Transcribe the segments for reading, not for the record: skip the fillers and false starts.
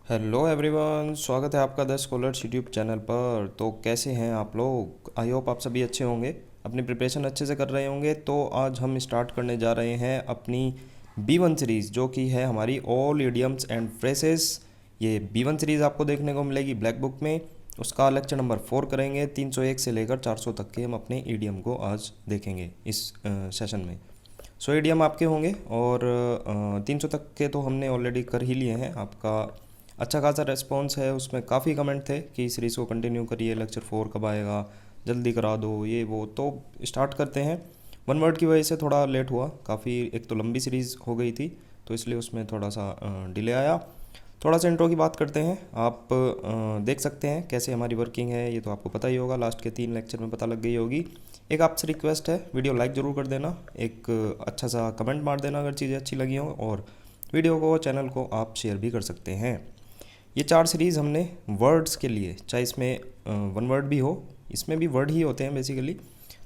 Hello everyone, स्वागत है आपका द स्कॉलर्स यूट्यूब चैनल पर। तो कैसे हैं आप लोग? आई होप आप सभी अच्छे होंगे, अपनी प्रिपरेशन अच्छे से कर रहे होंगे। तो आज हम स्टार्ट करने जा रहे हैं अपनी B1 सीरीज़, जो कि है हमारी ऑल इडियम्स एंड फ्रेसेस। ये B1 सीरीज़ आपको देखने को मिलेगी ब्लैक बुक में। उसका लेक्चर नंबर 4 करेंगे। 301 से लेकर 400 तक के हम अपने ईडियम को आज देखेंगे इस सेशन में। 100 ईडियम आपके होंगे और 300 तक के तो हमने ऑलरेडी कर ही लिए हैं। आपका अच्छा खासा रिस्पॉन्स है, उसमें काफ़ी कमेंट थे कि इस सीरीज़ को कंटिन्यू करिए, लेक्चर 4 कब आएगा, जल्दी करा दो, ये वो। तो स्टार्ट करते हैं। वन वर्ड की वजह से थोड़ा लेट हुआ, काफ़ी एक तो लंबी सीरीज़ हो गई थी, तो इसलिए उसमें थोड़ा सा डिले आया। थोड़ा सा इंट्रो की बात करते हैं। आप देख सकते हैं कैसे हमारी वर्किंग है, ये तो आपको पता ही होगा, लास्ट के 3 लेक्चर में पता लग गई होगी। एक आपसे रिक्वेस्ट है, वीडियो लाइक ज़रूर कर देना, एक अच्छा सा कमेंट मार देना अगर चीज़ें अच्छी लगी हों, और वीडियो को, चैनल को आप शेयर भी कर सकते हैं। ये 4 सीरीज़ हमने वर्ड्स के लिए, चाहे इसमें वन वर्ड भी हो, इसमें भी वर्ड ही होते हैं बेसिकली,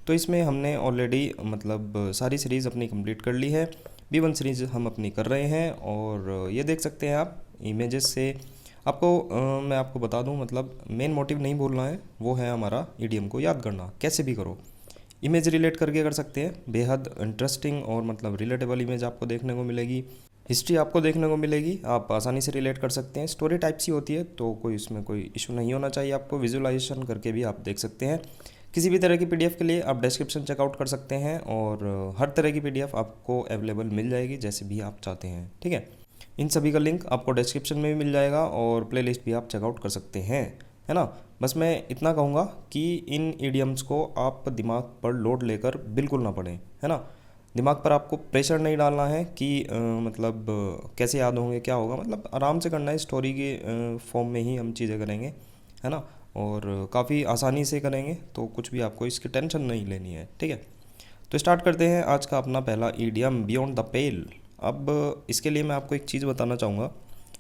तो इसमें हमने ऑलरेडी मतलब सारी सीरीज़ अपनी कंप्लीट कर ली है। B1 सीरीज़ हम अपनी कर रहे हैं, और ये देख सकते हैं आप इमेजेस से। आपको मैं आपको बता दूं, मतलब मेन मोटिव नहीं भूलना है, वो है हमारा ईडीएम को याद करना। कैसे भी करो, इमेज रिलेट करके कर सकते हैं। बेहद इंटरेस्टिंग और मतलब रिलेटेबल इमेज आपको देखने को मिलेगी। हिस्ट्री आपको देखने को मिलेगी, आप आसानी से रिलेट कर सकते हैं। स्टोरी टाइप सी होती है, तो कोई इसमें कोई इशू नहीं होना चाहिए। आपको विजुअलाइजेशन करके भी आप देख सकते हैं। किसी भी तरह की पीडीएफ के लिए आप डिस्क्रिप्शन चेकआउट कर सकते हैं, और हर तरह की पीडीएफ आपको अवेलेबल मिल जाएगी जैसे भी आप चाहते हैं। ठीक है, इन सभी का लिंक आपको डिस्क्रिप्शन में भी मिल जाएगा, और प्लेलिस्ट भी आप चेकआउट कर सकते हैं, है ना। बस मैं इतना कहूँगा कि इन ईडियम्स को आप दिमाग पर लोड लेकर बिल्कुल ना पढ़ें, है ना। दिमाग पर आपको प्रेशर नहीं डालना है कि मतलब कैसे याद होंगे, क्या होगा, मतलब आराम से करना है। स्टोरी के फॉर्म में ही हम चीज़ें करेंगे, है ना, और काफ़ी आसानी से करेंगे, तो कुछ भी आपको इसकी टेंशन नहीं लेनी है। ठीक है, तो स्टार्ट करते हैं आज का अपना पहला ईडियम, बियॉन्ड द पेल। अब इसके लिए मैं आपको एक चीज़ बताना चाहूँगा।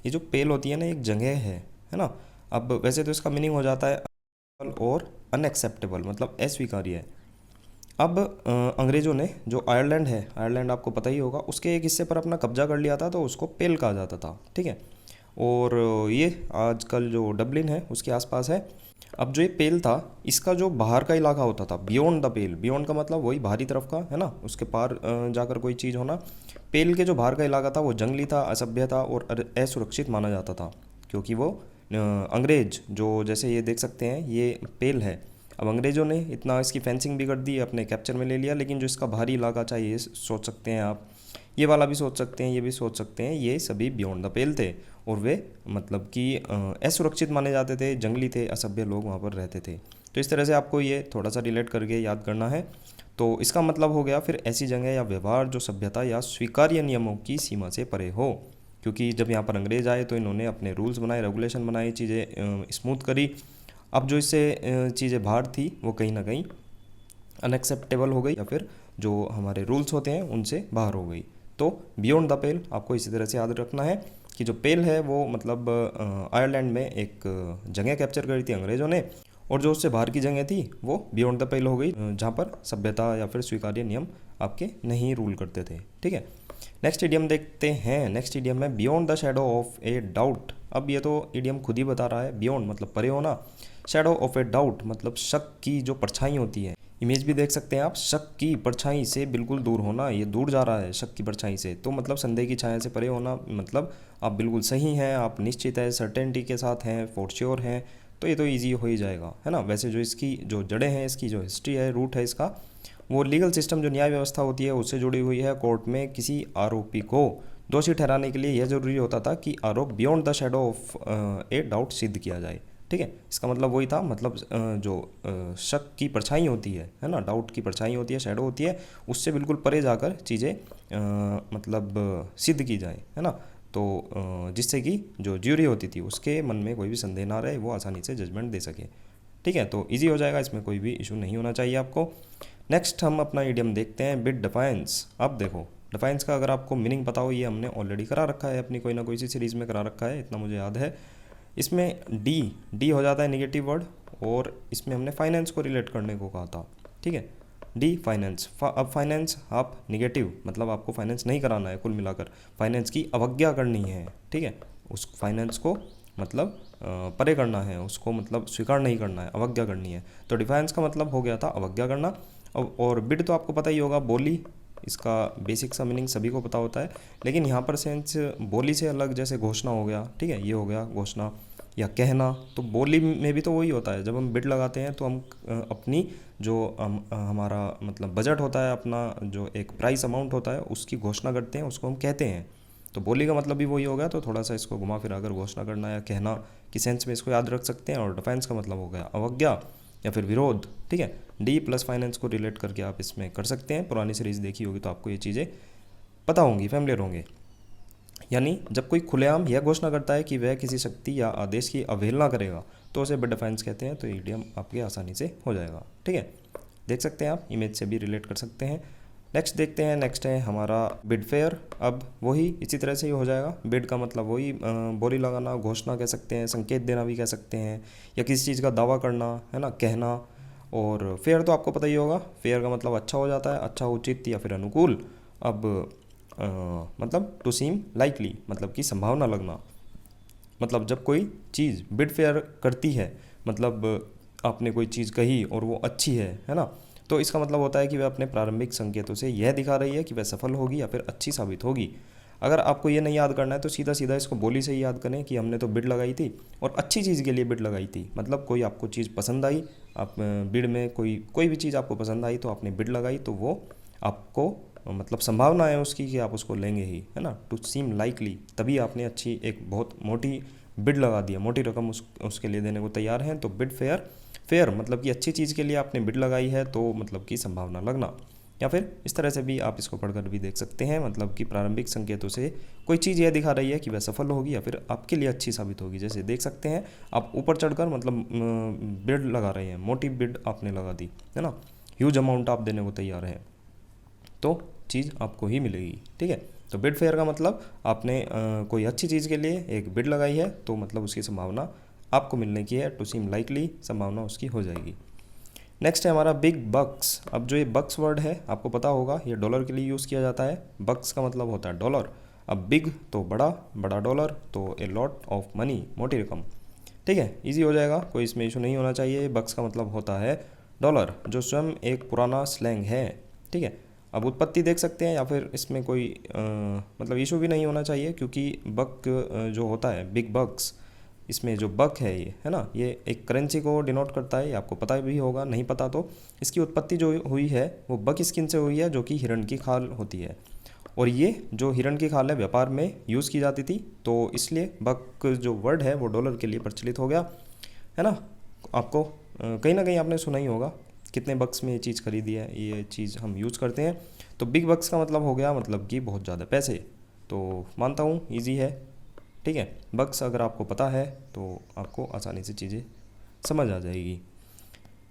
ये जो पेल होती है ना, एक जगह है ना। अब वैसे तो इसका मीनिंग हो जाता है और अनएक्सेप्टेबल, मतलब अस्वीकार्य है। अब अंग्रेज़ों ने, जो आयरलैंड है, आयरलैंड आपको पता ही होगा, उसके एक हिस्से पर अपना कब्जा कर लिया था, तो उसको पेल कहा जाता था। ठीक है, और ये आजकल जो डबलिन है उसके आसपास है। अब जो ये पेल था, इसका जो बाहर का इलाका होता था, बियॉन्ड द पेल, बियॉन्ड का मतलब वही बाहरी तरफ का, है ना, उसके पार जाकर कोई चीज़ होना। पेल के जो बाहर का इलाका था वो जंगली था, असभ्य था और असुरक्षित माना जाता था, क्योंकि वो अंग्रेज, जो जैसे ये देख सकते हैं ये पेल है। अब अंग्रेज़ों ने इतना इसकी फेंसिंग भी कर दी, अपने कैप्चर में ले लिया, लेकिन जो इसका बाहरी इलाका चाहिए, ये सोच सकते हैं आप, ये वाला भी सोच सकते हैं, ये भी सोच सकते हैं, ये सभी बियॉन्ड द पेल थे। और वे मतलब कि असुरक्षित माने जाते थे, जंगली थे, असभ्य लोग वहाँ पर रहते थे। तो इस तरह से आपको ये थोड़ा सा रिलेट करके याद करना है। तो इसका मतलब हो गया फिर ऐसी जगह या व्यवहार जो सभ्यता या स्वीकार्य नियमों की सीमा से परे हो। क्योंकि जब यहाँ पर अंग्रेज आए तो इन्होंने अपने रूल्स बनाए, रेगुलेशन बनाए, चीज़ें स्मूथ करी। अब जो इससे चीज़ें बाहर थी वो कहीं ना कहीं अनएक्सेप्टेबल हो गई, या फिर जो हमारे रूल्स होते हैं उनसे बाहर हो गई। तो बियॉन्ड द पेल आपको इसी तरह से याद रखना है कि जो पेल है वो मतलब आयरलैंड में एक जगह कैप्चर करी थी अंग्रेज़ों ने, और जो उससे बाहर की जगह थी वो बियॉन्ड द पेल हो गई, जहाँ पर सभ्यता या फिर स्वीकार्य नियम आपके नहीं रूल करते थे। ठीक है, नेक्स्ट इडियम देखते हैं। नेक्स्ट इडियम है beyond the shadow of a doubt. अब ये तो इडियम खुद ही बता रहा है, बियॉन्ड मतलब परे होना, शेडो ऑफ ए डाउट मतलब शक की जो परछाई होती है। इमेज भी देख सकते हैं आप, शक की परछाई से बिल्कुल दूर होना, ये दूर जा रहा है शक की परछाई से, तो मतलब संदेह की छाया से परे होना, मतलब आप बिल्कुल सही हैं, आप निश्चित है, सर्टेनिटी के साथ हैं, फॉर श्योर हैं, तो ये तो ईजी हो ही जाएगा, है ना। वैसे जो इसकी जो जड़ें हैं, इसकी जो हिस्ट्री है, रूट है इसका, वो लीगल सिस्टम जो न्याय व्यवस्था होती है उससे जुड़ी हुई है। कोर्ट में किसी आरोपी को दोषी ठहराने के लिए यह जरूरी होता था कि आरोप beyond the shadow of a doubt सिद्ध किया जाए। ठीक है, इसका मतलब वही था, मतलब जो शक की परछाई होती है ना, डाउट की परछाई होती है, शैडो होती है, उससे बिल्कुल परे जाकर चीज़ें मतलब सिद्ध की जाए, है ना। तो जिससे कि जो ज्यूरी होती थी उसके मन में कोई भी संदेह ना रहे, वो आसानी से जजमेंट दे सके। ठीक है, तो इजी हो जाएगा, इसमें कोई भी इशू नहीं होना चाहिए आपको। नेक्स्ट हम अपना इडियम देखते हैं, बिड डिफाइंस। अब देखो, डिफाइंस का अगर आपको मीनिंग पता हो, ये हमने ऑलरेडी करा रखा है अपनी कोई ना कोई सी सीरीज़ में करा रखा है, इतना मुझे याद है। इसमें डी डी हो जाता है निगेटिव वर्ड, और इसमें हमने फाइनेंस को रिलेट करने को कहा था। ठीक है, डी फाइनेंस। अब फाइनेंस आप निगेटिव, मतलब आपको फाइनेंस नहीं कराना है, कुल मिलाकर फाइनेंस की अवज्ञा करनी है। ठीक है, उस फाइनेंस को मतलब परे करना है उसको, मतलब स्वीकार नहीं करना है, अवज्ञा करनी है। तो डिफायंस का मतलब हो गया था अवज्ञा करना। और बिड तो आपको पता ही होगा, बोली, इसका बेसिक सा मीनिंग सभी को पता होता है, लेकिन यहाँ पर सेंस बोली से अलग, जैसे घोषणा हो गया, ठीक है, ये हो गया घोषणा या कहना। तो बोली में भी तो वही होता है, जब हम बिड लगाते हैं तो हम अपनी जो हमारा मतलब बजट होता है, अपना जो एक प्राइस अमाउंट होता है उसकी घोषणा करते हैं, उसको हम कहते हैं। तो बोली का मतलब भी वही होगा। तो थोड़ा सा इसको घुमा फिरा कर घोषणा करना या कहना की सेंस में इसको याद रख सकते हैं। और डिफेंस का मतलब हो गया अवज्ञा या फिर विरोध, ठीक है। डी प्लस फाइनेंस को रिलेट करके आप इसमें कर सकते हैं। पुरानी सीरीज़ देखी होगी तो आपको ये चीज़ें पता होंगी, फैमिलियर होंगे। यानी जब कोई खुलेआम यह घोषणा करता है कि वह किसी शक्ति या आदेश की अवहेलना करेगा तो उसे बिड डिफेंस कहते हैं। तो ईडीएम आपके आसानी से हो जाएगा, ठीक है। देख सकते हैं आप, इमेज से भी रिलेट कर सकते हैं। नेक्स्ट देखते हैं, नेक्स्ट है हमारा बिड फेयर। अब वही इसी तरह से ही हो जाएगा। बिड का मतलब वही बोली लगाना, घोषणा कह सकते हैं, संकेत देना भी कह सकते हैं, या किसी चीज़ का दावा करना, है ना, कहना। और फेयर तो आपको पता ही होगा, फेयर का मतलब अच्छा हो जाता है, अच्छा, उचित या फिर अनुकूल। अब मतलब टू सीम लाइकली, मतलब कि संभावना लगना। मतलब जब कोई चीज़ बिड फेयर करती है, मतलब आपने कोई चीज़ कही और वो अच्छी है ना, तो इसका मतलब होता है कि वह अपने प्रारंभिक संकेतों से यह दिखा रही है कि वह सफल होगी या फिर अच्छी साबित होगी। अगर आपको ये नहीं याद करना है तो सीधा सीधा इसको बोली से ही याद करें कि हमने तो बिड लगाई थी और अच्छी चीज़ के लिए बिड लगाई थी। मतलब कोई आपको चीज़ पसंद आई, आप बिड में कोई भी चीज़ आपको पसंद आई तो आपने बिड लगाई, तो वो आपको मतलब संभावना है उसकी कि आप उसको लेंगे ही, है ना, टू सीम लाइकली। तभी आपने अच्छी एक बहुत मोटी बिड लगा दिया, मोटी रकम उसके लिए देने को तैयार हैं। तो बिड फेयर, फेयर मतलब कि अच्छी चीज़ के लिए आपने बिड लगाई है, तो मतलब कि संभावना लगना। या फिर इस तरह से भी आप इसको पढ़कर भी देख सकते हैं, मतलब कि प्रारंभिक संकेतों से कोई चीज़ यह दिखा रही है कि वह सफल होगी या फिर आपके लिए अच्छी साबित होगी। जैसे देख सकते हैं आप ऊपर चढ़कर मतलब बिड लगा रहे हैं, मोटी बिड आपने लगा दी, है ना, ह्यूज अमाउंट आप देने को तैयार हैं, तो चीज़ आपको ही मिलेगी, ठीक है। तो बिड फेयर का मतलब आपने कोई अच्छी चीज़ के लिए एक बिड लगाई है, तो मतलब उसकी संभावना आपको मिलने की है, टू सीम लाइकली, संभावना उसकी हो जाएगी। नेक्स्ट है हमारा बिग बक्स। अब जो ये बक्स वर्ड है आपको पता होगा, ये डॉलर के लिए यूज़ किया जाता है। बक्स का मतलब होता है डॉलर। अब बिग तो बड़ा, बड़ा डॉलर, तो ए लॉट ऑफ मनी, मोटी रकम, ठीक है, इजी हो जाएगा, कोई इसमें इशू नहीं होना चाहिए। बक्स का मतलब होता है डॉलर, जो स्वयं एक पुराना स्लैंग है, ठीक है। अब उत्पत्ति देख सकते हैं, या फिर इसमें कोई मतलब इशू भी नहीं होना चाहिए, क्योंकि बक जो होता है, बिग बक्स, इसमें जो बक है ये, है ना, ये एक करेंसी को डिनोट करता है। ये आपको पता भी होगा, नहीं पता तो इसकी उत्पत्ति जो हुई है वो बक स्किन से हुई है, जो कि हिरण की खाल होती है। और ये जो हिरण की खाल है व्यापार में यूज़ की जाती थी, तो इसलिए बक जो वर्ड है वो डॉलर के लिए प्रचलित हो गया, है ना। आपको कहीं ना कहीं आपने सुना ही होगा, कितने बक्स में ये चीज़ खरीदी है, ये चीज़ हम यूज़ करते हैं। तो बिग बक्स का मतलब हो गया मतलब कि बहुत ज़्यादा पैसे। तो मानता हूँ ईजी है, ठीक है। बक्स अगर आपको पता है तो आपको आसानी से चीज़ें समझ आ जाएगी।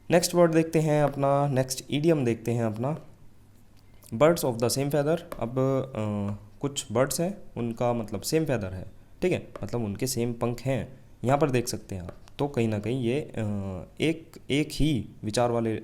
नेक्स्ट वर्ड देखते हैं अपना, नेक्स्ट ईडियम देखते हैं अपना, birds of the same feather. अब कुछ बर्ड्स हैं उनका मतलब सेम फैदर है, ठीक है, मतलब उनके सेम पंख हैं, यहाँ पर देख सकते हैं आप। तो कहीं ना कहीं ये एक ही विचार वाले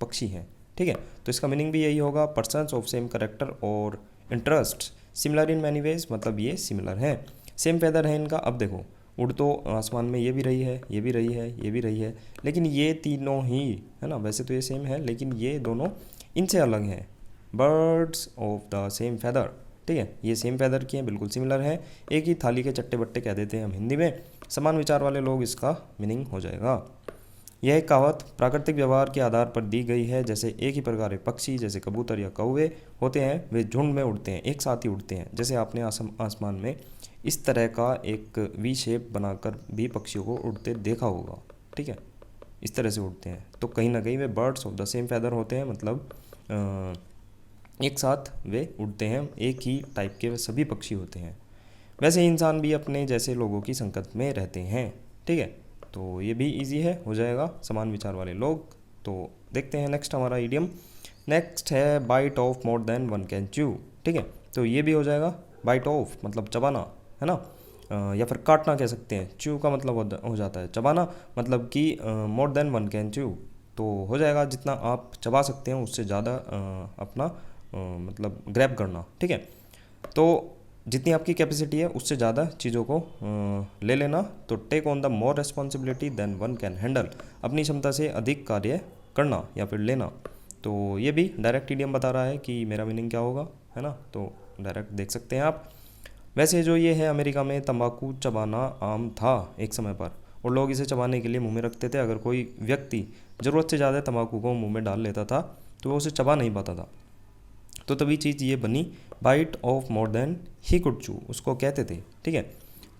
पक्षी हैं, ठीक है। तो इसका मीनिंग भी यही होगा, पर्सन्स ऑफ सेम करेक्टर और interest similar in many ways, मतलब ये सिमिलर हैं, सेम फैदर है इनका। अब देखो, उड़ तो आसमान में ये भी रही है, ये भी रही है, ये भी रही है, लेकिन ये तीनों ही, है ना, वैसे तो ये सेम है लेकिन ये दोनों इनसे अलग हैं। Birds of the same feather, ठीक है, ये सेम फैदर की हैं, बिल्कुल सिमिलर हैं। एक ही थाली के चट्टे बट्टे कह देते हैं हम हिंदी में, समान विचार वाले लोग इसका मीनिंग हो जाएगा। यह एक कहावत प्राकृतिक व्यवहार के आधार पर दी गई है। जैसे एक ही प्रकार के पक्षी, जैसे कबूतर या कौवे होते हैं, वे झुंड में उड़ते हैं, एक साथ ही उड़ते हैं। जैसे आपने आसमान में इस तरह का एक वी शेप बनाकर भी पक्षियों को उड़ते देखा होगा, ठीक है, इस तरह से उड़ते हैं। तो कहीं ना कहीं वे birds of the same feather होते हैं, मतलब एक साथ वे उड़ते हैं, एक ही टाइप के वे सभी पक्षी होते हैं। वैसे ही इंसान भी अपने जैसे लोगों की संगत में रहते हैं, ठीक है। तो ये भी इजी है, हो जाएगा, समान विचार वाले लोग। तो देखते हैं नेक्स्ट हमारा इडियम। नेक्स्ट है bite off more than one can chew, ठीक है। तो ये भी हो जाएगा, बाइट ऑफ मतलब चबाना, है ना, या फिर काटना कह सकते हैं। च्यू का मतलब हो जाता है चबाना, मतलब कि मोर देन वन कैन च्यू, तो हो जाएगा जितना आप चबा सकते हैं उससे ज़्यादा अपना मतलब ग्रैब करना, ठीक है। तो जितनी आपकी कैपेसिटी है उससे ज़्यादा चीज़ों को ले लेना। तो take on the more responsibility than one can handle, अपनी क्षमता से अधिक कार्य करना या फिर लेना। तो ये भी डायरेक्ट ईडियम बता रहा है कि मेरा मीनिंग क्या होगा, है ना। तो डायरेक्ट देख सकते हैं आप। वैसे जो ये है, अमेरिका में तंबाकू चबाना आम था एक समय पर, और लोग इसे चबाने के लिए मुंह में रखते थे। अगर कोई व्यक्ति ज़रूरत से ज़्यादा तंबाकू को मुंह में डाल लेता था तो वो उसे चबा नहीं पाता था। तो तभी चीज़ ये बनी, bite off more than he could chew, उसको कहते थे। ठीक है,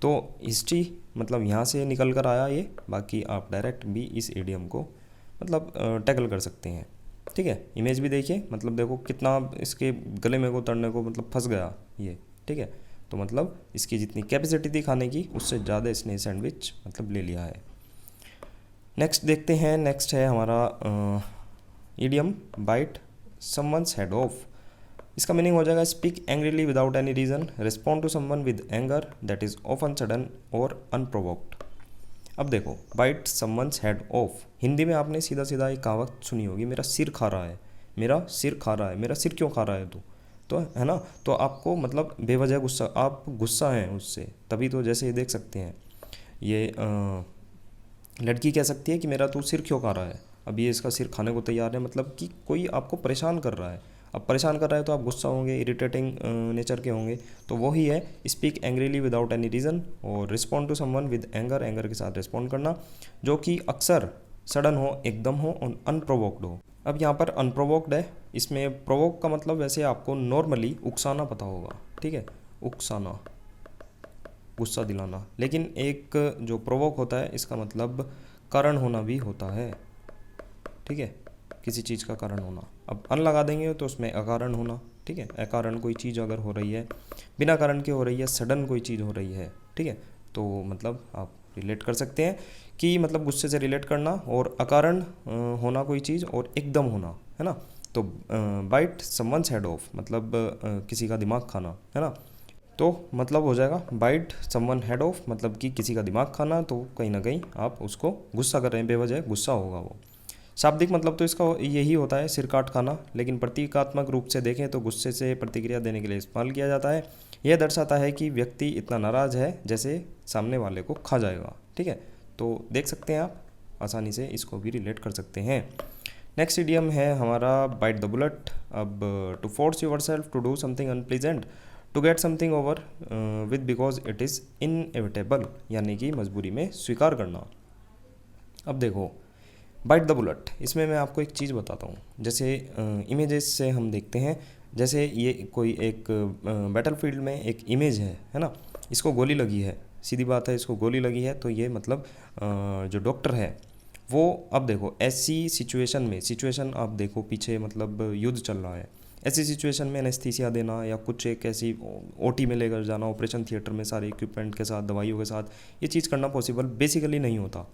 तो हिस्ट्री मतलब यहाँ से निकल कर आया ये। बाकी आप डायरेक्ट भी इस एडियम को मतलब टैकल कर सकते हैं। ठीक है, इमेज भी देखिए, मतलब देखो कितना इसके गले में को तड़ने को मतलब फंस गया ये। ठीक है, तो मतलब इसकी जितनी कैपेसिटी थी खाने की उससे ज़्यादा इसने सैंडविच मतलब ले लिया है। नेक्स्ट देखते हैं। नेक्स्ट है हमारा idiom bite someone's head off. इसका मीनिंग हो जाएगा speak angrily without any reason, respond to someone with anger that is often sudden और अनप्रोवोक्ड। अब देखो, bite someone's head off, Hindi में आपने सीधा सीधा एक कहावत सुनी होगी, मेरा सिर खा रहा है, मेरा सिर खा रहा है, मेरा सिर क्यों खा रहा है तू, तो है ना। तो आपको मतलब बेवजह गुस्सा, आप गुस्सा हैं उससे, तभी तो जैसे ये देख सकते हैं ये लड़की कह सकती है कि मेरा तू सिर क्यों खा रहा है, अब ये इसका सिर खाने को तैयार है, मतलब कि कोई आपको परेशान कर रहा है। अब परेशान कर रहा है तो आप गुस्सा होंगे, इरिटेटिंग नेचर के होंगे। तो वही है speak angrily without any reason, और respond to someone with anger, anger के साथ रिस्पॉन्ड करना, जो कि अक्सर सडन हो, एकदम हो, और अनप्रोवोक्ड हो। अब यहाँ पर अनप्रोवोक्ड है, इसमें प्रोवोक का मतलब वैसे आपको नॉर्मली उकसाना पता होगा। ठीक है, उकसाना, गुस्सा दिलाना, लेकिन एक जो प्रोवोक होता है इसका मतलब कारण होना भी होता है। ठीक है, किसी चीज़ का कारण होना। अब अन लगा देंगे तो उसमें अकारण होना। ठीक है, अकारण कोई चीज़ अगर हो रही है, बिना कारण के हो रही है, सडन कोई चीज़ हो रही है। ठीक है, तो मतलब आप रिलेट कर सकते हैं कि मतलब गुस्से से रिलेट करना, और अकारण होना कोई चीज़, और एकदम होना, है ना। तो बाइट समवंस हेड ऑफ मतलब किसी का दिमाग खाना, है ना। तो मतलब हो जाएगा बाइट समवन हेड ऑफ, मतलब कि किसी का दिमाग खाना। तो कहीं ना कहीं आप उसको गुस्सा कर रहे हैं, बेवजह गुस्सा होगा वो। शाब्दिक मतलब तो इसका यही होता है, सिर काट खाना, लेकिन प्रतीकात्मक रूप से देखें तो गुस्से से प्रतिक्रिया देने के लिए इस्तेमाल किया जाता है। यह दर्शाता है कि व्यक्ति इतना नाराज़ है जैसे सामने वाले को खा जाएगा। ठीक है, तो देख सकते हैं आप आसानी से इसको भी रिलेट कर सकते हैं। नेक्स्ट इडियम है हमारा बाइट द बुलेट। अब to force yourself to do something unpleasant, to get something over with because it is inevitable, यानी कि मजबूरी में स्वीकार करना। अब देखो, बाइट द बुलेट, इसमें मैं आपको एक चीज़ बताता हूँ। जैसे इमेजेस से हम देखते हैं, जैसे ये कोई एक बैटल फील्ड में एक इमेज है ना, इसको गोली लगी है, सीधी बात है, इसको गोली लगी है। तो ये मतलब जो डॉक्टर है वो, अब देखो ऐसी सिचुएशन में, सिचुएशन आप देखो पीछे मतलब युद्ध चल रहा है, ऐसी सिचुएशन में एनेस्थीसिया देना या कुछ एक ऐसी ओटी में लेकर जाना, ऑपरेशन थिएटर में सारे इक्विपमेंट के साथ, दवाइयों के साथ, ये चीज़ करना पॉसिबल बेसिकली नहीं होता।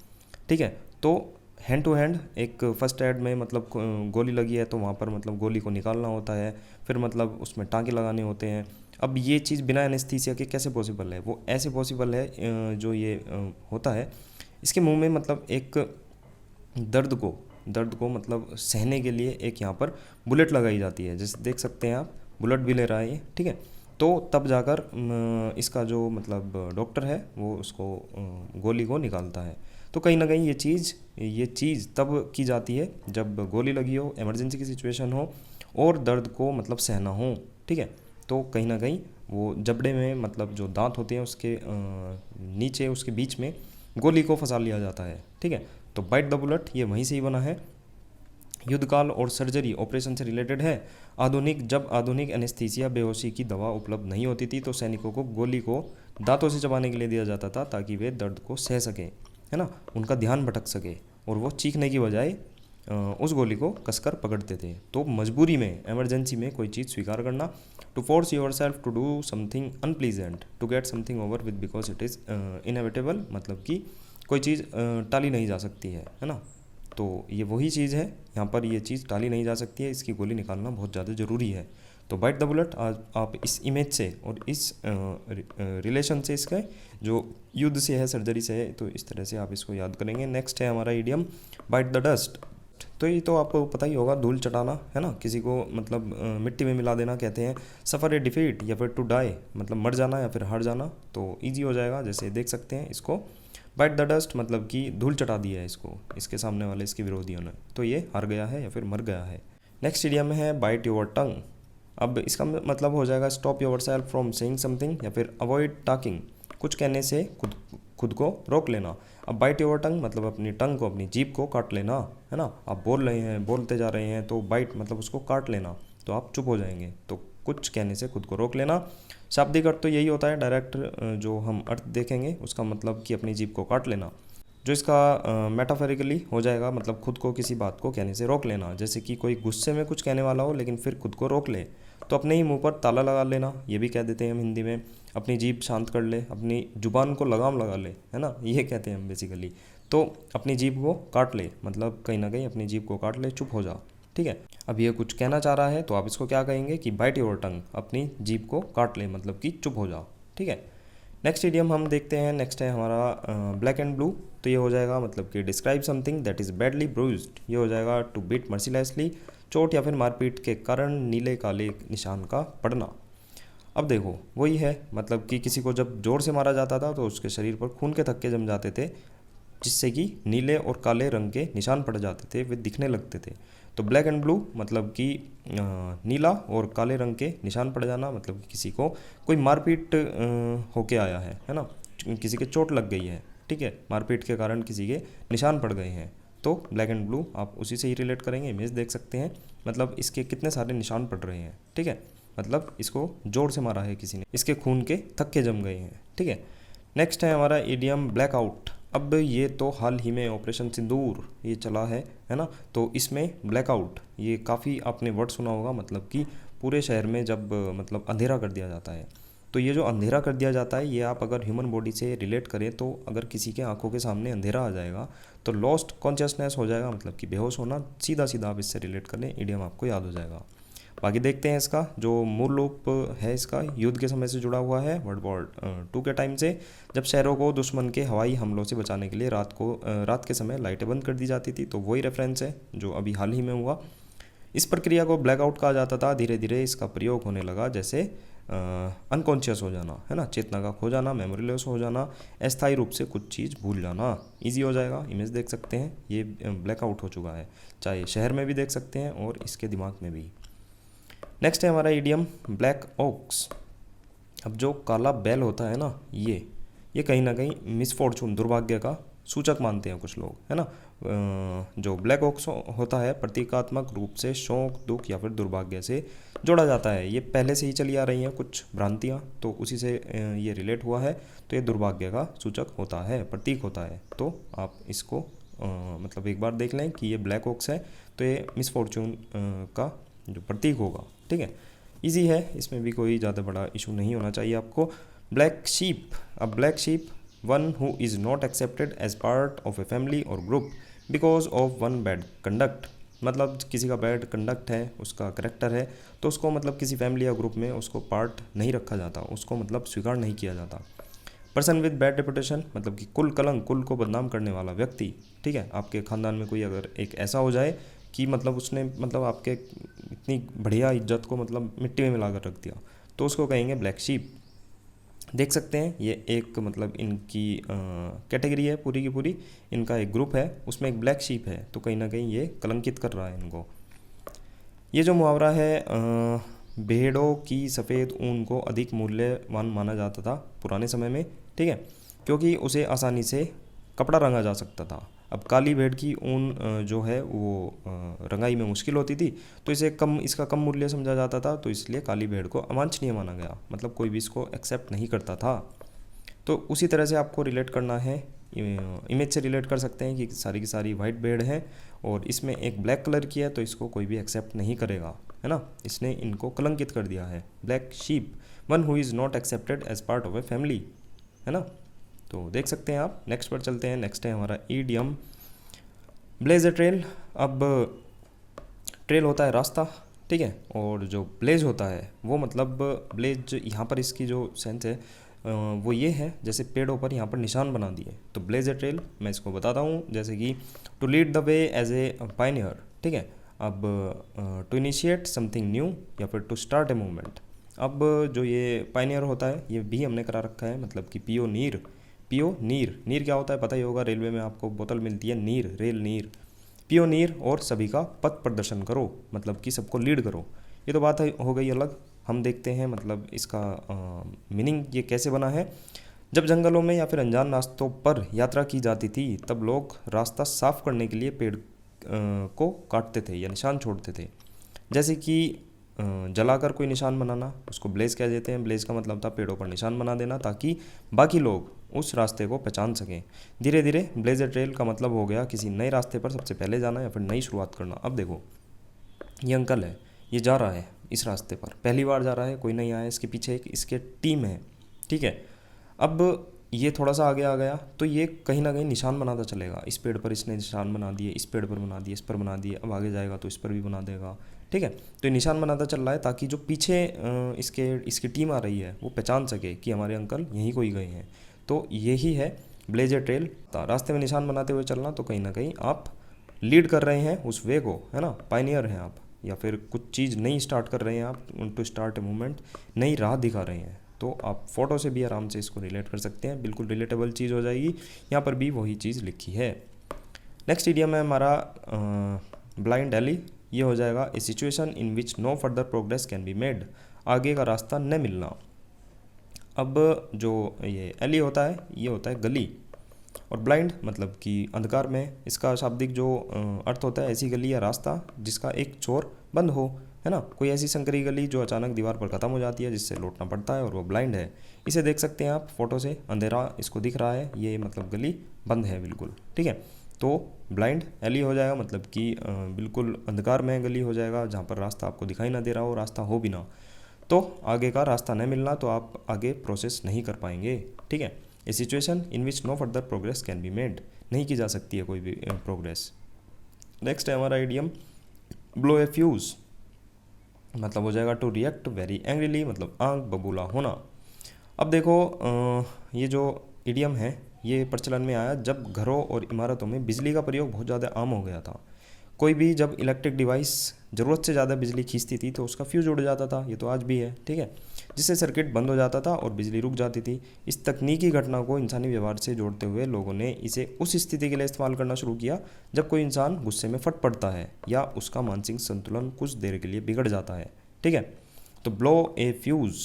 ठीक है, तो हैंड टू हैंड एक फर्स्ट एड में मतलब गोली लगी है तो वहाँ पर मतलब गोली को निकालना होता है, फिर मतलब उसमें टाँके लगाने होते हैं। अब ये चीज़ बिना एनेस्थीसिया के कैसे पॉसिबल है? वो ऐसे पॉसिबल है जो ये होता है, इसके मुंह में मतलब एक दर्द को मतलब सहने के लिए एक यहाँ पर बुलेट लगाई जाती है, जैसे देख सकते हैं आप, बुलेट भी ले रहा है ये। ठीक है, तो तब जाकर इसका जो मतलब डॉक्टर है वो उसको गोली को निकालता है। तो कहीं ना कहीं ये चीज़ तब की जाती है जब गोली लगी हो, इमरजेंसी की सिचुएशन हो, और दर्द को मतलब सहना हो। ठीक है, तो कहीं ना कहीं वो जबड़े में मतलब जो दांत होते हैं उसके नीचे, उसके बीच में गोली को फंसा लिया जाता है। ठीक है, तो बाइट द बुलेट ये वहीं से ही बना है। युद्धकाल और सर्जरी ऑपरेशन से रिलेटेड है। जब आधुनिक एनेस्थीसिया, बेहोशी की दवा उपलब्ध नहीं होती थी तो सैनिकों को गोली को दांतों से चबाने के लिए दिया जाता था ताकि वे दर्द को सह सकें, है ना, उनका ध्यान भटक सके, और वो चीखने की बजाय उस गोली को कसकर पकड़ते थे। तो मजबूरी में, इमरजेंसी में कोई चीज़ स्वीकार करना, to force yourself to do something unpleasant, to get something over with because it is inevitable, मतलब कि कोई चीज़ टाली नहीं जा सकती है ना। तो ये वही चीज़ है, यहाँ पर ये चीज़ टाली नहीं जा सकती है, इसकी गोली निकालना बहुत ज़्यादा ज़रूरी है। तो बाइट द बुलेट आज आप इस इमेज से और इस रिलेशन से, इसका जो युद्ध से है, सर्जरी से है, तो इस तरह से आप इसको याद करेंगे। नेक्स्ट है हमारा idiom bite the dust. Dust, तो ये तो आपको पता ही होगा, धूल चटाना है ना, किसी को मतलब मिट्टी में मिला देना कहते हैं। सफ़र ए डिफीट या फिर टू डाई मतलब मर जाना या फिर हार जाना, तो ईजी हो जाएगा। जैसे देख सकते हैं इसको, बाइट द डस्ट मतलब कि धूल चटा दिया है इसको, इसके सामने वाले इसके विरोधियों ने, तो ये हार गया है या फिर मर गया है। नेक्स्ट इडियम है बाइट योर टंग। अब इसका मतलब हो जाएगा stop your self from saying something या फिर अवॉइड टॉकिंग, कुछ कहने से खुद खुद को रोक लेना। अब बाइट योर टंग मतलब अपनी टंग को, अपनी जीभ को काट लेना, है ना। आप बोल रहे हैं, बोलते जा रहे हैं, तो बाइट मतलब उसको काट लेना, तो आप चुप हो जाएंगे। तो कुछ कहने से खुद को रोक लेना। शाब्दिक अर्थ तो यही होता है, डायरेक्ट जो हम अर्थ देखेंगे उसका मतलब कि अपनी जीभ को काट लेना। जो इसका मेटाफोरिकली हो जाएगा मतलब खुद को किसी बात को कहने से रोक लेना, जैसे कि कोई गुस्से में कुछ कहने वाला हो लेकिन फिर खुद को रोक ले, तो अपने ही मुंह पर ताला लगा लेना, ये भी कह देते हैं हम हिंदी में। अपनी जीभ शांत कर ले, अपनी जुबान को लगाम लगा ले, है ना, ये कहते हैं हम बेसिकली। तो अपनी जीभ को काट ले मतलब कहीं ना कहीं अपनी जीभ को काट ले, चुप हो जा, ठीक है। अब ये कुछ कहना चाह रहा है तो आप इसको क्या कहेंगे कि बाइट योर टंग, अपनी जीभ को काट ले मतलब कि चुप हो जा, ठीक है। नेक्स्ट इडियम हम देखते हैं, नेक्स्ट है हमारा ब्लैक एंड ब्लू। तो ये हो जाएगा मतलब कि describe something that is badly bruised, ये हो जाएगा टू बीट मर्सीलेसली, चोट या फिर मारपीट के कारण नीले काले निशान का पड़ना। अब देखो वही है मतलब कि किसी को जब जोर से मारा जाता था तो उसके शरीर पर खून के थक्के जम जाते थे, जिससे कि नीले और काले रंग के निशान पड़ जाते थे, वे दिखने लगते थे। तो ब्लैक एंड ब्लू मतलब कि नीला और काले रंग के निशान पड़ जाना, मतलब कि किसी को कोई मारपीट होके आया है ना, किसी के चोट लग गई है, ठीक है, मारपीट के कारण किसी के निशान पड़ गए हैं, तो ब्लैक एंड ब्लू आप उसी से ही रिलेट करेंगे। इमेज देख सकते हैं मतलब इसके कितने सारे निशान पड़ रहे हैं, ठीक है, मतलब इसको जोर से मारा है किसी ने, इसके खून के थक्के जम गए हैं, ठीक है। नेक्स्ट है हमारा इडियम ब्लैकआउट। अब ये तो हाल ही में ऑपरेशन सिंदूर ये चला है ना, तो इसमें ब्लैकआउट ये काफ़ी आपने वर्ड सुना होगा, मतलब कि पूरे शहर में जब मतलब अंधेरा कर दिया जाता है। तो ये जो अंधेरा कर दिया जाता है ये आप अगर ह्यूमन बॉडी से रिलेट करें तो अगर किसी के आंखों के सामने अंधेरा आ जाएगा तो लॉस्ट कॉन्शियसनेस हो जाएगा, मतलब कि बेहोश होना, सीधा सीधा आप इससे रिलेट करें, इडियम आपको याद हो जाएगा। बाकी देखते हैं इसका जो मूल रूप है, इसका युद्ध के समय से जुड़ा हुआ है, वर्ल्ड वॉर 2 के टाइम से, जब शहरों को दुश्मन के हवाई हमलों से बचाने के लिए रात के समय लाइटें बंद कर दी जाती थी, तो वही रेफरेंस है जो अभी हाल ही में हुआ। इस प्रक्रिया को ब्लैकआउट कहा जाता था। धीरे धीरे इसका प्रयोग होने लगा जैसे अनकॉन्शियस हो जाना, है ना, चेतना का खो जाना, मेमोरी लॉस हो जाना, अस्थायी रूप से कुछ चीज़ भूल जाना। इजी हो जाएगा, इमेज देख सकते हैं, ये ब्लैकआउट हो चुका है, चाहे शहर में भी देख सकते हैं और इसके दिमाग में भी। नेक्स्ट है हमारा इडियम ब्लैक ओक्स। अब जो काला बैल होता है ना, ये कहीं ना कहीं मिसफॉर्चून, दुर्भाग्य का सूचक मानते हैं कुछ लोग, है ना। जो ब्लैक ओक्स होता है प्रतीकात्मक रूप से शोक, दुख या फिर दुर्भाग्य से जोड़ा जाता है। ये पहले से ही चली आ रही हैं कुछ भ्रांतियाँ, तो उसी से ये रिलेट हुआ है, तो ये दुर्भाग्य का सूचक होता है, प्रतीक होता है। तो आप इसको मतलब एक बार देख लें कि ये ब्लैक ओक्स है, तो ये मिसफॉर्चून का जो प्रतीक होगा, ठीक है। इजी है, इसमें भी कोई ज़्यादा बड़ा इशू नहीं होना चाहिए आपको। Black sheep. अब black sheep one who is not accepted as part of a family और group because of one bad conduct, मतलब किसी का बैड कंडक्ट है, उसका करेक्टर है, तो उसको मतलब किसी फैमिली या ग्रुप में उसको पार्ट नहीं रखा जाता, उसको मतलब स्वीकार नहीं किया जाता। पर्सन विद बैड रेपुटेशन मतलब कि कुल कलंक, कुल को बदनाम करने वाला व्यक्ति, ठीक है। आपके ख़ानदान में कोई अगर एक ऐसा हो जाए कि मतलब उसने मतलब आपके इतनी बढ़िया इज्जत को मतलब मिट्टी में मिला कर रख दिया, तो उसको कहेंगे ब्लैक शीप। देख सकते हैं ये एक मतलब इनकी कैटेगरी है पूरी की पूरी, इनका एक ग्रुप है, उसमें एक ब्लैक शीप है, तो कहीं ना कहीं ये कलंकित कर रहा है इनको। ये जो मुहावरा है भेड़ों की सफ़ेद ऊन को अधिक मूल्यवान माना जाता था पुराने समय में, ठीक है, क्योंकि उसे आसानी से कपड़ा रंगा जा सकता था। अब काली भेड़ की ऊन जो है वो रंगाई में मुश्किल होती थी, तो इसका कम मूल्य समझा जाता था, तो इसलिए काली भेड़ को अवांछनीय माना गया, मतलब कोई भी इसको एक्सेप्ट नहीं करता था। तो उसी तरह से आपको रिलेट करना है, इमेज से रिलेट कर सकते हैं कि सारी की सारी वाइट भेड़ है और इसमें एक ब्लैक कलर की है, तो इसको कोई भी एक्सेप्ट नहीं करेगा, है ना, इसने इनको कलंकित कर दिया है। Black sheep one who is not accepted as part of a family, है ना। तो देख सकते हैं आप। नेक्स्ट पर चलते हैं। नेक्स्ट है हमारा ईडियम ब्लेज अ ट्रेल। अब ट्रेल होता है रास्ता, ठीक है, और जो ब्लेज होता है वो मतलब ब्लेज यहाँ पर इसकी जो सेंस है वो ये है, जैसे पेड़ों पर यहाँ पर निशान बना दिए। तो ब्लेज ए ट्रेल मैं इसको बताता हूँ, जैसे कि to lead the way as a pioneer, ठीक है। अब टू इनिशिएट समथिंग न्यू या फिर टू स्टार्ट ए मूवमेंट। अब जो ये पायनियर होता है ये भी हमने करा रखा है, मतलब कि पियो नीर। पियो नीर, नीर क्या होता है पता ही होगा, रेलवे में आपको बोतल मिलती है नीर, रेल नीर। पियो नीर और सभी का पथ प्रदर्शन करो, मतलब कि सबको लीड करो। ये तो बात हो गई अलग। हम देखते हैं मतलब इसका मीनिंग ये कैसे बना है। जब जंगलों में या फिर अनजान रास्तों पर यात्रा की जाती थी तब लोग रास्ता साफ करने के लिए पेड़ को काटते थे या निशान छोड़ते थे। जैसे कि जलाकर कोई निशान बनाना, उसको ब्लेज कह देते हैं। ब्लेज का मतलब था पेड़ों पर निशान बना देना ताकि बाकी लोग उस रास्ते को पहचान सकें। धीरे धीरे ब्लेज ट्रेल का मतलब हो गया किसी नए रास्ते पर सबसे पहले जाना या फिर नई शुरुआत करना। अब देखो ये अंकल है, ये जा रहा है इस रास्ते पर, पहली बार जा रहा है, कोई नहीं आया, इसके पीछे एक इसके टीम है, ठीक है। अब ये थोड़ा सा आगे आ गया तो ये कहीं ना कहीं निशान बनाता चलेगा। इस पेड़ पर इसने निशान बना दिए, इस पेड़ पर बना दिए, इस पर बना दिए, अब आगे जाएगा तो इस पर भी बना देगा, ठीक है। तो ये निशान बनाता चल रहा है ताकि जो पीछे इसकी टीम आ रही है वो पहचान सके कि हमारे अंकल यहीं कोई गए हैं। तो यही है ब्लेज ए ट्रेल। रास्ते में निशान बनाते हुए चलना, तो कहीं ना कहीं आप लीड कर रहे हैं उस वे को, है ना, पायनियर हैं आप, या फिर कुछ चीज़ नई स्टार्ट कर रहे हैं आप, टू स्टार्ट ए मूवमेंट, नई राह दिखा रहे हैं। तो आप फ़ोटो से भी आराम से इसको रिलेट कर सकते हैं, बिल्कुल रिलेटेबल चीज़ हो जाएगी। यहाँ पर भी वही चीज़ लिखी है। नेक्स्ट इडियम है हमारा ब्लाइंड एली। ये हो जाएगा a situation in which no further progress can be made, आगे का रास्ता न मिलना। अब जो ये एली होता है ये होता है गली, और ब्लाइंड मतलब कि अंधकार में। इसका शाब्दिक जो अर्थ होता है ऐसी गली या रास्ता जिसका एक छोर बंद हो, है ना, कोई ऐसी संकरी गली जो अचानक दीवार पर ख़त्म हो जाती है जिससे लौटना पड़ता है, और वो ब्लाइंड है। इसे देख सकते हैं आप फोटो से, अंधेरा इसको दिख रहा है, ये मतलब गली बंद है बिल्कुल, ठीक है। तो ब्लाइंड एली हो जाएगा, मतलब कि बिल्कुल अंधकार में गली हो जाएगा जहाँ पर रास्ता आपको दिखाई ना दे रहा हो, रास्ता हो भी ना, तो आगे का रास्ता नहीं मिलना, तो आप आगे प्रोसेस नहीं कर पाएंगे, ठीक है। A situation in which no further progress can be made, नहीं की जा सकती है कोई भी प्रोग्रेस। नेक्स्ट है हमारा इडियम ब्लो ए फ्यूज़, मतलब हो जाएगा टू रिएक्ट वेरी एंग्रीली, मतलब आंख बबूला होना। अब देखो ये जो इडियम है ये प्रचलन में आया जब घरों और इमारतों में बिजली का प्रयोग बहुत ज़्यादा आम हो गया था। कोई भी जब इलेक्ट्रिक डिवाइस ज़रूरत से ज़्यादा बिजली खींचती थी तो उसका फ्यूज़ उड़ जाता था, ये तो आज भी है, ठीक है, जिससे सर्किट बंद हो जाता था और बिजली रुक जाती थी। इस तकनीकी घटना को इंसानी व्यवहार से जोड़ते हुए लोगों ने इसे उस स्थिति के लिए इस्तेमाल करना शुरू किया जब कोई इंसान गुस्से में फट पड़ता है या उसका मानसिक संतुलन कुछ देर के लिए बिगड़ जाता है, ठीक है। तो ब्लो ए फ्यूज़,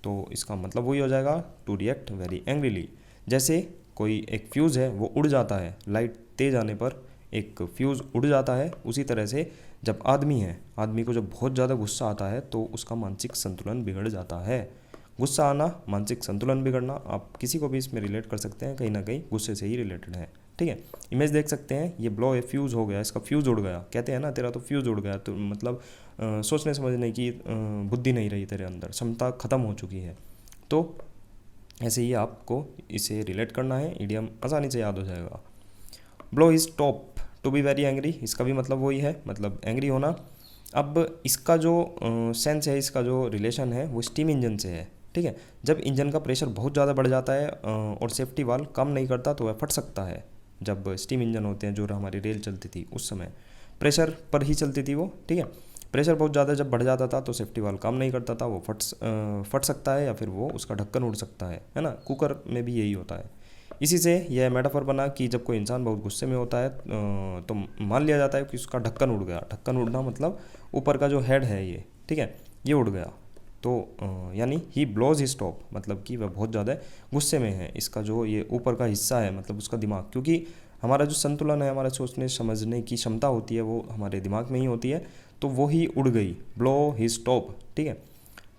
तो इसका मतलब वही हो जाएगा टू रिएक्ट वेरी एंग्रीली। जैसे कोई एक फ्यूज़ है वो उड़ जाता है, लाइट तेज आने पर एक फ्यूज़ उड़ जाता है, उसी तरह से जब आदमी को जब बहुत ज़्यादा गुस्सा आता है तो उसका मानसिक संतुलन बिगड़ जाता है। गुस्सा आना, मानसिक संतुलन बिगड़ना, आप किसी को भी इसमें रिलेट कर सकते हैं, कहीं ना कहीं गुस्से से ही रिलेटेड है, ठीक है। इमेज देख सकते हैं, ये ब्लो ए फ्यूज़ हो गया, इसका फ्यूज़ उड़ गया, कहते हैं ना तेरा तो फ्यूज़ उड़ गया, तो मतलब सोचने समझने की बुद्धि नहीं रही तेरे अंदर, क्षमता ख़त्म हो चुकी है। तो ऐसे ही आपको इसे रिलेट करना है, इडियम आसानी से याद हो जाएगा। Blow his top to be very angry, इसका भी मतलब वही है, मतलब एंग्री होना। अब इसका जो सेंस है, इसका जो रिलेशन है वो स्टीम इंजन से है, ठीक है। जब इंजन का प्रेशर बहुत ज़्यादा बढ़ जाता है और सेफ्टी वाल्व काम नहीं करता तो वह फट सकता है। जब स्टीम इंजन होते हैं, जो हमारी रेल चलती थी उस समय प्रेशर पर ही चलती थी वो, ठीक है। प्रेशर बहुत ज़्यादा जब बढ़ जाता था तो सेफ्टी वाल्व काम नहीं करता था, वो फट सकता है या फिर वो उसका ढक्कन उड़ सकता है ना। कुकर में भी यही होता है। इसी से यह मेटाफर बना कि जब कोई इंसान बहुत गुस्से में होता है तो मान लिया जाता है कि उसका ढक्कन उड़ गया। ढक्कन उड़ना मतलब ऊपर का जो हेड है ये, ठीक है, ये उड़ गया। तो यानी ही ब्लोज हिज टॉप, मतलब कि वह बहुत ज़्यादा गुस्से में है। इसका जो ये ऊपर का हिस्सा है मतलब उसका दिमाग, क्योंकि हमारा जो संतुलन है, हमारा सोचने समझने की क्षमता होती है वो हमारे दिमाग में ही होती है, तो वो ही उड़ गई, ब्लो हिज टॉप, ठीक है।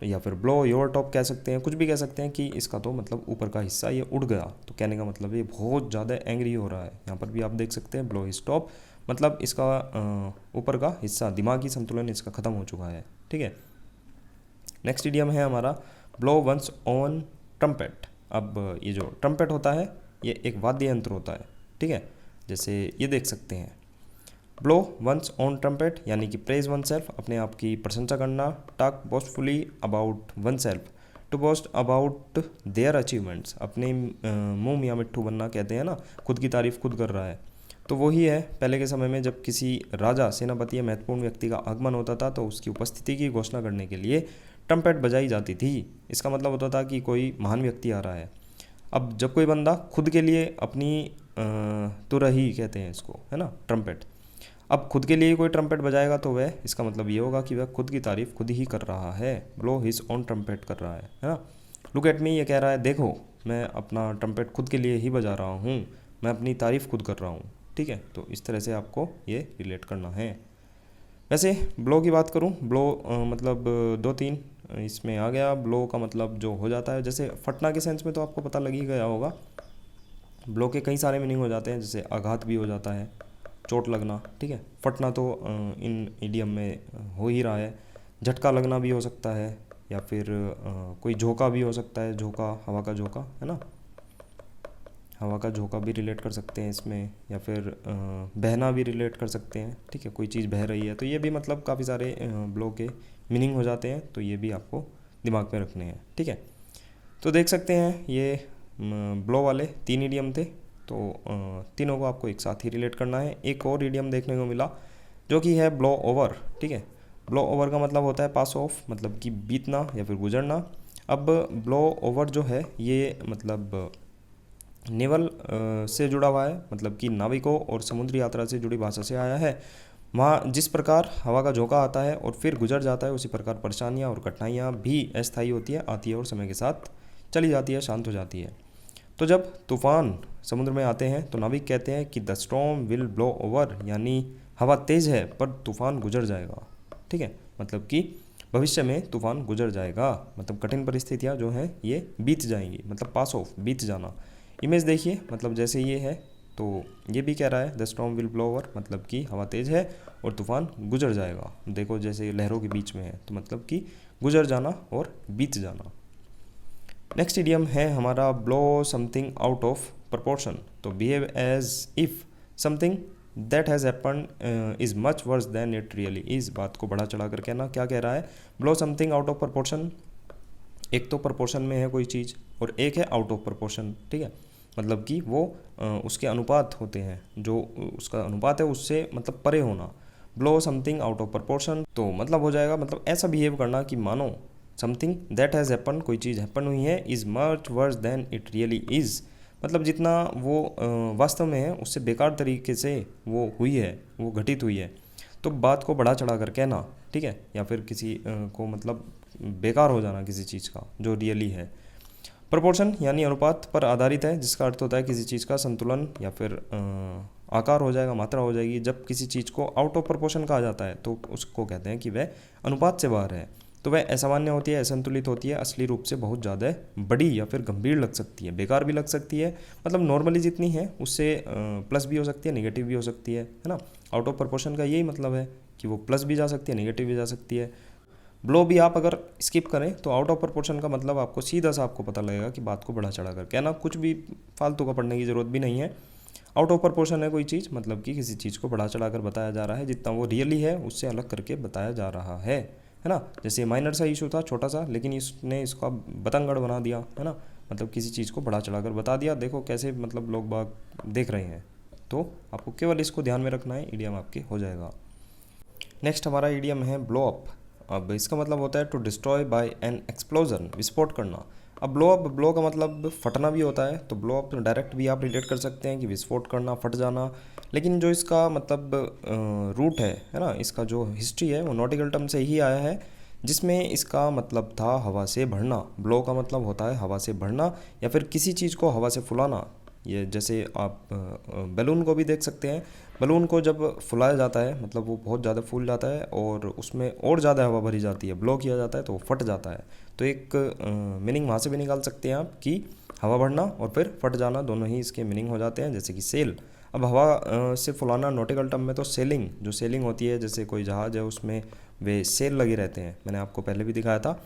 या फिर ब्लो योर टॉप कह सकते हैं, कुछ भी कह सकते हैं कि इसका तो मतलब ऊपर का हिस्सा ये उड़ गया, तो कहने का मतलब ये बहुत ज़्यादा एंग्री हो रहा है। यहाँ पर भी आप देख सकते हैं ब्लो हिज टॉप, मतलब इसका ऊपर का हिस्सा, दिमागी संतुलन इसका ख़त्म हो चुका है, ठीक है। नेक्स्ट इडियम है हमारा ब्लो वंस ऑन ट्रम्पेट। अब ये जो ट्रम्पेट होता है ये एक वाद्य यंत्र होता है, ठीक है। जैसे ये देख सकते हैं, ब्लो वंस ऑन ट्रम्पेट यानी कि प्रेज वन सेल्फ, अपने आप की प्रशंसा करना, talk boastfully about oneself, to boast about their achievements, अपने मुंह मियाँ मिट्ठू बनना कहते हैं ना, खुद की तारीफ खुद कर रहा है। तो वही है, पहले के समय में जब किसी राजा, सेनापति या महत्वपूर्ण व्यक्ति का आगमन होता था तो उसकी उपस्थिति की घोषणा करने के लिए ट्रम्पेट बजाई जाती थी। इसका मतलब होता था कि कोई महान व्यक्ति आ रहा है। अब जब कोई बंदा खुद के लिए अपनी तुरही कहते हैं इसको, है ना, ट्रम्पेट, अब खुद के लिए कोई ट्रम्पेट बजाएगा तो वह, इसका मतलब ये होगा कि वह खुद की तारीफ खुद ही कर रहा है, ब्लो हिज ओन ट्रम्पेट कर रहा है ना। लुक एट मी, ये कह रहा है देखो मैं अपना ट्रम्पेट खुद के लिए ही बजा रहा हूँ, मैं अपनी तारीफ खुद कर रहा हूँ। ठीक है, तो इस तरह से आपको ये रिलेट करना है। वैसे ब्लो की बात करूँ, ब्लो मतलब दो तीन इसमें आ गया। ब्लो का मतलब जो हो जाता है, जैसे फटना के सेंस में तो आपको पता लग ही गया होगा। ब्लो के कई सारे मीनिंग हो जाते हैं, जैसे आघात भी हो जाता है, चोट लगना। ठीक है, फटना तो इन इडियम में हो ही रहा है। झटका लगना भी हो सकता है, या फिर कोई झोंका भी हो सकता है, झोंका, हवा का झोंका, है ना, हवा का झोंका भी रिलेट कर सकते हैं इसमें, या फिर बहना भी रिलेट कर सकते हैं। ठीक है, कोई चीज़ बह रही है तो ये भी मतलब काफ़ी सारे ब्लो के मीनिंग हो जाते हैं, तो ये भी आपको दिमाग में रखने हैं। ठीक है, तो देख सकते हैं ये ब्लो वाले 3 इडियम थे, तो तीनों को आपको एक साथ ही रिलेट करना है। एक और इडियम देखने को मिला जो कि है ब्लो ओवर। ठीक है, ब्लो ओवर का मतलब होता है पास ऑफ, मतलब कि बीतना या फिर गुजरना। अब ब्लो ओवर जो है ये मतलब नेवल से जुड़ा हुआ है, मतलब कि नाविकों और समुद्री यात्रा से जुड़ी भाषा से आया है। वहाँ जिस प्रकार हवा का झोंका आता है और फिर गुजर जाता है, उसी प्रकार परेशानियाँ और कठिनाइयाँ भी अस्थायी होती है, आती है और समय के साथ चली जाती है, शांत हो जाती है। तो जब तूफान समुद्र में आते हैं तो नाविक कहते हैं कि the storm will blow over, यानी हवा तेज़ है पर तूफान गुजर जाएगा। ठीक है, मतलब कि भविष्य में तूफान गुजर जाएगा, मतलब कठिन परिस्थितियाँ जो हैं ये बीत जाएंगी, मतलब पास ऑफ, बीत जाना। इमेज देखिए, मतलब जैसे ये है तो ये भी कह रहा है the storm will blow over, मतलब कि हवा तेज़ है और तूफान गुजर जाएगा। देखो जैसे लहरों के बीच में है, तो मतलब कि गुजर जाना और बीत जाना। नेक्स्ट इडियम है हमारा blow something out of proportion. तो behave as if something that has happen is much worse than it really is. बात को बढ़ा चढ़ा कर कहना, क्या कह रहा है, blow something out of proportion. एक तो प्रपोर्शन में है कोई चीज़ और एक है आउट ऑफ प्रपोर्शन। ठीक है, मतलब कि वो उसके अनुपात होते हैं, जो उसका अनुपात है उससे मतलब परे होना। Blow something out of proportion, तो मतलब हो जाएगा, मतलब ऐसा बिहेव करना कि मानो समथिंग दैट हैज़ हैपन, कोई चीज़ हैपन हुई है, is much worse than it really is, मतलब जितना वो वास्तव में है उससे बेकार तरीके से वो हुई है, वो घटित हुई है। तो बात को बढ़ा चढ़ा कर कहना, ठीक है, या फिर किसी को मतलब बेकार हो जाना किसी चीज़ का जो रियली है। प्रोपोर्शन यानी अनुपात पर आधारित है, जिसका अर्थ होता है किसी चीज़ का संतुलन या फिर आकार हो जाएगा, मात्रा हो जाएगी। जब किसी चीज़ को आउट ऑफ प्रोपोर्शन कहा जाता है तो उसको कहते हैं कि वह अनुपात से बाहर है, तो वह असामान्य होती है, असंतुलित होती है, असली रूप से बहुत ज़्यादा बड़ी या फिर गंभीर लग सकती है, बेकार भी लग सकती है, मतलब नॉर्मली जितनी है उससे प्लस भी हो सकती है, नेगेटिव भी हो सकती है ना। आउट ऑफ प्रोपोर्शन का यही मतलब है कि वो प्लस भी जा सकती है, नेगेटिव भी जा सकती है। ब्लो भी आप अगर स्किप करें तो आउट ऑफ प्रोपोर्शन का मतलब आपको सीधा सा आपको पता लगेगा कि बात को बढ़ा चढ़ा कर कहना, कुछ भी फालतू का पढ़ने की ज़रूरत भी नहीं है। आउट ऑफ प्रोपोर्शन है कोई चीज़, मतलब कि किसी चीज़ को बढ़ा चढ़ा कर बताया जा रहा है, जितना वो रियली है उससे अलग करके बताया जा रहा है ना। जैसे माइनर सा इशू था, छोटा सा, लेकिन इसने इसका बतंगड़ बना दिया, है ना, मतलब किसी चीज़ को बढ़ा चढ़ा कर बता दिया। देखो कैसे मतलब लोग बाग देख रहे हैं, तो आपको केवल इसको ध्यान में रखना है, ईडियम आपके हो जाएगा। नेक्स्ट हमारा ईडियम है ब्लो अप। अब इसका मतलब होता है to destroy by an explosion, विस्फोट करना। अब ब्लो का मतलब फटना भी होता है, तो ब्लो अप डायरेक्ट भी आप रिलेट कर सकते हैं कि विस्फोट करना, फट जाना। लेकिन जो इसका मतलब रूट है ना, इसका जो हिस्ट्री है वो नॉटिकल टर्म से ही आया है, जिसमें इसका मतलब था हवा से भरना। ब्लो का मतलब होता है हवा से भरना या फिर किसी चीज़ को हवा से फुलाना। ये जैसे आप बैलून को भी देख सकते हैं, बैलून को जब फुलाया जाता है मतलब वो बहुत ज़्यादा फूल जाता है और उसमें और ज़्यादा हवा भरी जाती है, ब्लो किया जाता है तो वो फट जाता है। तो एक मीनिंग वहाँ से भी निकाल सकते हैं आप कि हवा भरना और फिर फट जाना, दोनों ही इसके मीनिंग हो जाते हैं। जैसे कि सेल, अब हवा से फुलाना नॉटिकल टर्म में तो सेलिंग, जो सेलिंग होती है, जैसे कोई जहाज़ है उसमें वे सेल लगे रहते हैं, मैंने आपको पहले भी दिखाया था,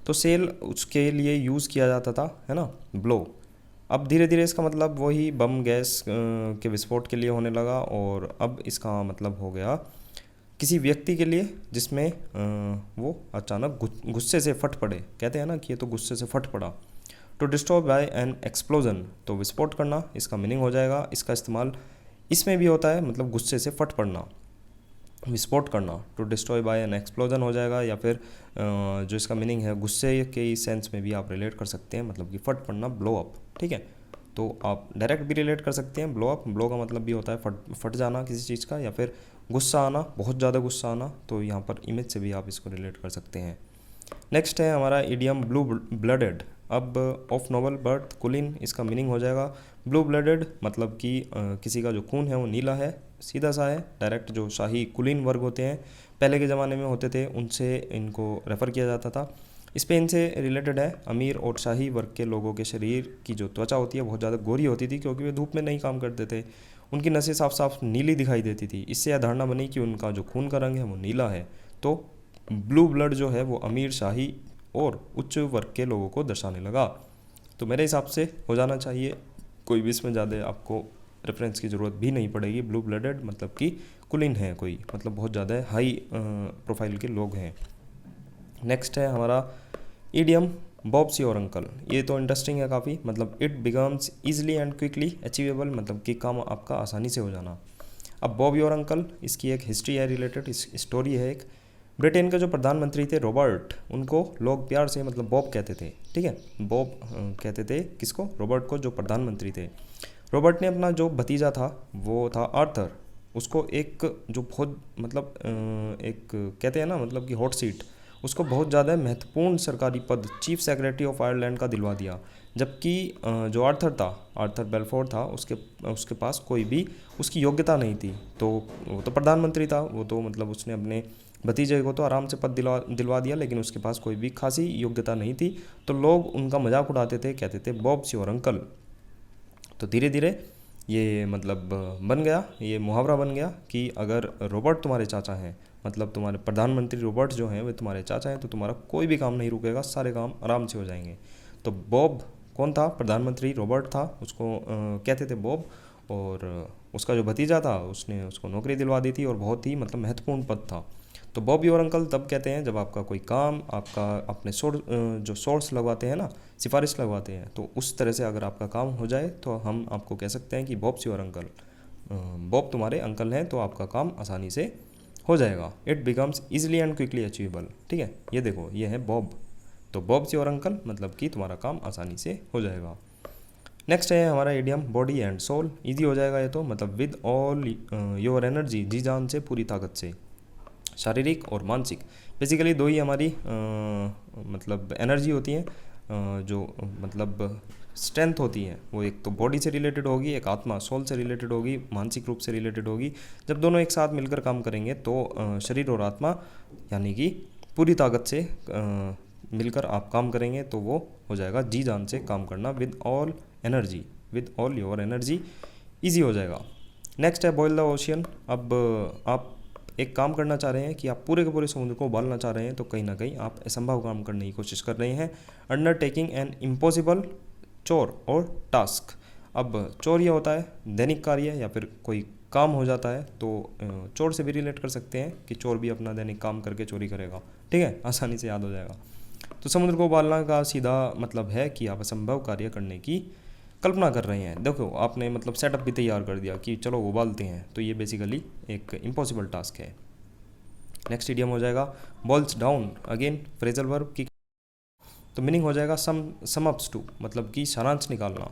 तो सेल उसके लिए यूज़ किया जाता था, है ना, ब्लो। अब धीरे धीरे इसका मतलब वही बम गैस के विस्फोट के लिए होने लगा, और अब इसका मतलब हो गया किसी व्यक्ति के लिए जिसमें वो अचानक गुस्से से फट पड़े, कहते हैं ना कि ये तो गुस्से से फट पड़ा। To destroy by an explosion, तो विस्फोट करना इसका मीनिंग हो जाएगा। इसका इस्तेमाल इसमें भी होता है, मतलब गुस्से से फट पड़ना, विस्फोट करना। To destroy by an explosion हो जाएगा, या फिर जो इसका मीनिंग है गुस्से के सेंस में भी आप रिलेट कर सकते हैं, मतलब कि फट पड़ना, ब्लो अप। ठीक है, तो आप डायरेक्ट भी रिलेट कर सकते हैं ब्लो अप। ब्लो का मतलब भी होता है फट जाना किसी चीज़ का, या फिर गुस्सा आना, बहुत ज़्यादा गुस्सा आना। तो यहाँ पर इमेज से भी आप इसको रिलेट कर सकते हैं। नेक्स्ट है हमारा इडियम ब्लू ब्लडेड। अब ऑफ नोबल बर्थ कुलीन, इसका मीनिंग हो जाएगा ब्लू ब्लडेड, मतलब कि किसी का जो खून है वो नीला है, सीधा सा है, डायरेक्ट। जो शाही कुलीन वर्ग होते हैं पहले के ज़माने में होते थे, उनसे इनको रेफ़र किया जाता था। स्पेन से रिलेटेड है। अमीर और शाही वर्ग के लोगों के शरीर की जो त्वचा होती है बहुत ज़्यादा गोरी होती थी, क्योंकि वे धूप में नहीं काम करते थे। उनकी नसें साफ साफ नीली दिखाई देती थी। इससे यह धारणा बनी कि उनका जो खून का रंग है वो नीला है। तो ब्लू ब्लड जो है वो अमीर, शाही और उच्च वर्ग के लोगों को दर्शाने लगा। तो मेरे हिसाब से हो जाना चाहिए, कोई भी इसमें ज़्यादा आपको रेफरेंस की ज़रूरत भी नहीं पड़ेगी। ब्लू ब्लडेड मतलब कि कुलीन है कोई, मतलब बहुत ज़्यादा हाई प्रोफाइल के लोग हैं। नेक्स्ट है हमारा इडियम बॉब्स योर अंकल। ये तो इंटरेस्टिंग है काफ़ी, मतलब it becomes easily and quickly achievable, मतलब कि काम आपका आसानी से हो जाना। अब बॉब योर अंकल, इसकी एक हिस्ट्री है रिलेटेड, इस स्टोरी है एक। ब्रिटेन के जो प्रधानमंत्री थे रॉबर्ट, उनको लोग प्यार से मतलब बॉब कहते थे। ठीक है, बॉब कहते थे किसको? रॉबर्ट को, जो प्रधानमंत्री थे। रॉबर्ट ने अपना जो भतीजा था वो था आर्थर, उसको एक जो बहुत मतलब एक कहते हैं ना मतलब कि हॉट सीट, उसको बहुत ज़्यादा महत्वपूर्ण सरकारी पद चीफ सेक्रेटरी ऑफ आयरलैंड का दिलवा दिया। जबकि जो आर्थर था, आर्थर बेलफोर्ड था, उसके पास कोई भी उसकी योग्यता नहीं थी। तो वो तो प्रधानमंत्री था, वो तो मतलब उसने अपने भतीजे को तो आराम से पद दिलवा दिया, लेकिन उसके पास कोई भी खासी योग्यता नहीं थी। तो लोग उनका मजाक उड़ाते थे, कहते थे बॉब्स योर अंकल। तो धीरे धीरे ये मतलब बन गया, ये मुहावरा बन गया कि अगर रॉबर्ट तुम्हारे चाचा हैं, मतलब तुम्हारे प्रधानमंत्री रॉबर्ट जो हैं वे तुम्हारे चाचा हैं, तो तुम्हारा कोई भी काम नहीं रुकेगा, सारे काम आराम से हो जाएंगे। तो बॉब कौन था? प्रधानमंत्री रॉबर्ट था, उसको कहते थे बॉब। और उसका जो भतीजा था उसने उसको नौकरी दिलवा दी थी, और बहुत ही मतलब महत्वपूर्ण पद था। तो बॉब योर अंकल तब कहते हैं जब आपका कोई काम, आपका अपने जो सोर्स लगवाते हैं ना, सिफारिश लगवाते हैं, तो उस तरह से अगर आपका काम हो जाए तो हम आपको कह सकते हैं कि बॉब्स योर अंकल, बॉब तुम्हारे अंकल हैं, तो आपका काम आसानी से हो जाएगा। It becomes easily and quickly achievable. ठीक है, ये देखो, ये है बॉब। तो बॉब्स योर अंकल मतलब कि तुम्हारा काम आसानी से हो जाएगा। नेक्स्ट है हमारा idiom body and soul. Easy हो जाएगा ये तो, मतलब विद ऑल योर एनर्जी, जी जान से, पूरी ताकत से। शारीरिक और मानसिक, बेसिकली दो ही हमारी मतलब एनर्जी होती हैं, जो मतलब स्ट्रेंथ होती है, वो एक तो बॉडी से रिलेटेड होगी, एक आत्मा सोल से रिलेटेड होगी, मानसिक रूप से रिलेटेड होगी। जब दोनों एक साथ मिलकर काम करेंगे तो शरीर और आत्मा यानी कि पूरी ताकत से मिलकर आप काम करेंगे तो वो हो जाएगा जी जान से काम करना। With all energy, with all your energy, easy हो जाएगा। नेक्स्ट है बॉयल द ओशियन। अब आप एक काम करना चाह रहे हैं कि आप पूरे के पूरे समुद्र को उबालना चाह रहे हैं, तो कहीं ना कहीं आप असंभव काम करने की कोशिश कर रहे हैं। अंडरटेकिंग एन इम्पॉसिबल चोर और टास्क। अब चोर ये होता है दैनिक कार्य या फिर कोई काम हो जाता है, तो चोर से भी रिलेट कर सकते हैं कि चोर भी अपना दैनिक काम करके चोरी करेगा। ठीक है, आसानी से याद हो जाएगा। तो समुद्र को उबालना का सीधा मतलब है कि आप असंभव कार्य करने की कल्पना कर रहे हैं। देखो, आपने मतलब सेटअप भी तैयार कर दिया कि चलो उबालते हैं, तो ये बेसिकली एक इम्पॉसिबल टास्क है। नेक्स्ट इडियम हो जाएगा balls down. Again phrasal verb की, तो मीनिंग हो जाएगा सम अप्स टू, मतलब कि सारांश निकालना।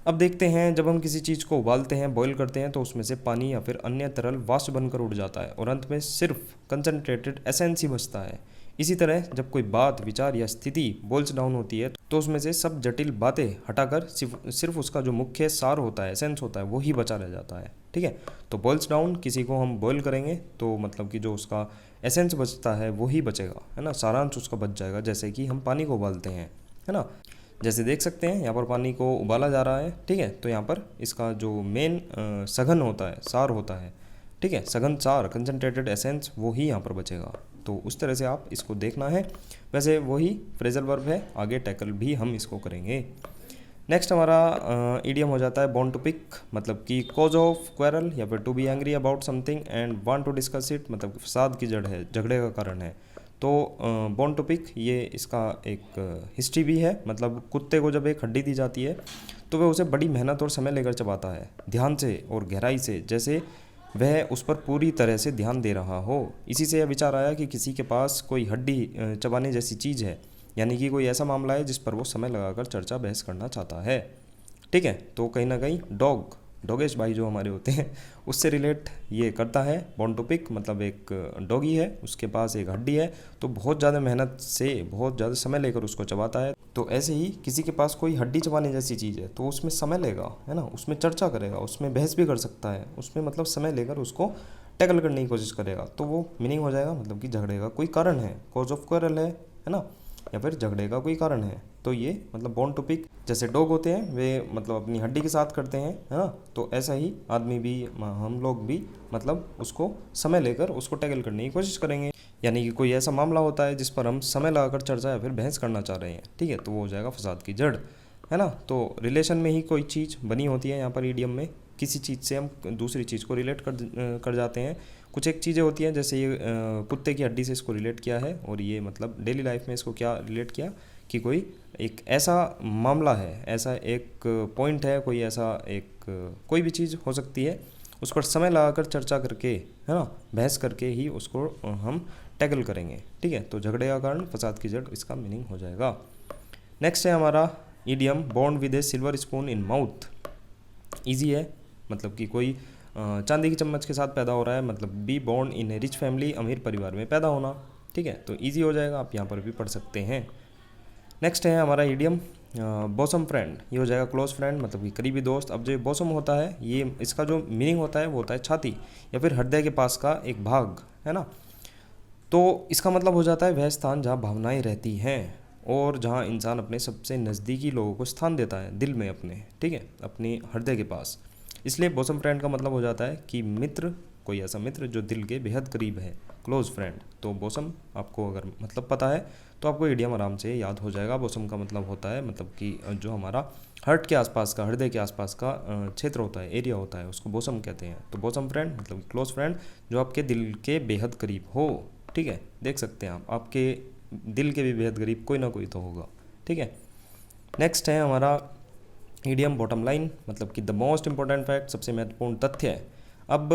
अब देखते हैं, जब हम किसी चीज़ को उबालते हैं, बॉईल करते हैं, तो उसमें से पानी या फिर अन्य तरल वाष्प बनकर उड़ जाता है और अंत में सिर्फ कंसनट्रेटेड एसेंस ही बचता है। इसी तरह जब कोई बात, विचार या स्थिति बॉइल्स डाउन होती है, तो उसमें से सब जटिल बातें हटाकर सिर्फ उसका जो मुख्य सार होता है, एसेंस होता है, वो ही बचा रह जाता है। ठीक है, तो बॉइल्स डाउन, किसी को हम बॉईल करेंगे तो मतलब कि जो उसका एसेंस बचता है वो ही बचेगा, है ना, सारांश उसका बच जाएगा। जैसे कि हम पानी को उबालते हैं, है ना, जैसे देख सकते हैं यहाँ पर पानी को उबाला जा रहा है। ठीक है, तो यहाँ पर इसका जो मेन सघन होता है, सार होता है, ठीक है, सघन सार, कंसनट्रेटेड एसेंस, वो ही यहाँ पर बचेगा। तो उस तरह से आप इसको देखना है। वैसे वही फ्रेजल वर्ब है, आगे टैकल भी हम इसको करेंगे। नेक्स्ट हमारा इडियम हो जाता है बॉन्ड टू पिक, मतलब कि कॉज ऑफ क्वेरल या फिर to be angry about something and want to discuss it, मतलब फसाद की जड़ है, झगड़े का कारण है। तो बॉन्ड टू पिक ये इसका एक हिस्ट्री भी है, मतलब कुत्ते को जब एक हड्डी दी जाती है तो वह उसे बड़ी मेहनत और समय लेकर चबाता है, ध्यान से और गहराई से, जैसे वह उस पर पूरी तरह से ध्यान दे रहा हो। इसी से यह विचार आया कि किसी के पास कोई हड्डी चबाने जैसी चीज़ है, यानी कि कोई ऐसा मामला है जिस पर वो समय लगाकर चर्चा बहस करना चाहता है। ठीक है, तो कहीं ना कहीं डॉगेश भाई जो हमारे होते हैं उससे रिलेट ये करता है। बॉन्ड टू पिक मतलब एक डॉगी है, उसके पास एक हड्डी है, तो बहुत ज़्यादा मेहनत से बहुत ज़्यादा समय लेकर उसको चबाता है। तो ऐसे ही किसी के पास कोई हड्डी चबाने जैसी चीज़ है तो उसमें समय लेगा, है ना, उसमें चर्चा करेगा, उसमें बहस भी कर सकता है, उसमें मतलब समय लेकर उसको टैकल करने की कोशिश करेगा, तो वो मीनिंग हो जाएगा मतलब कि झगड़े का कोई कारण है, कॉज ऑफ क्वेरल है ना, या फिर झगड़े का कोई कारण है। तो ये मतलब बॉन्ड टू पिक, जैसे डॉग होते हैं वे मतलब अपनी हड्डी के साथ करते हैं, है ना, तो ऐसा ही आदमी भी, हम लोग भी मतलब उसको समय लेकर उसको टैकल करने की कोशिश करेंगे। यानी कि कोई ऐसा मामला होता है जिस पर हम समय लगाकर चर्चा या फिर बहस करना चाह रहे हैं, ठीक है, तो वो हो जाएगा फसाद की जड़, है ना। तो रिलेशन में ही कोई चीज़ बनी होती है, यहाँ पर ईडियम में किसी चीज़ से हम दूसरी चीज़ को रिलेट कर जाते हैं। कुछ एक चीज़ें होती हैं, जैसे ये कुत्ते की हड्डी से इसको रिलेट किया है, और ये मतलब डेली लाइफ में इसको क्या रिलेट किया कि कोई एक ऐसा मामला है, ऐसा एक पॉइंट है, कोई ऐसा एक कोई भी चीज़ हो सकती है, उस पर समय लगाकर चर्चा करके, है ना, बहस करके ही उसको हम टैकल करेंगे। ठीक है, तो झगड़े का कारण फसाद की जड़ इसका मीनिंग हो जाएगा। नेक्स्ट है हमारा idiom born with A silver spoon in mouth. Easy है, मतलब कि कोई चांदी की चम्मच के साथ पैदा हो रहा है, मतलब be born in A rich family, अमीर परिवार में पैदा होना। ठीक है, तो ईजी हो जाएगा, आप यहाँ पर भी पढ़ सकते हैं। नेक्स्ट है हमारा ईडियम बॉसम फ्रेंड, ये हो जाएगा क्लोज फ्रेंड, मतलब कि करीबी दोस्त। अब जो बॉसम होता है, ये इसका जो मीनिंग होता है वो होता है छाती या फिर हृदय के पास का एक भाग, है ना। तो इसका मतलब हो जाता है वह स्थान जहाँ भावनाएं रहती हैं और जहाँ इंसान अपने सबसे नज़दीकी लोगों को स्थान देता है दिल में अपने, ठीक है, अपनी हृदय के पास। इसलिए बॉसम फ्रेंड का मतलब हो जाता है कि मित्र, कोई ऐसा मित्र जो दिल के बेहद करीब है, क्लोज फ्रेंड। तो बॉसम आपको अगर मतलब पता है तो आपको इडियम आराम से याद हो जाएगा। बॉसम का मतलब होता है मतलब कि जो हमारा हर्ट के आसपास का, हृदय के आसपास का क्षेत्र होता है, एरिया होता है, उसको बॉसम कहते हैं। तो बॉसम फ्रेंड मतलब क्लोज फ्रेंड जो आपके दिल के बेहद करीब हो। ठीक है, देख सकते हैं आप, आपके दिल के भी बेहद करीब कोई ना कोई तो होगा। ठीक है, नेक्स्ट है हमारा ईडियम बॉटम लाइन, मतलब कि द मोस्ट इंपॉर्टेंट फैक्ट, सबसे महत्वपूर्ण तथ्य है। अब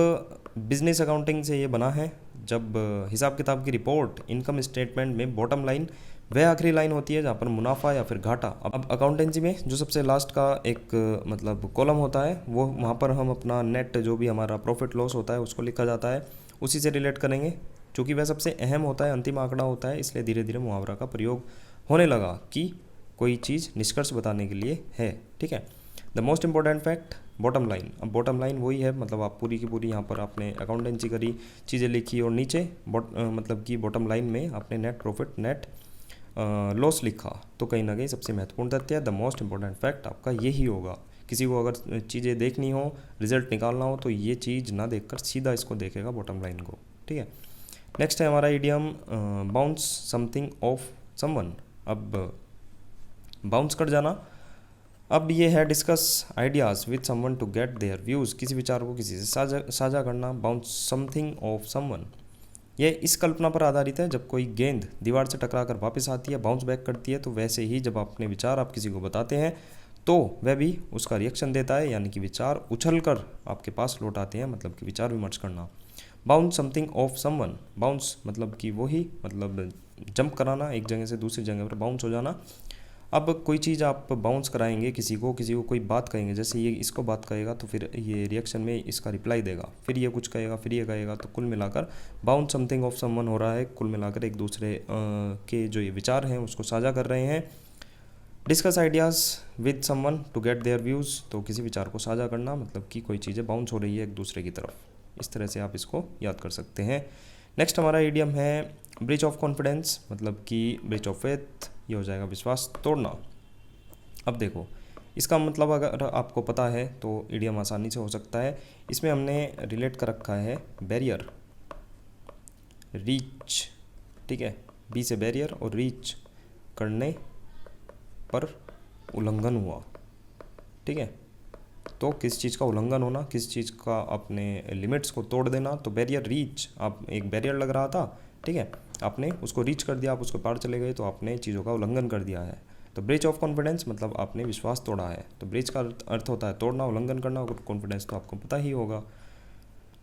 बिजनेस अकाउंटिंग से ये बना है, जब हिसाब किताब की रिपोर्ट, इनकम स्टेटमेंट में बॉटम लाइन वह आखिरी लाइन होती है जहाँ पर मुनाफा या फिर घाटा। अब अकाउंटेंसी में जो सबसे लास्ट का एक मतलब कॉलम होता है, वो वहाँ पर हम अपना नेट जो भी हमारा प्रॉफिट लॉस होता है उसको लिखा जाता है, उसी से रिलेट करेंगे। चूँकि वह सबसे अहम होता है, अंतिम आंकड़ा होता है, इसलिए धीरे धीरे मुहावरा का प्रयोग होने लगा कि कोई चीज़ निष्कर्ष बताने के लिए है। ठीक है, the most important fact bottom line. अब बॉटम लाइन वही है, मतलब आप पूरी की पूरी यहाँ पर आपने अकाउंटेंसी करी, चीज़ें लिखी, और नीचे मतलब कि बॉटम लाइन में आपने नेट प्रॉफिट, नेट लॉस लिखा। तो कहीं ना कहीं सबसे महत्वपूर्ण तथ्य, द मोस्ट इंपॉर्टेंट फैक्ट आपका यही होगा। किसी को अगर चीज़ें देखनी हो, रिजल्ट निकालना हो, तो ये चीज़ ना देखकर सीधा इसको देखेगा बॉटम लाइन को। ठीक है, नेक्स्ट है हमारा idiom bounce something off someone. अब बाउंस कर जाना, अब ये है discuss ideas with someone to get their views, किसी विचार को किसी से साझा करना। बाउंस समथिंग ऑफ समवन, यह इस कल्पना पर आधारित है, जब कोई गेंद दीवार से टकरा कर वापस आती है, बाउंस बैक करती है, तो वैसे ही जब अपने विचार आप किसी को बताते हैं तो वह भी उसका रिएक्शन देता है, यानी कि विचार उछल कर आपके पास लौट आते हैं, मतलब कि विचार विमर्श करना। Bounce something off someone, bounce मतलब कि वही, मतलब जंप कराना एक जगह से दूसरी जगह पर, बाउंस हो जाना। अब कोई चीज़ आप बाउंस कराएंगे, किसी को कोई बात कहेंगे, जैसे ये इसको बात कहेगा तो फिर ये रिएक्शन में इसका रिप्लाई देगा, फिर ये कुछ कहेगा, फिर ये कहेगा, तो कुल मिलाकर बाउंस समथिंग ऑफ समवन हो रहा है। कुल मिलाकर एक दूसरे के जो ये विचार हैं उसको साझा कर रहे हैं। Discuss ideas with someone to get their views, तो किसी विचार को साझा करना, मतलब कि कोई चीज़ें बाउंस हो रही है एक दूसरे की तरफ। इस तरह से आप इसको याद कर सकते हैं। नेक्स्ट हमारा इडियम है ब्रीच ऑफ कॉन्फिडेंस, मतलब कि ब्रीच ऑफ फेथ, ये हो जाएगा विश्वास तोड़ना। अब देखो, इसका मतलब अगर आपको पता है तो इडियम आसानी से हो सकता है। इसमें हमने रिलेट कर रखा है बैरियर, रीच। ठीक है, बी से बैरियर और रीच करने पर उल्लंघन हुआ। ठीक है। तो किस चीज़ का उल्लंघन होना, किस चीज़ का अपने लिमिट्स को तोड़ देना। तो बैरियर रीच, आप एक बैरियर लग रहा था, ठीक है, आपने उसको रीच कर दिया, आप उसको पार चले गए, तो आपने चीज़ों का उल्लंघन कर दिया है। तो ब्रीच ऑफ कॉन्फिडेंस मतलब आपने विश्वास तोड़ा है। तो ब्रीच का अर्थ होता है तोड़ना, उल्लंघन करना, और कॉन्फिडेंस तो आपको पता ही होगा।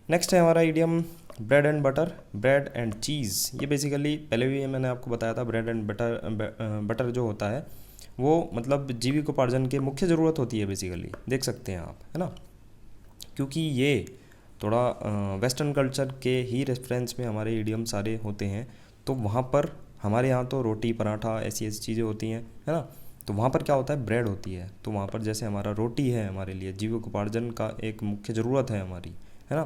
नेक्स्ट है हमारा idiom bread and butter, bread and cheese. ये बेसिकली पहले भी मैंने आपको बताया था, ब्रेड एंड बटर जो होता है वो मतलब जीविकोपार्जन के मुख्य ज़रूरत होती है बेसिकली, देख सकते हैं आप, है ना। क्योंकि ये थोड़ा वेस्टर्न कल्चर के ही रेफरेंस में हमारे इडियम सारे होते हैं, तो वहाँ पर हमारे यहाँ तो रोटी पराठा ऐसी ऐसी चीज़ें होती हैं, है ना। तो वहाँ पर क्या होता है, ब्रेड होती है। तो वहाँ पर जैसे हमारा रोटी है, हमारे लिए जीविकोपार्जन का एक मुख्य ज़रूरत है हमारी, है ना।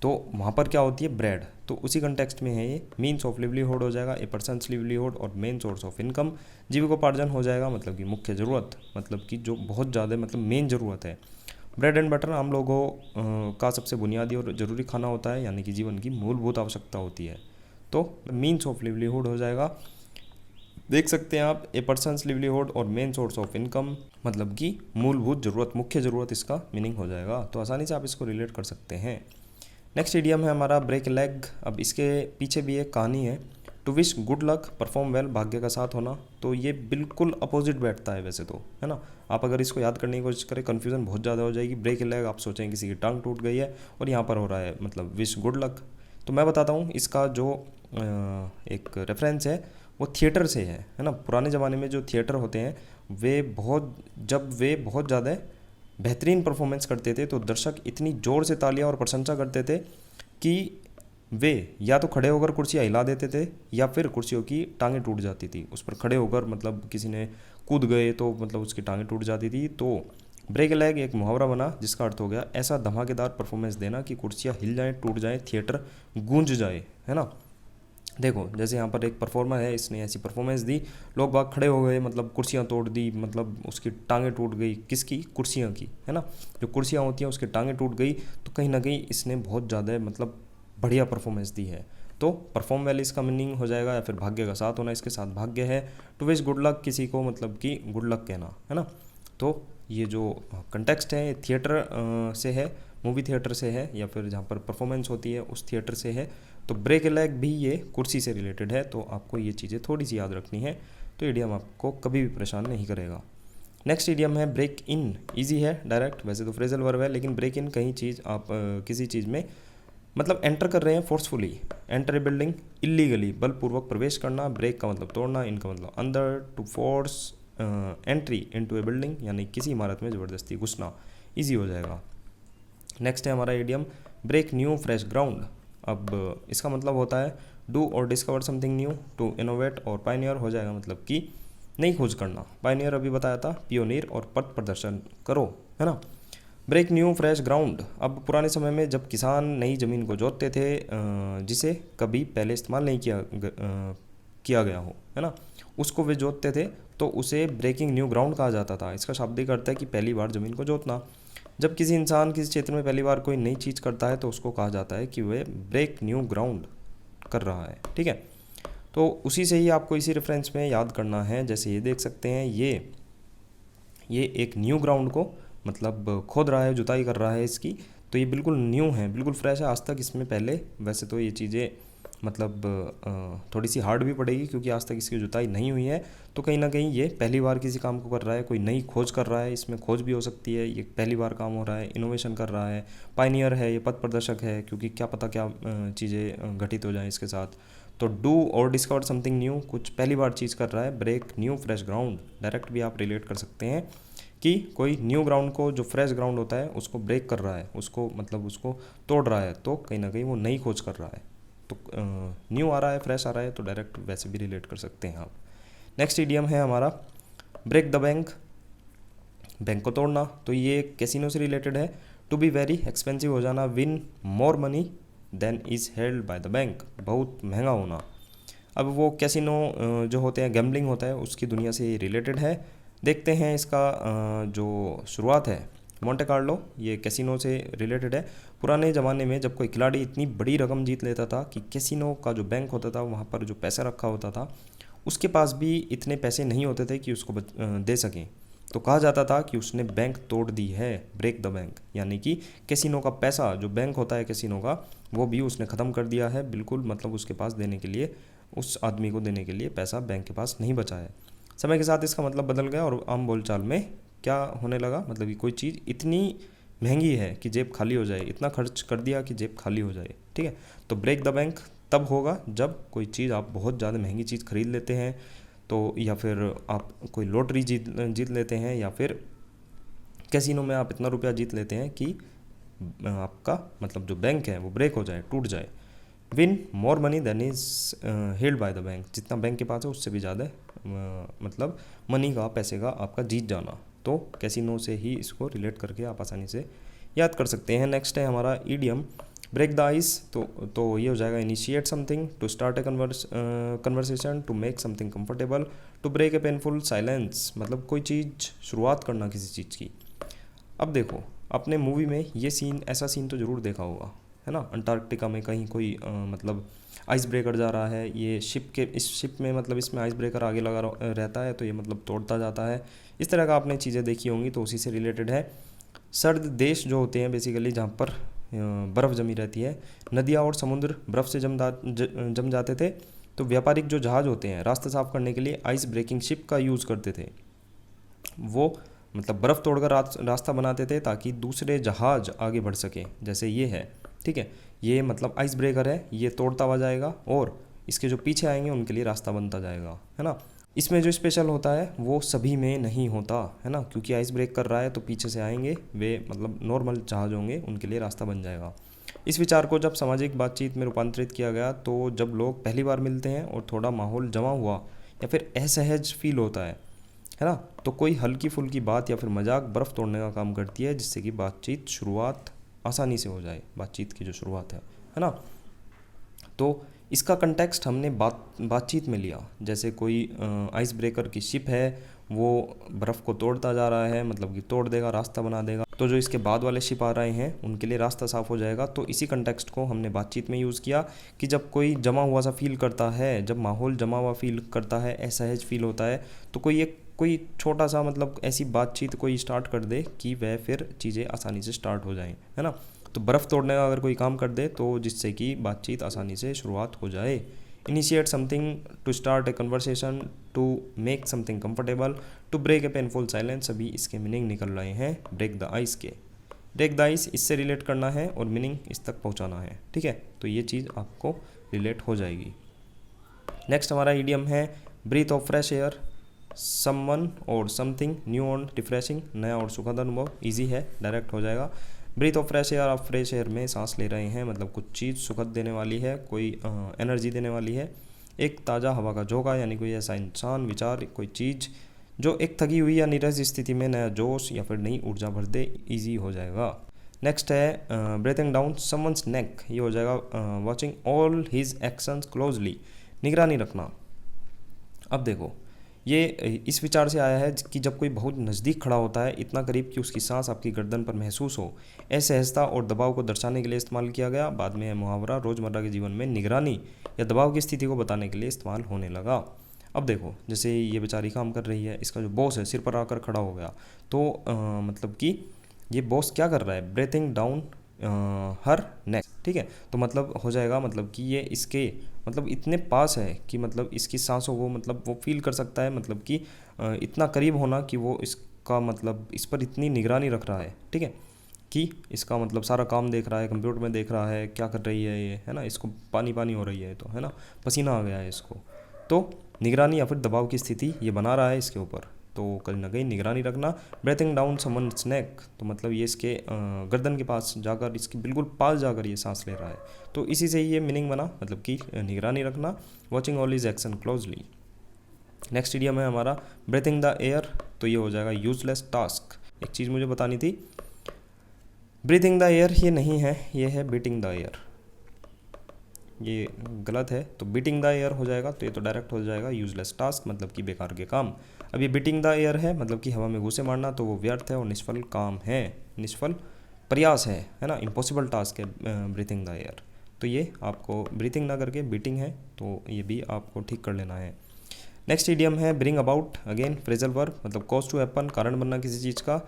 तो वहाँ पर क्या होती है, ब्रेड। तो उसी कंटेक्स्ट में है ये, मीन्स ऑफ लिवलीहुड हो जाएगा, ए पर्सनस लिवलीहुड, और मेन सोर्स ऑफ इनकम जीविकोपार्जन हो जाएगा, मतलब कि मुख्य ज़रूरत, मतलब कि जो बहुत ज़्यादा मतलब मेन ज़रूरत है। ब्रेड एंड बटर हम लोगों का सबसे बुनियादी और ज़रूरी खाना होता है, यानी कि जीवन की मूलभूत आवश्यकता होती है। तो मीन्स ऑफ लिवलीहुड हो जाएगा, देख सकते हैं आप, ए पर्सनस लिवलीहुड और मेन सोर्स ऑफ इनकम, मतलब कि मूलभूत ज़रूरत, मुख्य ज़रूरत इसका मीनिंग हो जाएगा। तो आसानी से आप इसको रिलेट कर सकते हैं। नेक्स्ट इडियम है हमारा ब्रेक लेग। अब इसके पीछे भी एक कहानी है। To wish good luck, perform well, भाग्य का साथ होना। तो ये बिल्कुल अपोजिट बैठता है वैसे तो, है ना। आप अगर इसको याद करने की कोशिश करें, कन्फ्यूज़न बहुत ज़्यादा हो जाएगी। ब्रेक लेग आप सोचें किसी की टांग टूट गई है, और यहाँ पर हो रहा है मतलब विश गुड लक। तो मैं बताता हूँ इसका जो एक रेफरेंस है वो थिएटर से है ना। पुराने ज़माने में जो थिएटर होते हैं जब वे बहुत ज़्यादा बेहतरीन परफॉर्मेंस करते थे, तो दर्शक इतनी ज़ोर से तालियां और प्रशंसा करते थे कि वे या तो खड़े होकर कुर्सियाँ हिला देते थे, या फिर कुर्सियों की टांगें टूट जाती थी। उस पर खड़े होकर मतलब किसी ने कूद गए तो मतलब उसकी टांगें टूट जाती थी। तो ब्रेक लेग एक मुहावरा बना, जिसका अर्थ हो गया ऐसा धमाकेदार परफॉर्मेंस देना कि कुर्सियाँ हिल जाएँ, टूट जाएँ, थिएटर गूंज जाए, है ना। देखो जैसे यहाँ पर एक परफॉर्मर है, इसने ऐसी परफॉर्मेंस दी, लोग बाग खड़े हो गए, मतलब कुर्सियाँ तोड़ दी, मतलब उसकी टांगें टूट गई, किसकी, कुर्सियाँ की, है ना। जो कुर्सियाँ होती हैं उसकी टांगें टूट गई। तो कहीं ना कहीं इसने बहुत ज़्यादा मतलब बढ़िया परफॉर्मेंस दी है। तो परफॉर्म वेल इसका मीनिंग हो जाएगा, या फिर भाग्य का साथ होना, इसके साथ भाग्य है। टू विश गुड लक, किसी को मतलब कि गुड लक कहना, है ना। तो ये जो कंटेक्स्ट है थिएटर से है, मूवी थिएटर से है, या फिर जहाँ पर परफॉर्मेंस होती है उस थिएटर से है। तो ब्रेक लेग भी ये कुर्सी से रिलेटेड है, तो आपको ये चीज़ें थोड़ी सी याद रखनी है। तो इडियम आपको कभी भी परेशान नहीं करेगा। नेक्स्ट इडियम है ब्रेक इन। ईजी है, डायरेक्ट, वैसे तो फ्रेजल वर्ब है, लेकिन ब्रेक इन कहीं चीज़ आप किसी चीज़ में मतलब एंटर कर रहे हैं forcefully. Enter a building illegally, बलपूर्वक प्रवेश करना। ब्रेक का मतलब तोड़ना, इनका मतलब अंदर। To force entry into a building, यानी किसी इमारत में ज़बरदस्ती घुसना। ईजी हो जाएगा। नेक्स्ट है हमारा idiom break new fresh ground. अब इसका मतलब होता है डू और discover something new, to innovate और पायनियर हो जाएगा, मतलब कि नई खोज करना। पायनियर अभी बताया था, पियोनियर और पथ प्रदर्शन करो, है ना। Break new fresh ground. अब पुराने समय में जब किसान नई ज़मीन को जोतते थे जिसे कभी पहले इस्तेमाल नहीं किया गया हो, है ना, उसको वे जोतते थे, तो उसे ब्रेकिंग न्यू ग्राउंड कहा जाता था। इसका शाब्दिक अर्थ है कि पहली बार ज़मीन को जोतना। जब किसी इंसान किसी क्षेत्र में पहली बार कोई नई चीज़ करता है, तो उसको कहा जाता है कि वह ब्रेक न्यू ग्राउंड कर रहा है, ठीक है। तो उसी से ही आपको इसी रेफरेंस में याद करना है। जैसे ये देख सकते हैं, ये एक न्यू ग्राउंड को मतलब खोद रहा है, जुताई कर रहा है इसकी। तो ये बिल्कुल न्यू है, बिल्कुल फ्रेश है। आज तक इसमें पहले वैसे तो ये चीज़ें मतलब थोड़ी सी हार्ड भी पड़ेगी, क्योंकि आज तक इसकी जुताई नहीं हुई है। तो कहीं ना कहीं ये पहली बार किसी काम को कर रहा है, कोई नई खोज कर रहा है। इसमें खोज भी हो सकती है, ये पहली बार काम हो रहा है, इनोवेशन कर रहा है। पायनियर है, ये पथ प्रदर्शक है, क्योंकि क्या पता क्या चीज़ें घटित हो जाएँ इसके साथ। तो डू और डिस्कवर समथिंग न्यू, कुछ पहली बार चीज़ कर रहा है। Break new fresh ground, direct भी आप रिलेट कर सकते हैं कि कोई न्यू ग्राउंड को, जो फ्रेश ग्राउंड होता है, उसको ब्रेक कर रहा है, उसको मतलब उसको तोड़ रहा है। तो कहीं ना कहीं वो नई खोज कर रहा है। तो न्यू आ रहा है, फ्रेश आ रहा है, तो डायरेक्ट वैसे भी रिलेट कर सकते हैं आप। नेक्स्ट इडियम है हमारा ब्रेक द बैंक, बैंक को तोड़ना। तो ये कैसीनो से रिलेटेड है। टू बी वेरी एक्सपेंसिव हो जाना, win more money than is held by the bank, बहुत महंगा होना। अब वो कैसीनो जो होते हैं, गैम्बलिंग होता है, उसकी दुनिया से रिलेटेड है। देखते हैं इसका जो शुरुआत है, मोंटे कार्लो, ये कैसीनो से रिलेटेड है। पुराने ज़माने में जब कोई खिलाड़ी इतनी बड़ी रकम जीत लेता था कि कैसीनो का जो बैंक होता था, वहाँ पर जो पैसा रखा होता था, उसके पास भी इतने पैसे नहीं होते थे कि उसको दे सकें। तो कहा जाता था कि उसने बैंक तोड़ दी है, ब्रेक द बैंक, यानी कि कैसीनो का पैसा जो बैंक होता है कैसीनो का, वो भी उसने ख़त्म कर दिया है बिल्कुल, मतलब उसके पास देने के लिए, उस आदमी को देने के लिए पैसा बैंक के पास नहीं बचा है। समय के साथ इसका मतलब बदल गया और आम बोलचाल में क्या होने लगा, मतलब कि कोई चीज़ इतनी महंगी है कि जेब खाली हो जाए, इतना खर्च कर दिया कि जेब खाली हो जाए, ठीक है। तो ब्रेक द बैंक तब होगा जब कोई चीज़ आप बहुत ज़्यादा महंगी चीज़ खरीद लेते हैं, तो या फिर आप कोई लॉटरी जीत लेते हैं, या फिर कैसीनो में आप इतना रुपया जीत लेते हैं कि आपका मतलब जो बैंक है वो ब्रेक हो जाए, टूट जाए। Win more money than is held by the bank, जितना बैंक के पास है उससे भी ज़्यादा मतलब मनी का, पैसे का आपका जीत जाना। तो कैसीनो से ही इसको रिलेट करके आप आसानी से याद कर सकते हैं। नेक्स्ट है हमारा ईडियम ब्रेक द आइस। तो ये हो जाएगा initiate something, to start a conversation, to make something comfortable, to break a painful silence, मतलब कोई चीज़ शुरुआत करना किसी चीज़ की। अब देखो, अपने मूवी में ये सीन, ऐसा सीन तो ज़रूर देखा होगा, है ना। अंटार्कटिका में कहीं कोई मतलब आइस ब्रेकर जा रहा है, ये इस शिप में मतलब इसमें आइस ब्रेकर आगे लगा रहता है, तो ये मतलब तोड़ता जाता है। इस तरह का आपने चीज़ें देखी होंगी, तो उसी से रिलेटेड है। सर्द देश जो होते हैं बेसिकली, जहाँ पर बर्फ़ जमी रहती है, नदियाँ और समुद्र बर्फ़ से जम जाते थे, तो व्यापारिक जो जहाज़ होते हैं रास्ता साफ करने के लिए आइस ब्रेकिंग शिप का यूज़ करते थे। वो मतलब बर्फ़ तोड़कर रास्ता बनाते थे ताकि दूसरे जहाज़ आगे बढ़ सकें, जैसे ये है, ठीक है। ये मतलब आइस ब्रेकर है, ये तोड़ता हुआ जाएगा और इसके जो पीछे आएंगे उनके लिए रास्ता बनता जाएगा, है ना। इसमें जो स्पेशल होता है वो सभी में नहीं होता, है ना, क्योंकि आइस ब्रेक कर रहा है तो पीछे से आएंगे वे, मतलब नॉर्मल जहाज होंगे, उनके लिए रास्ता बन जाएगा। इस विचार को जब सामाजिक बातचीत में रूपांतरित किया गया, तो जब लोग पहली बार मिलते हैं और थोड़ा माहौल जमा हुआ या फिर असहज फील होता है ना, तो कोई हल्की फुल्की बात या फिर मजाक बर्फ़ तोड़ने का काम करती है, जिससे कि बातचीत शुरुआत आसानी से हो जाए, बातचीत की जो शुरुआत है ना। तो इसका कंटेक्स्ट हमने बातचीत में लिया, जैसे कोई आइस ब्रेकर की शिप है, वो बर्फ़ को तोड़ता जा रहा है, मतलब कि तोड़ देगा, रास्ता बना देगा, तो जो इसके बाद वाले शिप आ रहे हैं उनके लिए रास्ता साफ़ हो जाएगा। तो इसी कंटेक्स्ट को हमने बातचीत में यूज़ किया कि जब कोई जमा हुआ सा फील करता है, जब माहौल जमा हुआ फील करता है, असहज फील होता है, तो कोई छोटा सा मतलब ऐसी बातचीत कोई स्टार्ट कर दे कि वह फिर चीज़ें आसानी से स्टार्ट हो जाएं, है ना। तो बर्फ़ तोड़ने का अगर कोई काम कर दे, तो जिससे कि बातचीत आसानी से शुरुआत हो जाए। Initiate something, to start a conversation, to make something comfortable, to break a painful silence, सभी इसके मीनिंग निकल रहे हैं ब्रेक द आइस के। ब्रेक द आइस इससे रिलेट करना है और मीनिंग इस तक पहुंचाना है, ठीक है। तो ये चीज़ आपको रिलेट हो जाएगी। नेक्स्ट हमारा इडियम है breath of fresh air, someone और समथिंग न्यू और रिफ्रेशिंग, नया और सुखद अनुभव। ईजी है, डायरेक्ट हो जाएगा। ब्रीथ ऑफ फ्रेश एयर, आप फ्रेश एयर में सांस ले रहे हैं, मतलब कुछ चीज़ सुखद देने वाली है, कोई एनर्जी देने वाली है। एक ताज़ा हवा का झोंका, यानी कोई ऐसा इंसान, विचार, कोई चीज़ जो एक थकी हुई या नीरस स्थिति में नया जोश या फिर नई ऊर्जा भर दे। ईजी हो जाएगा। नेक्स्ट है ब्रेथिंग डाउन समवंस नेक, ये हो जाएगा watching all his actions closely, निगरानी रखना। अब देखो, ये इस विचार से आया है कि जब कोई बहुत नज़दीक खड़ा होता है, इतना करीब कि उसकी सांस आपकी गर्दन पर महसूस हो, असहजता और दबाव को दर्शाने के लिए इस्तेमाल किया गया। बाद में यह मुहावरा रोज़मर्रा के जीवन में निगरानी या दबाव की स्थिति को बताने के लिए इस्तेमाल होने लगा। अब देखो, जैसे ये बेचारी काम कर रही है, इसका जो बॉस है सिर पर आकर खड़ा हो गया, तो मतलब कि ये बॉस क्या कर रहा है, ब्रेथिंग डाउन हर नेक, ठीक है। तो मतलब हो जाएगा, मतलब कि ये इसके मतलब इतने पास है कि मतलब इसकी सांसों को मतलब वो फील कर सकता है, मतलब कि इतना करीब होना कि वो इसका मतलब इस पर इतनी निगरानी रख रहा है, ठीक है, कि इसका मतलब सारा काम देख रहा है, कंप्यूटर में देख रहा है क्या कर रही है ये, है ना, इसको पानी पानी हो रही है, तो है ना, पसीना आ गया है इसको, तो निगरानी या फिर दबाव की स्थिति ये बना रहा है इसके ऊपर, तो कहीं ना कहीं निगरानी रखना। ब्रेथिंग डाउन समवन्स नेक, तो मतलब ये इसके गर्दन के पास जाकर, इसके बिल्कुल पास जाकर ये सांस ले रहा है, तो इसी से ये मीनिंग बना, मतलब कि निगरानी रखना। Watching all is action closely. Next idiom है हमारा ब्रेथिंग द एयर, तो ये हो जाएगा यूजलेस टास्क। एक चीज़ मुझे बतानी थी, ब्रीथिंग द एयर ये नहीं है, ये है बीटिंग द एयर, ये गलत है। तो बीटिंग द एयर हो जाएगा, तो ये तो डायरेक्ट हो जाएगा यूजलेस टास्क, मतलब कि बेकार के काम। अब ये बीटिंग द एयर है, मतलब कि हवा में घूंसे मारना, तो वो व्यर्थ है और निष्फल काम है, निष्फल प्रयास है ना, इम्पॉसिबल टास्क है ब्रीथिंग द एयर। तो ये आपको ब्रीथिंग ना करके बीटिंग है, तो ये भी आपको ठीक कर लेना है। नेक्स्ट इडियम है bring about, again phrasal verb, मतलब कॉज टू हैपन, कारण बनना किसी चीज़ का।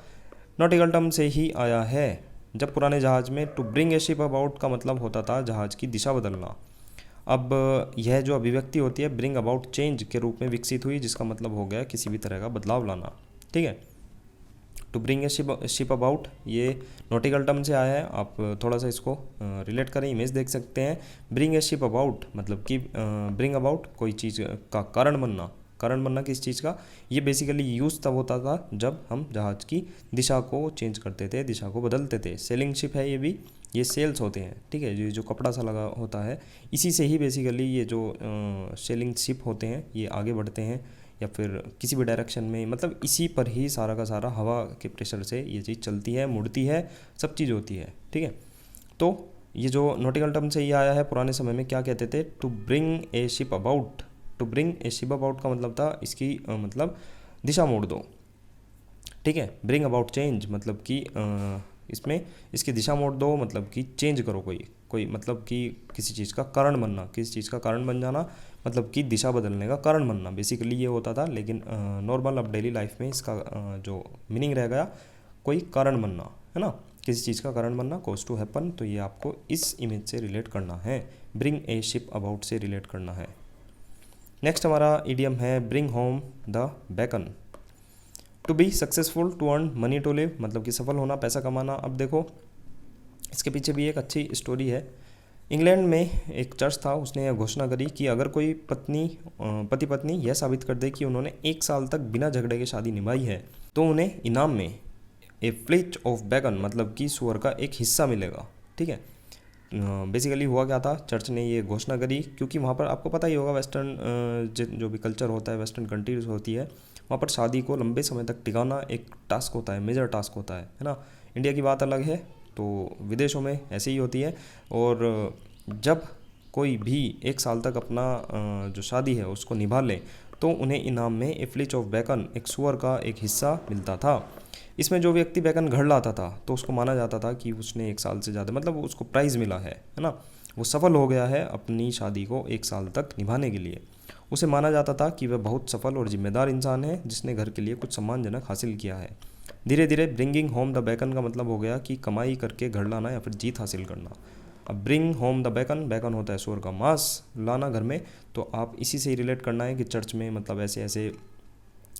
नॉटिकल टर्म से ही आया है। जब पुराने जहाज़ में to bring a ship about का मतलब होता था जहाज़ की दिशा बदलना। अब यह जो अभिव्यक्ति होती है ब्रिंग अबाउट चेंज के रूप में विकसित हुई, जिसका मतलब हो गया किसी भी तरह का बदलाव लाना। ठीक है, to bring a ship about ये नॉटिकल टर्म से आया है। आप थोड़ा सा इसको रिलेट करें, इमेज देख सकते हैं। ब्रिंग ए शिप अबाउट मतलब कि ब्रिंग अबाउट कोई चीज़ का कारण बनना, कारण बनना किस चीज़ का, ये बेसिकली यूज़ तब होता था जब हम जहाज़ की दिशा को चेंज करते थे, दिशा को बदलते थे। सेलिंग शिप है ये भी, ये सेल्स होते हैं। ठीक है, ये जो कपड़ा सा लगा होता है इसी से ही बेसिकली ये जो सेलिंग शिप होते हैं ये आगे बढ़ते हैं या फिर किसी भी डायरेक्शन में, मतलब इसी पर ही सारा का सारा हवा के प्रेशर से ये चीज़ चलती है, मुड़ती है, सब चीज़ होती है। ठीक है, तो ये जो नॉटिकल टर्म से ये आया है, पुराने समय में क्या कहते थे, to bring a ship about. To bring a ship about का मतलब था इसकी मतलब दिशा मोड़ दो। ठीक है, ब्रिंग अबाउट चेंज मतलब कि इसमें इसकी दिशा मोड़ दो, मतलब कि चेंज करो कोई मतलब कि किसी चीज़ का कारण बनना, किसी चीज़ का कारण बन जाना, मतलब कि दिशा बदलने का कारण बनना, बेसिकली ये होता था। लेकिन नॉर्मल अब डेली लाइफ में इसका जो मीनिंग रह गया कोई कारण बनना, है ना, किसी चीज़ का कारण बनना, कॉज टू हैपन। तो ये आपको इस इमेज से रिलेट करना है, ब्रिंग ए शिप अबाउट से रिलेट करना है। नेक्स्ट हमारा इडियम है bring home the bacon. To be successful, to earn money to live, मतलब कि सफल होना, पैसा कमाना। अब देखो इसके पीछे भी एक अच्छी स्टोरी है। इंग्लैंड में एक चर्च था, उसने यह घोषणा करी कि अगर कोई पति पत्नी यह साबित कर दे कि उन्होंने 1 साल तक बिना झगड़े के शादी निभाई है तो उन्हें इनाम में ए फ्लिच ऑफ बैगन, मतलब कि सुअर का एक हिस्सा मिलेगा। ठीक है, बेसिकली हुआ क्या था, चर्च ने ये घोषणा करी क्योंकि वहाँ पर आपको पता ही होगा वेस्टर्न जो भी कल्चर होता है, वेस्टर्न कंट्रीज होती है, वहाँ पर शादी को लंबे समय तक टिकाना एक टास्क होता है, मेजर टास्क होता है ना। इंडिया की बात अलग है, तो विदेशों में ऐसे ही होती है। और जब कोई भी 1 साल तक अपना जो शादी है उसको निभा ले तो उन्हें इनाम में ए फ्लिच ऑफ बैकन, एक सुअर का एक हिस्सा मिलता था। इसमें जो व्यक्ति बैगन घर लाता था तो उसको माना जाता था कि उसने 1 साल से ज़्यादा, मतलब उसको प्राइज़ मिला है ना, वो सफल हो गया है अपनी शादी को 1 साल तक निभाने के लिए। उसे माना जाता था कि वह बहुत सफल और जिम्मेदार इंसान है जिसने घर के लिए कुछ सम्मानजनक हासिल किया है। धीरे धीरे ब्रिंगिंग होम द बैकन का मतलब हो गया कि कमाई करके घर लाना या फिर जीत हासिल करना। अब bring home the bacon, bacon होता है सुअर का मांस, लाना घर में, तो आप इसी से ही रिलेट करना है कि चर्च में मतलब ऐसे ऐसे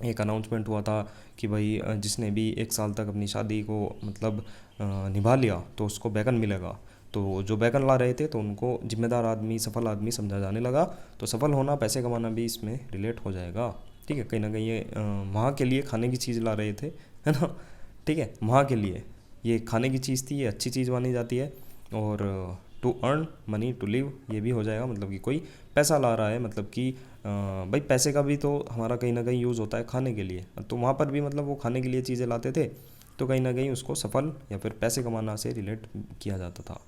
एक अनाउंसमेंट हुआ था कि भाई जिसने भी 1 साल तक अपनी शादी को मतलब निभा लिया तो उसको बैगन मिलेगा। तो जो बैगन ला रहे थे तो उनको जिम्मेदार आदमी, सफल आदमी समझा जाने लगा। तो सफल होना, पैसे कमाना भी इसमें रिलेट हो जाएगा। ठीक है, कहीं ना कहीं ये वहाँ के लिए खाने की चीज़ ला रहे थे, है ना। ठीक है, वहाँ के लिए ये खाने की चीज़ थी, ये अच्छी चीज़ मानी जाती है। और to earn money to live ये भी हो जाएगा, मतलब कि कोई पैसा ला रहा है, मतलब कि भाई पैसे का भी तो हमारा कहीं ना कहीं यूज़ होता है खाने के लिए। तो वहाँ पर भी मतलब वो खाने के लिए चीज़ें लाते थे, तो कहीं ना कहीं उसको सफल या फिर पैसे कमाना से रिलेट किया जाता था।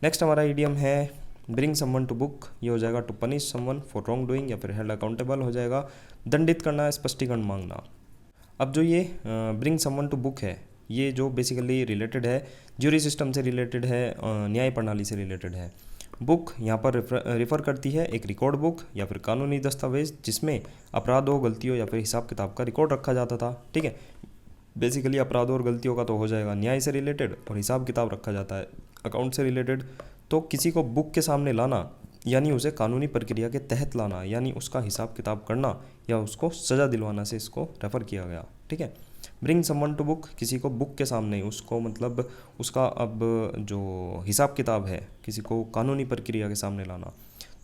नेक्स्ट हमारा इडियम है ब्रिंग समवन टू बुक। ये हो जाएगा to punish someone for wrong doing, या फिर हेल्ड अकाउंटेबल हो जाएगा, दंडित करना, स्पष्टीकरण मांगना। अब जो ये ब्रिंग समवन टू बुक है, ये जो बेसिकली रिलेटेड है ज्यूरी सिस्टम से रिलेटेड है, न्याय प्रणाली से रिलेटेड है। बुक यहाँ पर रेफ़र करती है एक रिकॉर्ड बुक या फिर कानूनी दस्तावेज जिसमें अपराधों, गलतियों या फिर हिसाब किताब का रिकॉर्ड रखा जाता था। ठीक है, बेसिकली अपराधों और गलतियों का तो हो जाएगा न्याय से रिलेटेड, और हिसाब किताब रखा जाता है अकाउंट से रिलेटेड। तो किसी को बुक के सामने लाना यानी उसे कानूनी प्रक्रिया के तहत लाना, यानी उसका हिसाब किताब करना या उसको सज़ा दिलवाना से इसको रेफ़र किया गया। ठीक है, ब्रिंग समवन टू बुक, किसी को बुक के सामने, उसको मतलब उसका अब जो हिसाब किताब है किसी को कानूनी प्रक्रिया के सामने लाना।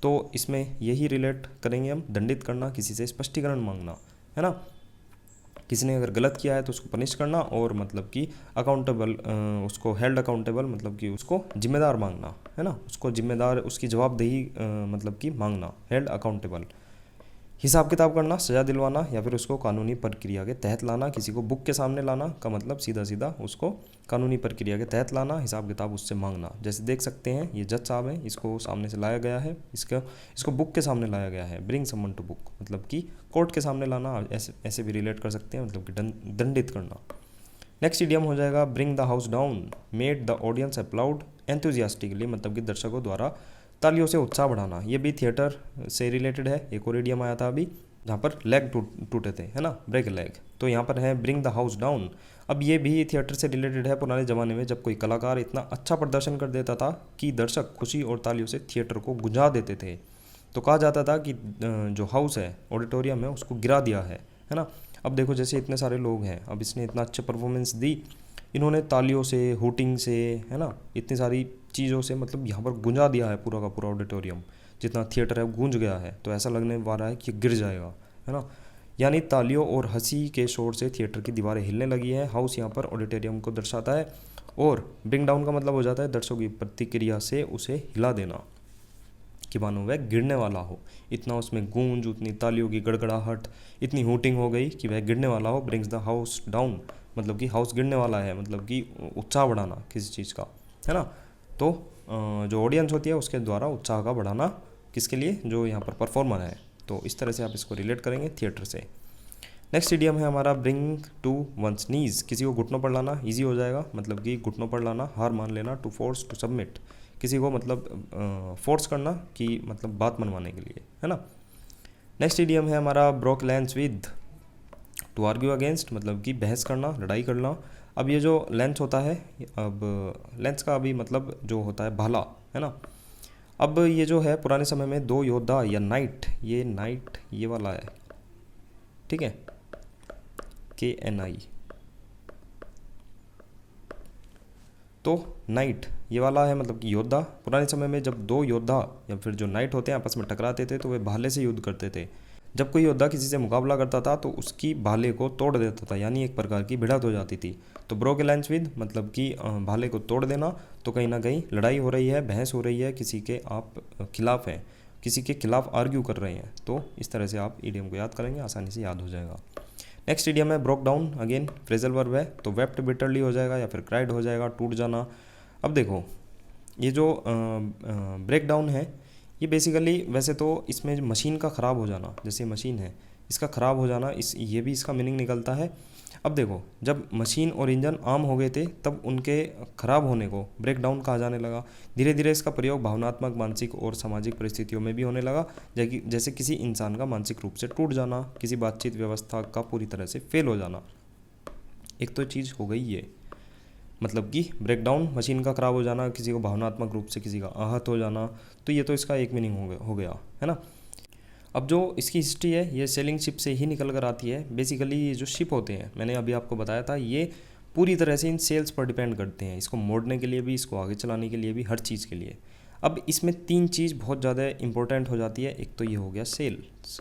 तो इसमें यही रिलेट करेंगे हम, दंडित करना, किसी से स्पष्टीकरण मांगना, है ना। किसी ने अगर गलत किया है तो उसको पनिश करना, और मतलब कि अकाउंटेबल, उसको हेल्ड अकाउंटेबल, मतलब कि उसको जिम्मेदार मांगना, है ना, उसको जिम्मेदार, उसकी जवाबदेही मतलब कि मांगना, हेल्ड अकाउंटेबल। हिसाब किताब करना, सज़ा दिलवाना या फिर उसको कानूनी प्रक्रिया के तहत लाना। किसी को बुक के सामने लाना का मतलब सीधा सीधा उसको कानूनी प्रक्रिया के तहत लाना, हिसाब किताब उससे मांगना। जैसे देख सकते हैं ये जज साहब हैं, इसको सामने से लाया गया है, इसको बुक के सामने लाया गया है। ब्रिंग समवन टू बुक मतलब कि कोर्ट के सामने लाना, ऐसे भी रिलेट कर सकते हैं, मतलब कि दंडित करना। नेक्स्ट इडियम हो जाएगा bring the house down, made the audience applaud enthusiastically, मतलब कि दर्शकों द्वारा तालियों से उत्साह बढ़ाना। ये भी थिएटर से रिलेटेड है, एक और इडियम आया था अभी। जहाँ पर लेग टूटे थे, है ना, ब्रेक लेग। तो यहाँ पर है ब्रिंग द हाउस डाउन। अब ये भी थिएटर से रिलेटेड है। पुराने ज़माने में जब कोई कलाकार इतना अच्छा प्रदर्शन कर देता था कि दर्शक खुशी और तालियों से थिएटर को गुंजा देते थे, तो कहा जाता था कि जो हाउस है, ऑडिटोरियम है, उसको गिरा दिया है ना। अब देखो जैसे इतने सारे लोग हैं, अब इसने इतना अच्छा परफॉर्मेंस दी, इन्होंने तालियों से, हूटिंग से, है ना, इतनी सारी चीज़ों से मतलब यहाँ पर गुंजा दिया है पूरा का पूरा ऑडिटोरियम। जितना थिएटर है गूंज गया है, तो ऐसा लगने वाला है कि गिर जाएगा, है ना। यानी तालियों और हंसी के शोर से थिएटर की दीवारें हिलने लगी है। हाउस यहाँ पर ऑडिटोरियम को दर्शाता है। और ब्रिंग डाउन का मतलब हो जाता है दर्शकों की प्रतिक्रिया से उसे हिला देना, कि मानो वह गिरने वाला हो। इतना उसमें गूंज, उतनी तालियों की गड़गड़ाहट, इतनी हूटिंग हो गई कि वह गिरने वाला हो। ब्रिंग्स द हाउस डाउन मतलब कि हाउस गिरने वाला है, मतलब कि उत्साह बढ़ाना किसी चीज़ का, है ना। तो जो ऑडियंस होती है उसके द्वारा उत्साह का बढ़ाना, किसके लिए, जो यहाँ पर परफॉर्मर है। तो इस तरह से आप इसको रिलेट करेंगे थिएटर से। नेक्स्ट इडियम है हमारा ब्रिंग टू वंस नीज। किसी को घुटनों पर लाना, इजी हो जाएगा, मतलब कि घुटनों पर लाना, हार मान लेना। टू फोर्स, टू सबमिट, किसी को मतलब फोर्स करना, कि मतलब बात मनवाने के लिए, है ना। नेक्स्ट इडियम है हमारा broke lance with. To argue against, मतलब कि बहस करना, लड़ाई करना। अब ये जो लेंस होता है, अब लेंस का अभी मतलब जो होता है भाला, है ना। अब ये जो है पुराने समय में दो योद्धा या नाइट, ये नाइट ये वाला है, ठीक है, KNI। तो नाइट ये वाला है, मतलब कि योद्धा। पुराने समय में जब दो योद्धा या फिर जो नाइट होते हैं आपस में टकराते थे, तो वे भाले से युद्ध करते थे। जब कोई योद्धा किसी से मुकाबला करता था तो उसकी भाले को तोड़ देता था, यानी एक प्रकार की भिड़ंत हो जाती थी। तो ब्रोक अलायंस विद मतलब कि भाले को तोड़ देना। तो कहीं ना कहीं लड़ाई हो रही है, बहस हो रही है, किसी के आप खिलाफ हैं, किसी के खिलाफ आर्ग्यू कर रहे हैं। तो इस तरह से आप ईडियम को याद करेंगे, आसानी से याद हो जाएगा। नेक्स्ट इडियम है broke down. Again phrasal verb है, तो वेप्ट बिटरली हो जाएगा या फिर क्राइड हो जाएगा, टूट जाना। अब देखो ये जो ब्रेक डाउन है, ये बेसिकली वैसे तो इसमें मशीन का ख़राब हो जाना, जैसे मशीन है इसका ख़राब हो जाना, इस ये भी इसका मीनिंग निकलता है। अब देखो जब मशीन और इंजन आम हो गए थे तब उनके ख़राब होने को ब्रेक डाउन कहा जाने लगा। धीरे धीरे इसका प्रयोग भावनात्मक, मानसिक और सामाजिक परिस्थितियों में भी होने लगा, जैसे किसी इंसान का मानसिक रूप से टूट जाना, किसी बातचीत व्यवस्था का पूरी तरह से फेल हो जाना। एक तो चीज़ हो गई ये, मतलब कि ब्रेकडाउन, मशीन का ख़राब हो जाना, किसी को भावनात्मक रूप से किसी का आहत हो जाना। तो ये तो इसका एक मीनिंग हो गया, है ना। अब जो इसकी हिस्ट्री है ये सेलिंग शिप से ही निकल कर आती है। बेसिकली ये जो शिप होते हैं, मैंने अभी आपको बताया था, ये पूरी तरह से इन सेल्स पर डिपेंड करते हैं, इसको मोड़ने के लिए भी, इसको आगे चलाने के लिए भी, हर चीज़ के लिए। अब इसमें तीन चीज़ बहुत ज़्यादा इंपॉर्टेंट हो जाती है। एक तो ये हो गया सेल्स,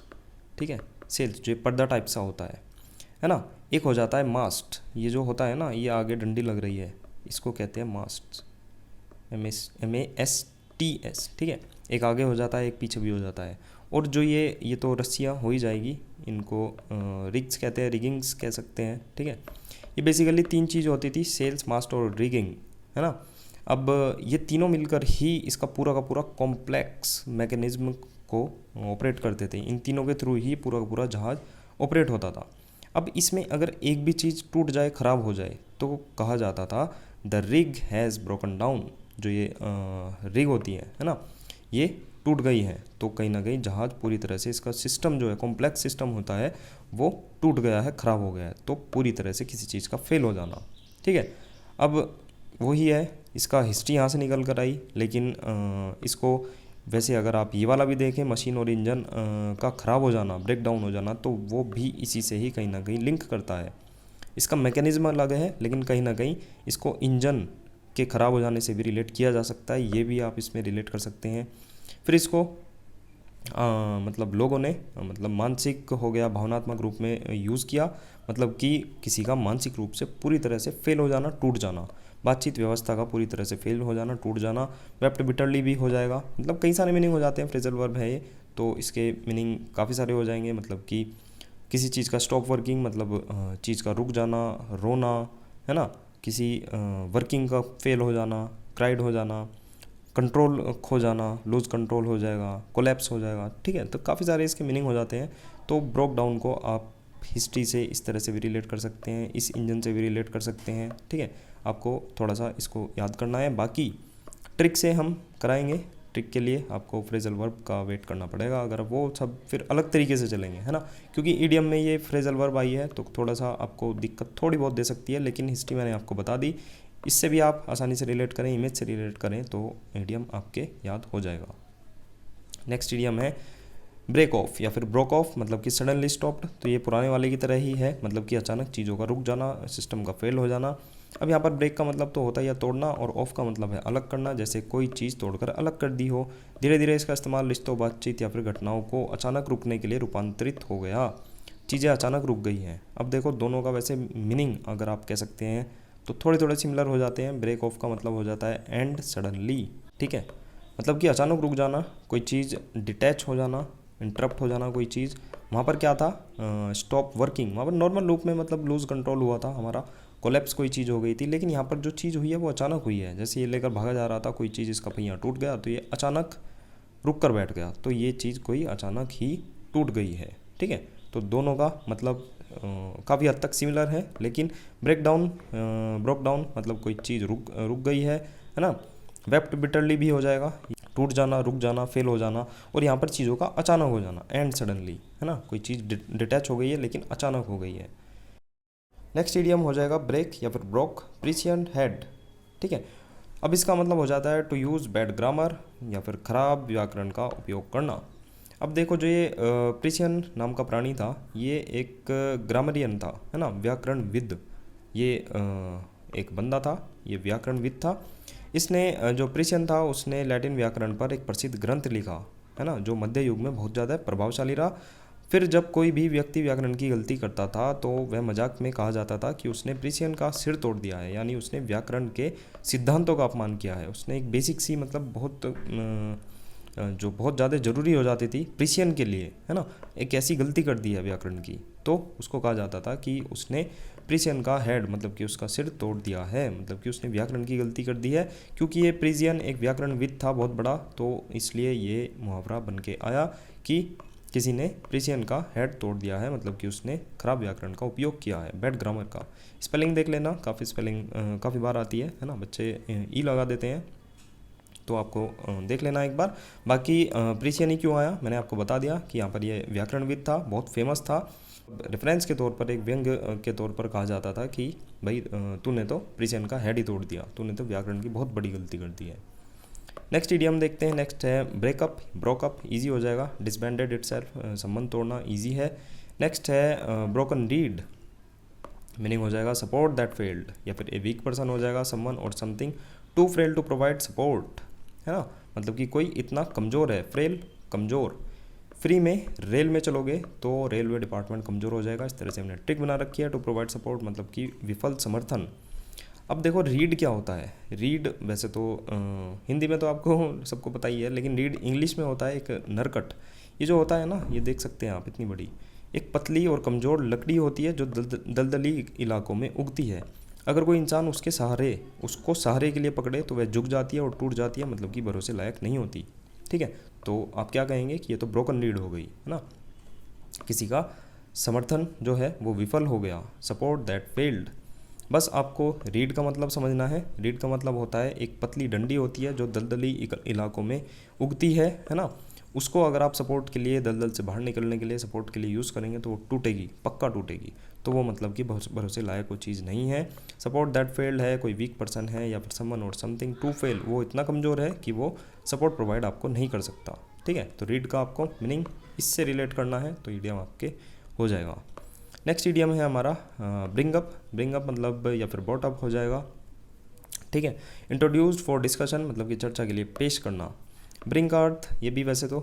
ठीक है, सेल्स जो पर्दा टाइप सा होता है ना। एक हो जाता है मास्ट, ये जो होता है ना, ये आगे डंडी लग रही है, इसको कहते हैं मास्ट, MASTS, ठीक है। एक आगे हो जाता है, एक पीछे भी हो जाता है। और जो ये तो रस्सियाँ हो ही जाएगी, इनको रिग्स कहते हैं, रिगिंग्स कह सकते हैं, ठीक है। ये बेसिकली तीन चीज़ होती थी, सेल्स, मास्ट और रिगिंग, है ना। अब ये तीनों मिलकर ही इसका पूरा का पूरा कॉम्प्लेक्स मैकेनिज्म को ऑपरेट करते थे। इन तीनों के थ्रू ही पूरा का पूरा जहाज़ ऑपरेट होता था। अब इसमें अगर एक भी चीज़ टूट जाए, ख़राब हो जाए, तो कहा जाता था the rig has broken down. जो ये रिग होती है ना, ये टूट गई है। तो कहीं ना कहीं जहाज़ पूरी तरह से, इसका सिस्टम जो है, कॉम्प्लेक्स सिस्टम होता है, वो टूट गया है, ख़राब हो गया है। तो पूरी तरह से किसी चीज़ का फेल हो जाना, ठीक है। अब वही है, इसका हिस्ट्री यहाँ से निकल कर आई। लेकिन इसको वैसे अगर आप ये वाला भी देखें, मशीन और इंजन का ख़राब हो जाना, ब्रेक डाउन हो जाना, तो वो भी इसी से ही कहीं ना कहीं लिंक करता है। इसका मैकेनिज्म अलग है, लेकिन कहीं ना कहीं इसको इंजन के ख़राब हो जाने से भी रिलेट किया जा सकता है, ये भी आप इसमें रिलेट कर सकते हैं। फिर इसको मतलब लोगों ने मतलब मानसिक हो गया, भावनात्मक रूप में यूज़ किया, मतलब कि किसी का मानसिक रूप से पूरी तरह से फेल हो जाना, टूट जाना, बातचीत व्यवस्था का पूरी तरह से फेल हो जाना, टूट जाना। वेप्ट बिटरली भी हो जाएगा, मतलब कई सारे मीनिंग हो जाते हैं, फ्रेजल वर्ब है ये, तो इसके मीनिंग काफ़ी सारे हो जाएंगे। मतलब कि किसी चीज़ का स्टॉप वर्किंग, मतलब चीज़ का रुक जाना, रोना, है ना, किसी वर्किंग का फेल हो जाना, क्राइड हो जाना, कंट्रोल खो जाना, लूज कंट्रोल हो जाएगा, कोलैप्स हो जाएगा, ठीक है। तो काफ़ी सारे इसके मीनिंग हो जाते हैं। तो ब्रोक डाउन को आप हिस्ट्री से इस तरह से भी रिलेट कर सकते हैं, इस इंजन से भी रिलेट कर सकते हैं, ठीक है। आपको थोड़ा सा इसको याद करना है, बाकी ट्रिक से हम कराएंगे, ट्रिक के लिए आपको फ्रेजल वर्ब का वेट करना पड़ेगा, अगर वो सब फिर अलग तरीके से चलेंगे, है ना। क्योंकि ईडियम में ये फ्रेजल वर्ब आई है तो थोड़ा सा आपको दिक्कत थोड़ी बहुत दे सकती है, लेकिन हिस्ट्री मैंने आपको बता दी, इससे भी आप आसानी से रिलेट करें, इमेज से रिलेट करें तो ईडियम आपके याद हो जाएगा। नेक्स्ट ईडियम है ब्रेक ऑफ या फिर ब्रोक ऑफ, मतलब कि सडनली स्टॉप्ड। तो ये पुराने वाले की तरह ही है, मतलब कि अचानक चीज़ों का रुक जाना, सिस्टम का फेल हो जाना। अब यहाँ पर ब्रेक का मतलब तो होता है या तोड़ना, और ऑफ का मतलब है अलग करना, जैसे कोई चीज़ तोड़कर अलग कर दी हो। धीरे धीरे इसका इस्तेमाल रिश्तों, बातचीत या फिर घटनाओं को अचानक रुकने के लिए रूपांतरित हो गया, चीज़ें अचानक रुक गई हैं। अब देखो दोनों का वैसे मीनिंग अगर आप कह सकते हैं तो थोड़े थोड़े सिमिलर हो जाते हैं। ब्रेक ऑफ का मतलब हो जाता है एंड सडनली, ठीक है, मतलब कि अचानक रुक जाना, कोई चीज़ डिटैच हो जाना, इंटरप्ट हो जाना कोई चीज़। वहाँ पर क्या था, स्टॉप वर्किंग, वहाँ पर नॉर्मल लूप में मतलब लूज कंट्रोल हुआ था हमारा, कोलैप्स कोई चीज़ हो गई थी। लेकिन यहाँ पर जो चीज़ हुई है वो अचानक हुई है, जैसे ये लेकर भागा जा रहा था कोई चीज़, इसका पहिया टूट गया तो ये अचानक रुक कर बैठ गया, तो ये चीज़ कोई अचानक ही टूट गई है, ठीक है। तो दोनों का मतलब काफ़ी हद तक सिमिलर है, लेकिन ब्रेक डाउन मतलब कोई चीज़ रुक गई है ना। वेप्ट बिटरली भी हो जाएगा, टूट जाना, रुक जाना, फेल हो जाना, और यहाँ पर चीज़ों का अचानक हो जाना, एंड सडनली, है ना, कोई चीज़ डिटैच हो गई है लेकिन अचानक हो गई है। नेक्स्ट इडियम हो जाएगा ब्रेक या फिर ब्रोक, प्रिसिएंट हेड, ठीक है। अब इसका मतलब हो जाता है टू यूज़ बैड ग्रामर या फिर ख़राब व्याकरण का उपयोग करना। अब देखो जो ये प्रिसियन नाम का प्राणी था, ये एक ग्रामरियन था, है ना, व्याकरणविद। ये एक बंदा था, ये व्याकरणविद था। इसने जो प्रिसियन था उसने लैटिन व्याकरण पर एक प्रसिद्ध ग्रंथ लिखा, है ना, जो मध्य युग में बहुत ज़्यादा प्रभावशाली रहा। फिर जब कोई भी व्यक्ति व्याकरण की गलती करता था तो वह मजाक में कहा जाता था कि उसने प्रिसियन का सिर तोड़ दिया है, यानी उसने व्याकरण के सिद्धांतों का अपमान किया है। उसने एक बेसिक सी मतलब जो बहुत ज़्यादा ज़रूरी हो जाती थी प्रिसियन के लिए, है ना, एक ऐसी गलती कर दी है व्याकरण की, तो उसको कहा जाता था कि उसने प्रिसियन का हेड मतलब कि उसका सिर तोड़ दिया है, मतलब कि उसने व्याकरण की गलती कर दी है। क्योंकि ये प्रिसियन एक व्याकरणविद था बहुत बड़ा, तो इसलिए ये मुहावरा बन के आया कि किसी ने प्रिसियन का हेड तोड़ दिया है, मतलब कि उसने खराब व्याकरण का उपयोग किया है, बैड ग्रामर का। स्पेलिंग देख लेना, काफ़ी स्पेलिंग काफ़ी बार आती है ना, बच्चे ई लगा देते हैं, तो आपको देख लेना एक बार। बाकी प्रिसियन ही क्यों आया मैंने आपको बता दिया कि यहाँ पर ये व्याकरणविद था, बहुत फेमस था। रेफरेंस के तौर पर, एक व्यंग के तौर पर कहा जाता था कि भाई तूने तो प्रिसियन का हेड ही तोड़ दिया, तूने तो व्याकरण की बहुत बड़ी गलती कर दी है। नेक्स्ट इडियम देखते हैं। नेक्स्ट है ब्रेकअप, ब्रोकअप ईजी हो जाएगा, डिसबैंडेड इटसेल्फ, संबंध तोड़ना ईजी है। नेक्स्ट है ब्रोकन रीड, मीनिंग हो जाएगा सपोर्ट दैट फेल्ड, या फिर ए वीक पर्सन हो जाएगा, समवन और something to frail to provide support, है ना, मतलब कि कोई इतना कमज़ोर है, फ्रेल कमज़ोर। फ्री में रेल में चलोगे तो रेलवे डिपार्टमेंट कमज़ोर हो जाएगा, इस तरह से हमने ट्रिक बना रखी है। टू प्रोवाइड सपोर्ट मतलब कि विफल समर्थन। अब देखो रीड क्या होता है, रीड वैसे तो हिंदी में तो आपको सबको पता ही है, लेकिन रीड इंग्लिश में होता है एक नरकट। ये जो होता है ना, ये देख सकते हैं आप, इतनी बड़ी एक पतली और कमज़ोर लकड़ी होती है जो दलदली इलाकों में उगती है। अगर कोई इंसान उसको सहारे के लिए पकड़े तो वह झुक जाती है और टूट जाती है, मतलब कि भरोसे लायक नहीं होती, ठीक है। तो आप क्या कहेंगे कि ये तो ब्रोकन रीड हो गई, है ना, किसी का समर्थन जो है वो विफल हो गया, सपोर्ट दैट फेल्ड। बस आपको रीड का मतलब समझना है। रीड का मतलब होता है एक पतली डंडी होती है जो दलदली इलाकों में उगती है ना, उसको अगर आप सपोर्ट के लिए, दलदल से बाहर निकलने के लिए सपोर्ट के लिए यूज़ करेंगे तो वो टूटेगी, पक्का टूटेगी, तो वो मतलब कि भरोसे लायक वो चीज़ नहीं है। सपोर्ट दैट फेल्ड है कोई वीक पर्सन है, या फिर समवन और समथिंग टू फेल, वो इतना कमज़ोर है कि वो सपोर्ट प्रोवाइड आपको नहीं कर सकता, ठीक है। तो रीड का आपको मीनिंग इससे रिलेट करना है तो ईडियम आपके हो जाएगा। नेक्स्ट ईडियम है हमारा ब्रिंग अप मतलब या फिर बॉट अप हो जाएगा, ठीक है। इंट्रोड्यूस्ड फॉर डिस्कशन मतलब कि चर्चा के लिए पेश करना। ब्रिंग का अर्थ, ये भी वैसे तो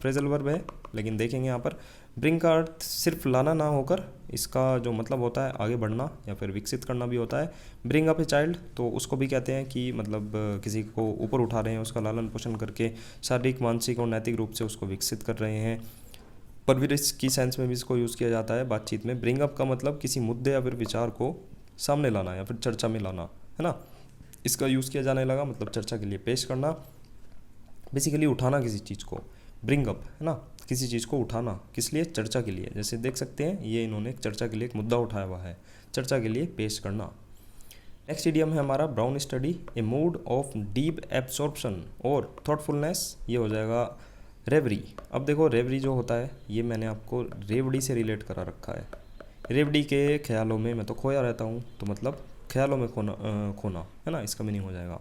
फ्रेजल वर्ब है, लेकिन देखेंगे यहाँ पर ब्रिंग का अर्थ सिर्फ लाना ना होकर इसका जो मतलब होता है आगे बढ़ना या फिर विकसित करना भी होता है। ब्रिंग अप ए चाइल्ड, तो उसको भी कहते हैं कि मतलब किसी को ऊपर उठा रहे हैं, उसका लालन पोषण करके शारीरिक, मानसिक और नैतिक रूप से उसको विकसित कर रहे हैं। परवरिश की सेंस में भी इसको यूज़ किया जाता है बातचीत में। ब्रिंग अप का मतलब किसी मुद्दे या फिर विचार को सामने लाना या फिर चर्चा में लाना, है ना, इसका यूज़ किया जाने लगा, मतलब चर्चा के लिए पेश करना, बेसिकली उठाना किसी चीज़ को, ब्रिंग अप, है ना, किसी चीज़ को उठाना, किस लिए, चर्चा के लिए। जैसे देख सकते हैं ये इन्होंने चर्चा के लिए एक मुद्दा उठाया हुआ है, चर्चा के लिए पेश करना। नेक्स्ट इडियम है हमारा ब्राउन स्टडी, ए मूड ऑफ डीप एब्सॉर्प्शन और थॉटफुलनेस, ये हो जाएगा रेवरी। अब देखो रेवरी जो होता है ये मैंने आपको रेवड़ी से रिलेट करा रखा है। रेवड़ी के ख्यालों में मैं तो खोया रहता हूँ, तो मतलब ख्यालों में खोना है ना, इसका मीनिंग हो जाएगा।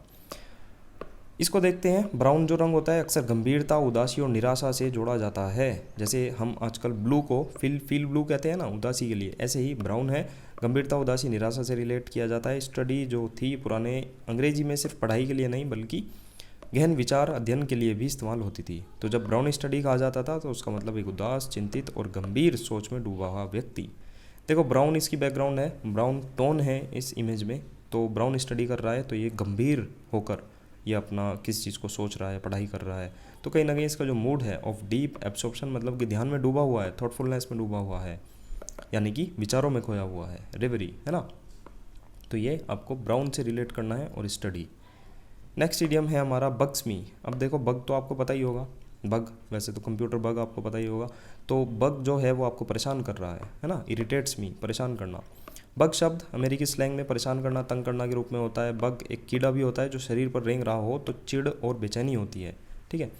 इसको देखते हैं। ब्राउन जो रंग होता है अक्सर गंभीरता, उदासी और निराशा से जोड़ा जाता है। जैसे हम आजकल ब्लू को फील ब्लू कहते हैं ना उदासी के लिए, ऐसे ही ब्राउन है गंभीरता, उदासी, निराशा से रिलेट किया जाता है। स्टडी जो थी पुराने अंग्रेजी में सिर्फ पढ़ाई के लिए नहीं बल्कि गहन विचार अध्ययन के लिए भी इस्तेमाल होती थी। तो जब ब्राउन स्टडी कहा जाता था तो उसका मतलब एक उदास, चिंतित और गंभीर सोच में डूबा हुआ व्यक्ति। देखो ब्राउन इसकी बैकग्राउंड है, ब्राउन टोन है इस इमेज में, तो ब्राउन स्टडी कर रहा है तो ये गंभीर होकर ये अपना किस चीज़ को सोच रहा है, पढ़ाई कर रहा है। तो कहीं ना कहीं इसका जो मूड है ऑफ डीप एब्सॉर्प्शन मतलब कि ध्यान में डूबा हुआ है, थॉटफुलनेस में डूबा हुआ है, यानी कि विचारों में खोया हुआ है, रेवरी है ना। तो ये आपको ब्राउन से रिलेट करना है और स्टडी। नेक्स्ट इडियम है हमारा बग्स मी। अब देखो बग तो आपको पता ही होगा, बग वैसे तो कंप्यूटर बग आपको पता ही होगा। तो बग जो है वो आपको परेशान कर रहा है ना, इरिटेट्स मी, परेशान करना। बग शब्द अमेरिकी स्लैंग में परेशान करना, तंग करना के रूप में होता है। बग एक कीड़ा भी होता है जो शरीर पर रेंग रहा हो तो चिढ़ और बेचैनी होती है, ठीक है।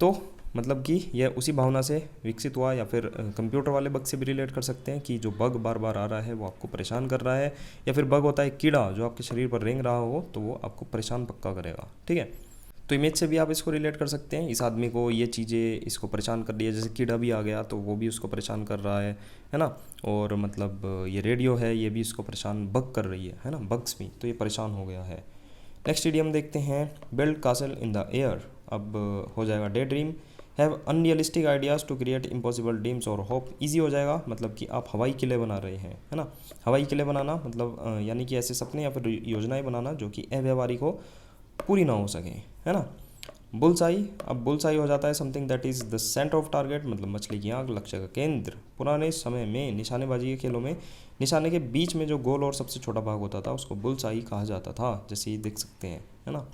तो मतलब कि यह उसी भावना से विकसित हुआ, या फिर कंप्यूटर वाले बग से भी रिलेट कर सकते हैं कि जो बग बार बार आ रहा है वो आपको परेशान कर रहा है। या फिर बग होता है कीड़ा जो आपके शरीर पर रेंग रहा हो तो वो आपको परेशान पक्का करेगा, ठीक है। तो इमेज से भी आप इसको रिलेट कर सकते हैं, इस आदमी को ये चीज़ें इसको परेशान कर रही है, जैसे कीड़ा भी आ गया तो वो भी उसको परेशान कर रहा है ना। और मतलब ये रेडियो है ये भी इसको परेशान बग कर रही है ना, बग्स भी, तो ये परेशान हो गया है। नेक्स्ट इडियम देखते हैं, build castle in the air. अब हो जाएगा daydream, have unrealistic ideas to create impossible dreams और होप। ईजी हो जाएगा, मतलब कि आप हवाई किले बना रहे हैं, है ना। हवाई किले बनाना मतलब यानी कि ऐसे सपने या फिर योजनाएं बनाना जो कि अव्यावहारिक हो, पूरी ना हो सके, है ना। बुलसाई, अब बुलसाई हो जाता है something that is the centre of target, मतलब मछली की आँख, लक्ष्य का केंद्र। पुराने समय में निशानेबाजी के खेलों में निशाने के बीच में जो गोल और सबसे छोटा भाग होता था उसको बुलसाई कहा जाता था, जैसे ये देख सकते हैं, है ना।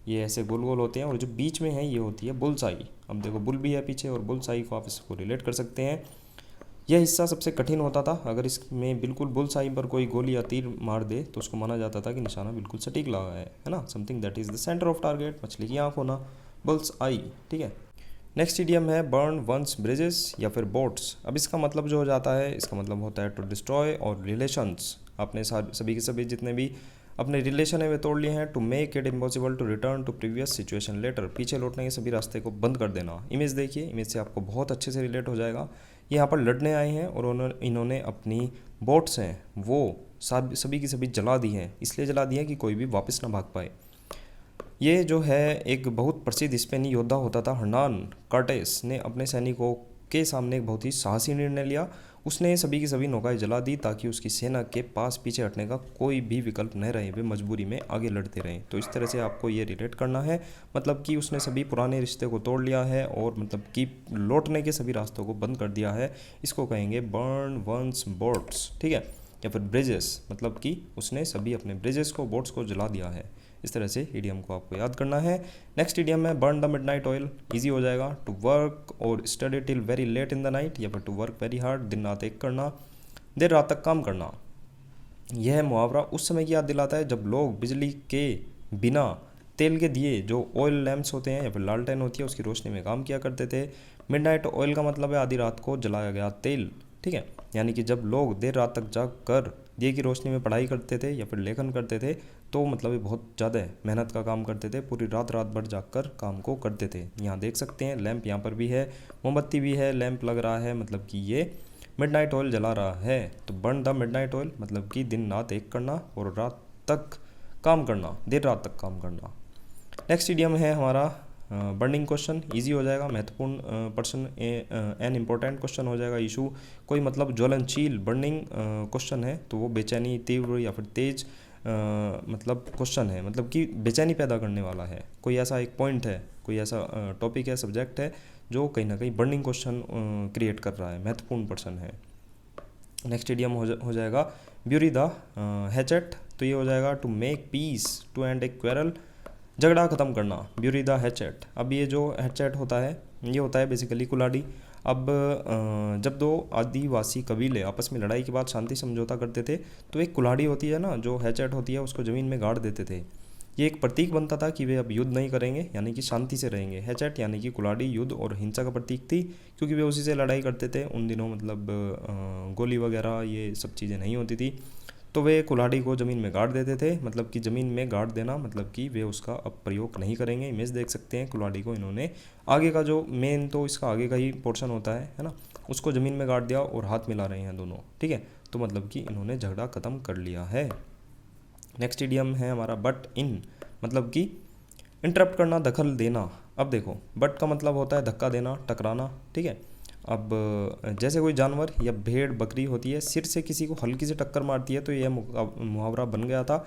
ये ऐसे गोल गोल होते हैं और जो बीच में है ये होती है बुलसाई। अब देखो बुल भी है पीछे और बुलसाई को आप इसको रिलेट कर सकते हैं। यह हिस्सा सबसे कठिन होता था, अगर इसमें बिल्कुल बुलसाई पर कोई गोली या तीर मार दे तो उसको माना जाता था कि निशाना बिल्कुल सटीक लगा है ना। Something that is the centre of target, मछली की आँख होना, बुल्स आई, ठीक है। नेक्स्ट इडियम है बर्न वंस ब्रिजेस या फिर बोट्स। अब इसका मतलब जो हो जाता है, इसका मतलब होता है टू डिस्ट्रॉय और रिलेशंस। आपने सभी के सभी जितने भी अपने रिलेशन है वे तोड़ लिए हैं। To make it impossible to return to previous situation later, पीछे लौटने के सभी रास्ते को बंद कर देना। इमेज देखिए, इमेज से आपको बहुत अच्छे से रिलेट हो जाएगा। ये यहाँ पर लड़ने आए हैं और इन्होंने अपनी बोट्स हैं वो सभी की सभी जला दी हैं, इसलिए जला दी है कि कोई भी वापस ना भाग पाए। ये जो है एक बहुत प्रसिद्ध स्पेनी योद्धा होता था हर्नान कार्टेस ने अपने सैनिकों के सामने एक बहुत ही साहसी निर्णय लिया। उसने सभी की सभी नौकाएं जला दी ताकि उसकी सेना के पास पीछे हटने का कोई भी विकल्प न रहे, वे मजबूरी में आगे लड़ते रहें। तो इस तरह से आपको ये रिलेट करना है, मतलब कि उसने सभी पुराने रिश्ते को तोड़ लिया है और मतलब कि लौटने के सभी रास्तों को बंद कर दिया है। इसको कहेंगे बर्न वंस बोट्स, ठीक है। या फिर ब्रिजेस, मतलब कि उसने सभी अपने ब्रिजेस को, बोट्स को जला दिया है। इस तरह से इडियम को आपको याद करना है। नेक्स्ट इडियम है burn the midnight oil. Easy हो जाएगा, टू वर्क और study till very late in the night, या फिर टू वर्क वेरी हार्ड, दिन रात एक करना, देर रात तक काम करना। यह मुहावरा उस समय की याद दिलाता है जब लोग बिजली के बिना तेल के दिए जो ऑयल लैम्प्स होते हैं या फिर लालटेन होती है उसकी रोशनी में काम किया करते थे। मिडनाइट ऑयल का मतलब है आधी रात को जलाया गया तेल, ठीक है। यानी कि जब लोग देर रात तक जाग कर दिए की रोशनी में पढ़ाई करते थे या फिर लेखन करते थे तो मतलब ये बहुत ज़्यादा मेहनत का काम करते थे, पूरी रात भर जागकर काम को करते थे। यहाँ देख सकते हैं लैंप यहाँ पर भी है, मोमबत्ती भी है, लैंप लग रहा है, मतलब कि ये मिडनाइट ऑयल जला रहा है। तो बर्न द मिडनाइट ऑयल मतलब कि दिन रात एक करना और रात तक काम करना, देर रात तक काम करना। नेक्स्ट इडियम है हमारा बर्निंग क्वेश्चन। इजी हो जाएगा, महत्वपूर्ण पर्सन एन इम्पोर्टेंट क्वेश्चन हो जाएगा। इशू कोई मतलब ज्वलनशील बर्निंग क्वेश्चन है तो वो बेचैनी, तीव्र या फिर तेज मतलब क्वेश्चन है, मतलब कि बेचैनी पैदा करने वाला है। कोई ऐसा एक पॉइंट है, कोई ऐसा टॉपिक है, सब्जेक्ट है जो कहीं ना कहीं बर्निंग क्वेश्चन क्रिएट कर रहा है, महत्वपूर्ण पर्सन है। नेक्स्ट इडियम हो जाएगा ब्यूरी द हैचेट। तो ये हो जाएगा to make peace, to end a quarrel, झगड़ा खत्म करना, ब्यूरी द हैचेट। अब ये जो हैचेट होता है ये होता है बेसिकली कुल्हाड़ी। अब जब दो आदिवासी कबीले आपस में लड़ाई के बाद शांति समझौता करते थे तो एक कुल्हाड़ी होती है ना, जो हैचेट होती है, उसको ज़मीन में गाड़ देते थे। ये एक प्रतीक बनता था कि वे अब युद्ध नहीं करेंगे, यानी कि शांति से रहेंगे। हैचेट यानी कि कुल्हाड़ी युद्ध और हिंसा का प्रतीक थी, क्योंकि वे उसी से लड़ाई करते थे उन दिनों। मतलब गोली वगैरह ये सब चीज़ें नहीं होती थी, तो वे कुल्हाड़ी को ज़मीन में गाड़ देते थे। मतलब कि ज़मीन में गाड़ देना मतलब कि वे उसका अब प्रयोग नहीं करेंगे। इमेज देख सकते हैं, कुल्हाड़ी को इन्होंने आगे का जो मेन, तो इसका आगे का ही पोर्शन होता है ना, उसको ज़मीन में गाड़ दिया और हाथ मिला रहे हैं दोनों, ठीक है। तो मतलब कि इन्होंने झगड़ा ख़त्म कर लिया है। नेक्स्ट इडियम है हमारा बट इन, मतलब कि इंटरप्ट करना, दखल देना। अब देखो, बट का मतलब होता है धक्का देना, टकराना, ठीक है। अब जैसे कोई जानवर या भेड़ बकरी होती है, सिर से किसी को हल्की से टक्कर मारती है, तो यह मुहावरा बन गया था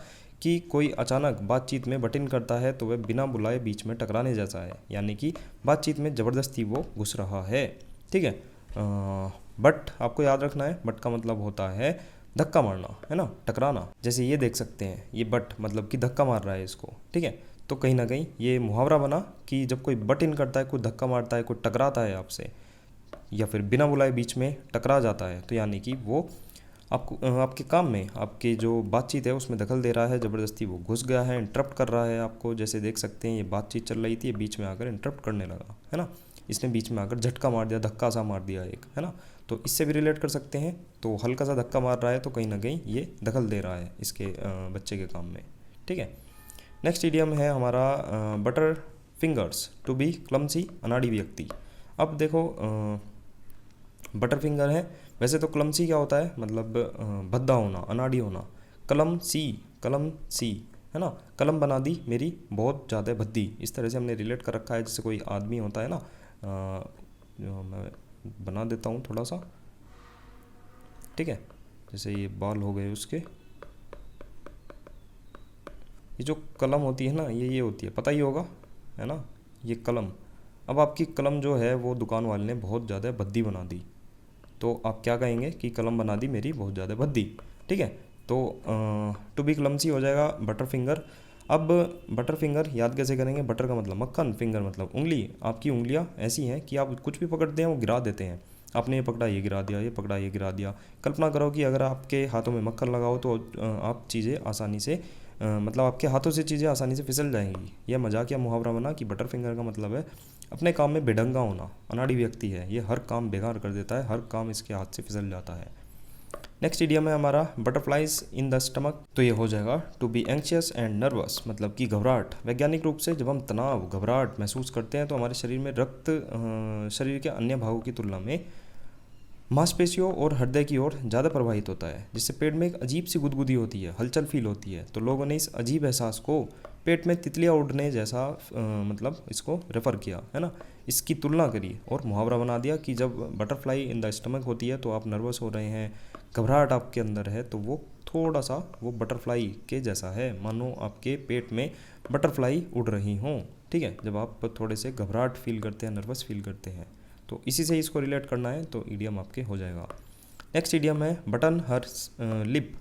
कि कोई अचानक बातचीत में बट इन करता है तो वह बिना बुलाए बीच में टकराने जैसा है, यानी कि बातचीत में ज़बरदस्ती वो घुस रहा है, ठीक है। बट आपको याद रखना है, बट का मतलब होता है धक्का मारना, है ना, टकराना। जैसे ये देख सकते हैं, ये बट मतलब कि धक्का मार रहा है इसको, ठीक है। तो कहीं ना कहीं ये मुहावरा बना कि जब कोई बट इन करता है, कोई धक्का मारता है, कोई टकराता है आपसे, या फिर बिना बुलाए बीच में टकरा जाता है, तो यानी कि वो आपको आपके काम में, आपकी जो बातचीत है उसमें दखल दे रहा है, ज़बरदस्ती वो घुस गया है, इंटरप्ट कर रहा है आपको। जैसे देख सकते हैं, ये बातचीत चल रही थी, ये बीच में आकर इंटरप्ट करने लगा, है ना, इसने बीच में आकर झटका मार दिया, धक्का सा मार दिया एक, है ना। तो इससे भी रिलेट कर सकते हैं। तो हल्का सा धक्का मार रहा है तो कहीं ना कहीं ये दखल दे रहा है इसके बच्चे के काम में, ठीक है। नेक्स्ट इडियम है हमारा butter fingers, to be clumsy, अनाड़ी व्यक्ति। अब देखो, बटर फिंगर है, वैसे तो क्लमसी क्या होता है, मतलब भद्दा होना, अनाड़ी होना। कलम सी, है ना, कलम बना दी मेरी बहुत ज़्यादा भद्दी, इस तरह से हमने रिलेट कर रखा है। जैसे कोई आदमी होता है ना, जो मैं बना देता हूँ थोड़ा सा, ठीक है। जैसे ये बाल हो गए उसके, ये जो कलम होती है ना, ये होती है, पता ही होगा, है ना, ये कलम। अब आपकी कलम जो है वो दुकान वाले ने बहुत ज़्यादा भद्दी बना दी, तो आप क्या कहेंगे कि कलम बना दी मेरी बहुत ज़्यादा भद्दी, ठीक है। तो टू बी क्लमसी हो जाएगा बटर फिंगर। अब बटर फिंगर याद कैसे करेंगे, बटर का मतलब मक्खन, फिंगर मतलब उंगली। आपकी उंगलियां ऐसी हैं कि आप कुछ भी पकड़ते हैं वो गिरा देते हैं। आपने ये पकड़ा, ये गिरा दिया, ये पकड़ा, ये गिरा दिया। कल्पना करो कि अगर आपके हाथों में मक्खन लगाओ तो आप चीज़ें आसानी से मतलब आपके हाथों से चीज़ें आसानी से फिसल जाएंगी। यह मजाकिया मुहावरा बना कि बटर फिंगर का मतलब है अपने काम में बेढंगा होना, अनाड़ी व्यक्ति है, ये हर काम बेकार कर देता है, हर काम इसके हाथ से फिसल जाता है। नेक्स्ट इडियम है हमारा बटरफ्लाइज इन द स्टमक, तो ये हो जाएगा to be anxious and nervous, मतलब कि घबराहट। वैज्ञानिक रूप से जब हम तनाव, घबराहट महसूस करते हैं तो हमारे शरीर में रक्त शरीर के अन्य भागों की तुलना में मांसपेशियों और हृदय की ओर ज़्यादा प्रभावित होता है, जिससे पेट में एक अजीब सी गुदगुदी होती है, हलचल फील होती है। तो लोगों ने इस अजीब एहसास को पेट में तितलियाँ उड़ने जैसा मतलब इसको रेफ़र किया, है ना, इसकी तुलना करी और मुहावरा बना दिया कि जब बटरफ्लाई इन द स्टमक होती है तो आप नर्वस हो रहे हैं, घबराहट आपके अंदर है, तो वो थोड़ा सा वो बटरफ्लाई के जैसा है, मानो आपके पेट में बटरफ्लाई उड़ रही हों, ठीक है, जब आप थोड़े से घबराहट फील करते हैं, नर्वस फील करते हैं। तो इसी से इसको रिलेट करना है, तो ईडियम आपके हो जाएगा। नेक्स्ट ईडियम है बटन हर लिप।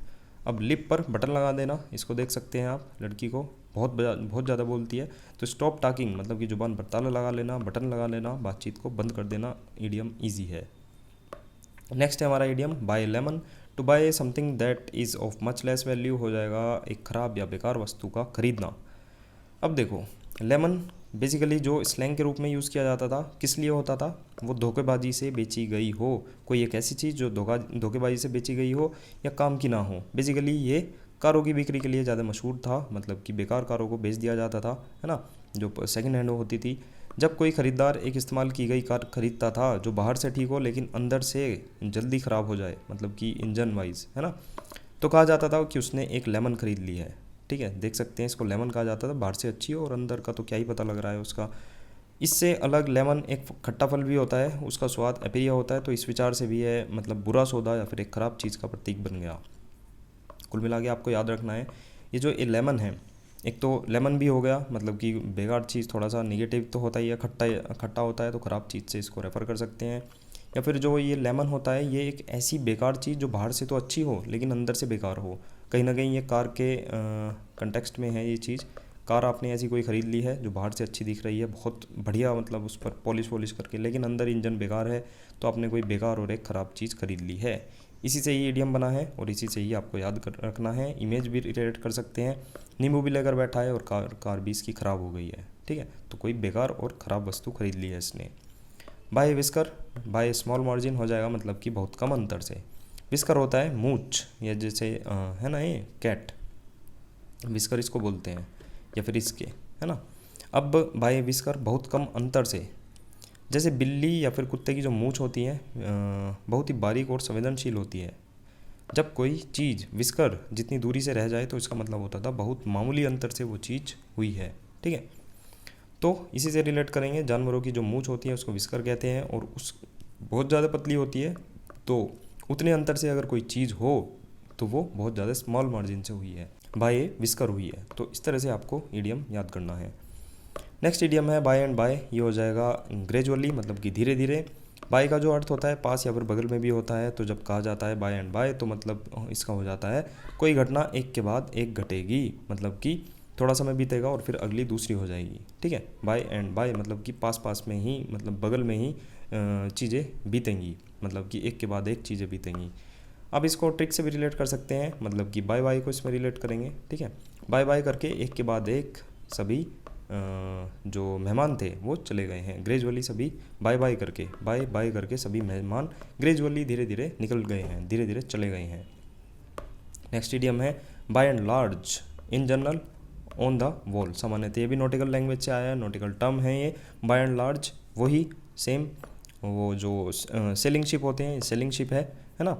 अब लिप पर बटन लगा देना, इसको देख सकते हैं आप, लड़की को बहुत ज़्यादा बोलती है, तो स्टॉप टॉकिंग मतलब कि जुबान पर ताला लगा लेना, बटन लगा लेना, बातचीत को बंद कर देना, ईडियम ईजी है। नेक्स्ट है हमारा idiom buy lemon, to buy something that is of much less value, हो जाएगा एक ख़राब या बेकार वस्तु का खरीदना। अब देखो, लेमन बेसिकली जो स्लैंग के रूप में यूज़ किया जाता था, किस लिए होता था, वो धोखेबाजी से बेची गई हो, कोई एक ऐसी चीज़ जो धोखेबाजी से बेची गई हो या काम की ना हो। बेसिकली ये कारों की बिक्री के लिए ज़्यादा मशहूर था, मतलब कि बेकार कारों को बेच दिया जाता था, है ना, जो सेकंड हैंड होती थी। जब कोई ख़रीदार एक इस्तेमाल की गई कार खरीदता था जो बाहर से ठीक हो लेकिन अंदर से जल्दी ख़राब हो जाए, मतलब कि इंजन वाइज, है ना, तो कहा जाता था कि उसने एक लेमन ख़रीद ली है, ठीक है। देख सकते हैं, इसको लेमन कहा जाता था, बाहर से अच्छी हो और अंदर का तो क्या ही पता लग रहा है उसका। इससे अलग लेमन एक खट्टा फल भी होता है, उसका स्वाद एपेरिया होता है, तो इस विचार से भी है मतलब बुरा सौदा या फिर एक ख़राब चीज़ का प्रतीक बन गया। कुल मिला के आपको याद रखना है, ये जो ये लेमन है, एक तो लेमन भी हो गया मतलब कि बेकार चीज़, थोड़ा सा निगेटिव तो होता ही है, खट्टा होता है, तो ख़राब चीज़ से इसको रेफ़र कर सकते हैं। या फिर जो ये लेमन होता है, ये एक ऐसी बेकार चीज़ जो बाहर से तो अच्छी हो लेकिन अंदर से बेकार हो। कहीं ना कहीं ये कार के कंटेक्स्ट में है ये चीज़, कार आपने ऐसी कोई ख़रीद ली है जो बाहर से अच्छी दिख रही है, बहुत बढ़िया, मतलब उस पर पॉलिश वॉलिश करके, लेकिन अंदर इंजन बेकार है, तो आपने कोई बेकार और एक ख़राब चीज़ खरीद ली है। इसी से ही इडियम बना है और इसी से ही आपको याद रखना है। इमेज भी रिलेट कर सकते हैं, नींबू भी लेकर बैठा है और कार भी इसकी ख़राब हो गई है, ठीक है, तो कोई बेकार और ख़राब वस्तु खरीद ली है इसने। By whisker, by small margin हो जाएगा, मतलब कि बहुत कम अंतर से। विस्कर होता है मूंछ, या जैसे है ना ये कैट, विस्कर इसको बोलते हैं, या फिर इसके, है ना। अब बाय विस्कर बहुत कम अंतर से, जैसे बिल्ली या फिर कुत्ते की जो मूंछ होती है बहुत ही बारीक और संवेदनशील होती है। जब कोई चीज़ विस्कर जितनी दूरी से रह जाए तो इसका मतलब होता था बहुत मामूली अंतर से वो चीज़ हुई है, ठीक है। तो इसी से रिलेट करेंगे, जानवरों की जो मूंछ होती है उसको विस्कर कहते हैं, और उस बहुत ज़्यादा पतली होती है, तो उतने अंतर से अगर कोई चीज़ हो तो वो बहुत ज़्यादा स्मॉल मार्जिन से हुई है, बाय विस्कर हुई है। तो इस तरह से आपको ईडियम याद करना है। नेक्स्ट ईडियम है बाय एंड बाय, ये हो जाएगा ग्रेजुअली, मतलब कि धीरे धीरे। बाय का जो अर्थ होता है पास या फिर बगल में भी होता है, तो जब कहा जाता है बाय एंड बाय तो मतलब इसका हो जाता है कोई घटना एक के बाद एक घटेगी, मतलब कि थोड़ा समय बीतेगा और फिर अगली दूसरी हो जाएगी, ठीक है। बाय एंड बाय मतलब कि पास पास में ही, मतलब बगल में ही चीज़ें बीतेंगी, मतलब कि एक के बाद एक चीज़ें बीतेंगी। अब इसको ट्रिक से भी रिलेट कर सकते हैं, मतलब कि बाय बाय को इसमें रिलेट करेंगे, ठीक है। बाय बाय करके एक के बाद एक सभी जो मेहमान थे वो चले गए हैं, ग्रेजुअली सभी बाय बाय करके, बाय बाय करके सभी मेहमान ग्रेजुअली धीरे धीरे निकल गए हैं, धीरे धीरे चले गए हैं। नेक्स्ट इडियम है by and large, in general, on the wall. सामान्यतः ये भी नॉटिकल लैंग्वेज से आया है, नॉटिकल टर्म है ये। बाय एंड लार्ज वही सेम, वो जो सेलिंग शिप होते हैं, सेलिंग शिप है ना।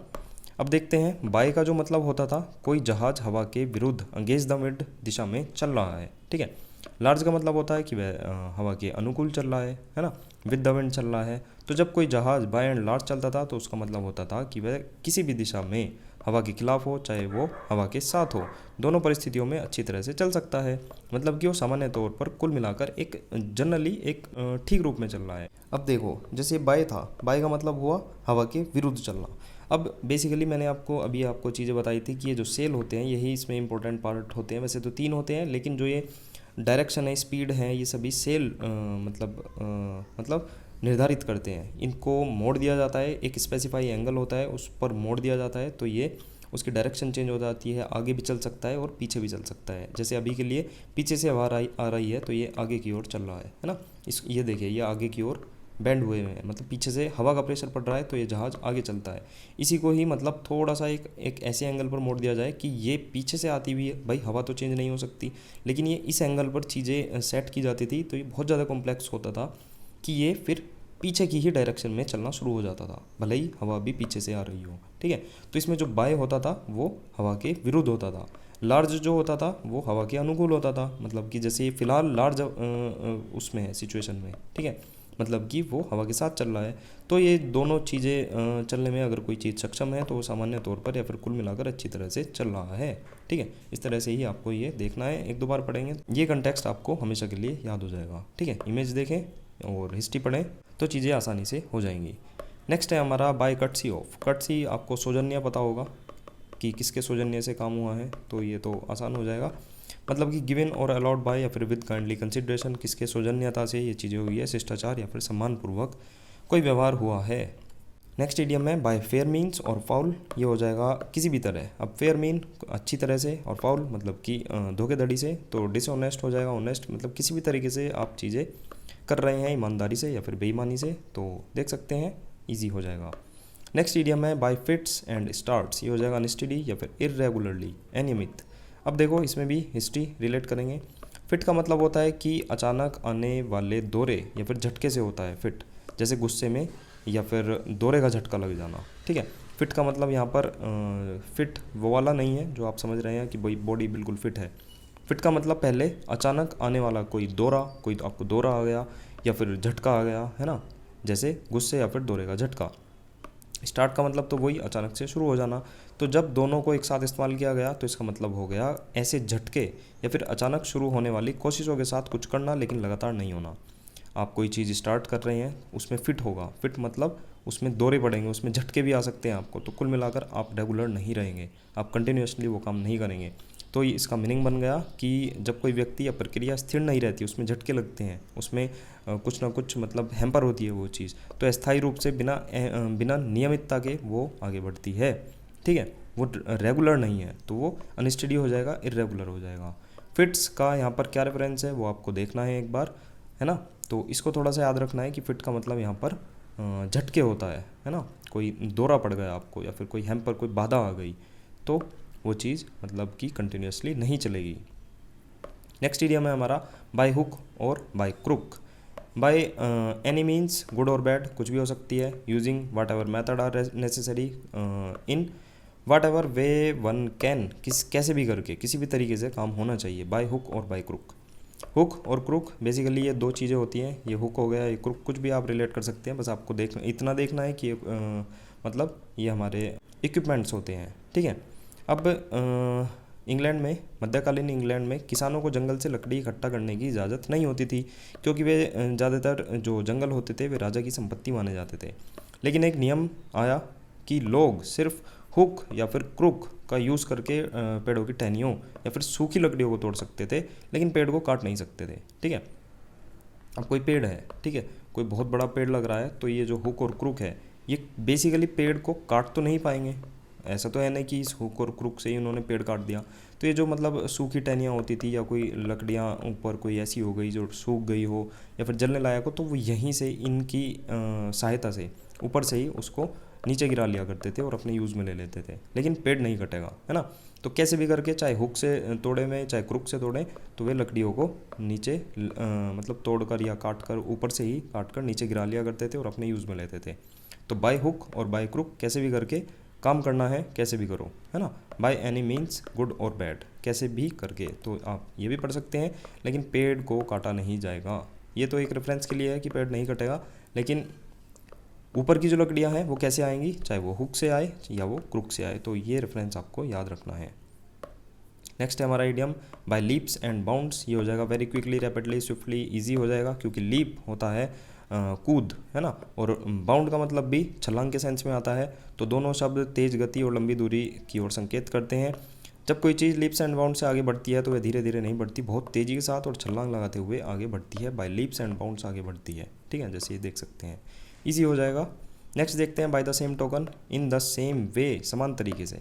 अब देखते हैं, बाय का जो मतलब होता था कोई जहाज हवा के विरुद्ध, अगेंस्ट द विंड दिशा में चल रहा है, ठीक है। लार्ज का मतलब होता है कि वह हवा के अनुकूल चल रहा है ना, विद द विंड चल रहा है। तो जब कोई जहाज बाय एंड लार्ज चलता था तो उसका मतलब होता था कि वह किसी भी दिशा में हवा के खिलाफ हो, चाहे वो हवा के साथ हो, दोनों परिस्थितियों में अच्छी तरह से चल सकता है। मतलब कि वो सामान्य तौर पर कुल मिलाकर एक जनरली एक ठीक रूप में चल रहा है। अब देखो, जैसे बाय था, बाय का मतलब हुआ हवा के विरुद्ध चलना। अब बेसिकली मैंने आपको चीज़ें बताई थी कि ये जो सेल होते हैं यही इसमें इंपॉर्टेंट पार्ट होते हैं। वैसे तो 3 होते हैं, लेकिन जो ये डायरेक्शन है, स्पीड है, ये सभी सेल मतलब निर्धारित करते हैं। इनको मोड़ दिया जाता है, एक स्पेसिफाई एंगल होता है उस पर मोड़ दिया जाता है, तो ये उसकी डायरेक्शन चेंज हो जाती है, आगे भी चल सकता है और पीछे भी चल सकता है। जैसे अभी के लिए पीछे से हवा आ रही है तो ये आगे की ओर चल रहा है ना। ये देखिए, ये आगे की ओर बैंड हुए हैं, मतलब पीछे से हवा का प्रेशर पड़ रहा है तो ये जहाज़ आगे चलता है। इसी को ही मतलब थोड़ा सा एक ऐसे एंगल पर मोड़ दिया जाए कि ये पीछे से आती हुई है, भाई हवा तो चेंज नहीं हो सकती, लेकिन ये इस एंगल पर चीज़ें सेट की जाती थी, तो ये बहुत ज़्यादा कॉम्प्लेक्स होता था कि ये फिर पीछे की ही डायरेक्शन में चलना शुरू हो जाता था, भले ही हवा भी पीछे से आ रही हो, ठीक है। तो इसमें जो बाय होता था वो हवा के विरुद्ध होता था, लार्ज जो होता था वो हवा के अनुकूल होता था। मतलब कि जैसे फिलहाल लार्ज उसमें है, सिचुएशन में, ठीक है, मतलब कि वो हवा के साथ चल रहा है। तो ये दोनों चीज़ें चलने में अगर कोई चीज़ सक्षम है तो वो सामान्य तौर पर या फिर कुल मिलाकर अच्छी तरह से चल रहा है, ठीक है। इस तरह से ही आपको ये देखना है, 1-2 बार पढ़ेंगे ये कंटेक्स्ट आपको हमेशा के लिए याद हो जाएगा, ठीक है। इमेज देखें और हिस्ट्री पढ़ें तो चीज़ें आसानी से हो जाएंगी। नेक्स्ट है हमारा बाय कटसी ऑफ। कटसी आपको सौजन्य पता होगा कि किसके सौजन्य से काम हुआ है, तो ये तो आसान हो जाएगा। मतलब कि गिवन और अलाउड बाय या फिर विद काइंडली कंसिडरेशन, किसके सौजन्यता से ये चीज़ें हुई है, शिष्टाचार या फिर सम्मानपूर्वक कोई व्यवहार हुआ है। नेक्स्ट इडियम है बाय फेयर मीन्स और फाउल, ये हो जाएगा किसी भी तरह। अब फेयर मीन अच्छी तरह से, और फाउल मतलब कि धोखेधड़ी से, तो डिसऑनेस्ट हो जाएगा। ऑनेस्ट मतलब किसी भी तरीके से आप चीज़ें कर रहे हैं, ईमानदारी से या फिर बेईमानी से, तो देख सकते हैं ईजी हो जाएगा। नेक्स्ट इडियम है बाय फिट्स एंड स्टार्ट्स, ये हो जाएगा अनस्टेडी या फिर इरेगुलरली, अनियमित। अब देखो, इसमें भी हिस्ट्री रिलेट करेंगे। फिट का मतलब होता है कि अचानक आने वाले दौरे या फिर झटके से होता है फिट, जैसे गुस्से में या फिर दौरे का झटका लग जाना, ठीक है। फिट का मतलब यहाँ पर फिट वो वाला नहीं है जो आप समझ रहे हैं कि भाई बॉडी बिल्कुल फिट है। फिट का मतलब पहले अचानक आने वाला कोई दौरा, कोई तो आपको दौरा आ गया या फिर झटका आ गया, है ना, जैसे गुस्से या फिर दौरे का झटका। स्टार्ट का मतलब तो वही अचानक से शुरू हो जाना। तो जब दोनों को एक साथ इस्तेमाल किया गया तो इसका मतलब हो गया ऐसे झटके या फिर अचानक शुरू होने वाली कोशिशों के साथ कुछ करना, लेकिन लगातार नहीं होना। आप कोई चीज़ स्टार्ट कर रहे हैं, उसमें फिट होगा, फिट मतलब उसमें दौरे पड़ेंगे, उसमें झटके भी आ सकते हैं आपको, तो कुल मिलाकर आप रेगुलर नहीं रहेंगे, आप कंटिन्यूसली वो काम नहीं करेंगे। तो ये इसका मीनिंग बन गया कि जब कोई व्यक्ति या प्रक्रिया स्थिर नहीं रहती, उसमें झटके लगते हैं, उसमें कुछ ना कुछ मतलब हैम्पर होती है वो चीज़, तो अस्थायी रूप से बिना नियमितता के वो आगे बढ़ती है। ठीक है, वो रेगुलर नहीं है तो वो अनस्टडी हो जाएगा, इरेगुलर हो जाएगा। फिट्स का यहाँ पर क्या रेफरेंस है वो आपको देखना है एक बार, है ना। तो इसको थोड़ा सा याद रखना है कि फिट का मतलब यहाँ पर झटके होता है ना। कोई दौरा पड़ गया आपको या फिर कोई हैम्पर, कोई बाधा आ गई तो वो चीज़ मतलब कि कंटिन्यूसली नहीं चलेगी। नेक्स्ट इडियम है हमारा बाय हुक और by crook. By any means, good और बैड कुछ भी हो सकती है। Using whatever method are necessary in whatever way one can, कैसे भी करके किसी भी तरीके से काम होना चाहिए। बाय हुक और बाय क्रुक। हुक और क्रुक बेसिकली ये दो चीज़ें होती हैं, ये हुक हो गया, ये क्रुक, कुछ भी आप रिलेट कर सकते हैं, बस आपको इतना देखना है कि मतलब ये हमारे इक्विपमेंट्स होते हैं। ठीक है, अब इंग्लैंड में, मध्यकालीन इंग्लैंड में किसानों को जंगल से लकड़ी इकट्ठा करने की इजाज़त नहीं होती थी, क्योंकि वे ज़्यादातर जो जंगल होते थे वे राजा की संपत्ति माने जाते थे। लेकिन एक नियम आया कि लोग सिर्फ हुक या फिर क्रुक का यूज़ करके पेड़ों की टहनियों या फिर सूखी लकड़ियों को तोड़ सकते थे, लेकिन पेड़ को काट नहीं सकते थे। ठीक है, अब कोई पेड़ है, ठीक है, कोई बहुत बड़ा पेड़ लग रहा है, तो ये जो हुक और क्रुक है ये बेसिकली पेड़ को काट तो नहीं पाएंगे, ऐसा तो है नहीं कि इस हुक और क्रुक से ही उन्होंने पेड़ काट दिया। तो ये जो मतलब सूखी टहनियाँ होती थी या कोई लकड़ियाँ ऊपर कोई ऐसी हो गई जो सूख गई हो या फिर जलने लायक हो, तो वो यहीं से इनकी सहायता से ऊपर से ही उसको नीचे गिरा लिया करते थे और अपने यूज़ में ले लेते थे, लेकिन पेड़ नहीं कटेगा, है ना। तो कैसे भी करके, चाहे हुक से तोड़े में चाहे क्रुक से तोड़ें, तो वे लकड़ियों को नीचे मतलब तोड़कर या काट कर, ऊपर से ही काट कर नीचे गिरा लिया करते थे और अपने यूज़ में लेते थे। तो बाय हुक और बाय क्रुक कैसे भी करके काम करना है, कैसे भी करो, है ना। बाय एनी मीन्स, गुड और बैड, कैसे भी करके, तो आप ये भी पढ़ सकते हैं, लेकिन पेड़ को काटा नहीं जाएगा। ये तो एक रेफरेंस के लिए है कि पेड़ नहीं कटेगा, लेकिन ऊपर की जो लकड़ियाँ हैं वो कैसे आएंगी, चाहे वो हुक से आए या वो क्रुक से आए, तो ये रेफरेंस आपको याद रखना है। नेक्स्ट है हमारा idiom by leaps and bounds. ये हो जाएगा very quickly, rapidly, swiftly, easy हो जाएगा, क्योंकि लीप होता है कूद, है ना, और बाउंड का मतलब भी छलांग के सेंस में आता है। तो दोनों शब्द तेज गति और लंबी दूरी की ओर संकेत करते हैं। जब कोई चीज़ लीप्स एंड बाउंड से आगे बढ़ती है तो वह धीरे धीरे नहीं बढ़ती, बहुत तेज़ी के साथ और छलांग लगाते हुए आगे बढ़ती है। बाय लीप्स एंड बाउंड्स आगे बढ़ती है, ठीक है, जैसे ये देख सकते हैं, ईजी हो जाएगा। नेक्स्ट देखते हैं by the same token, in the same way, समान तरीके से।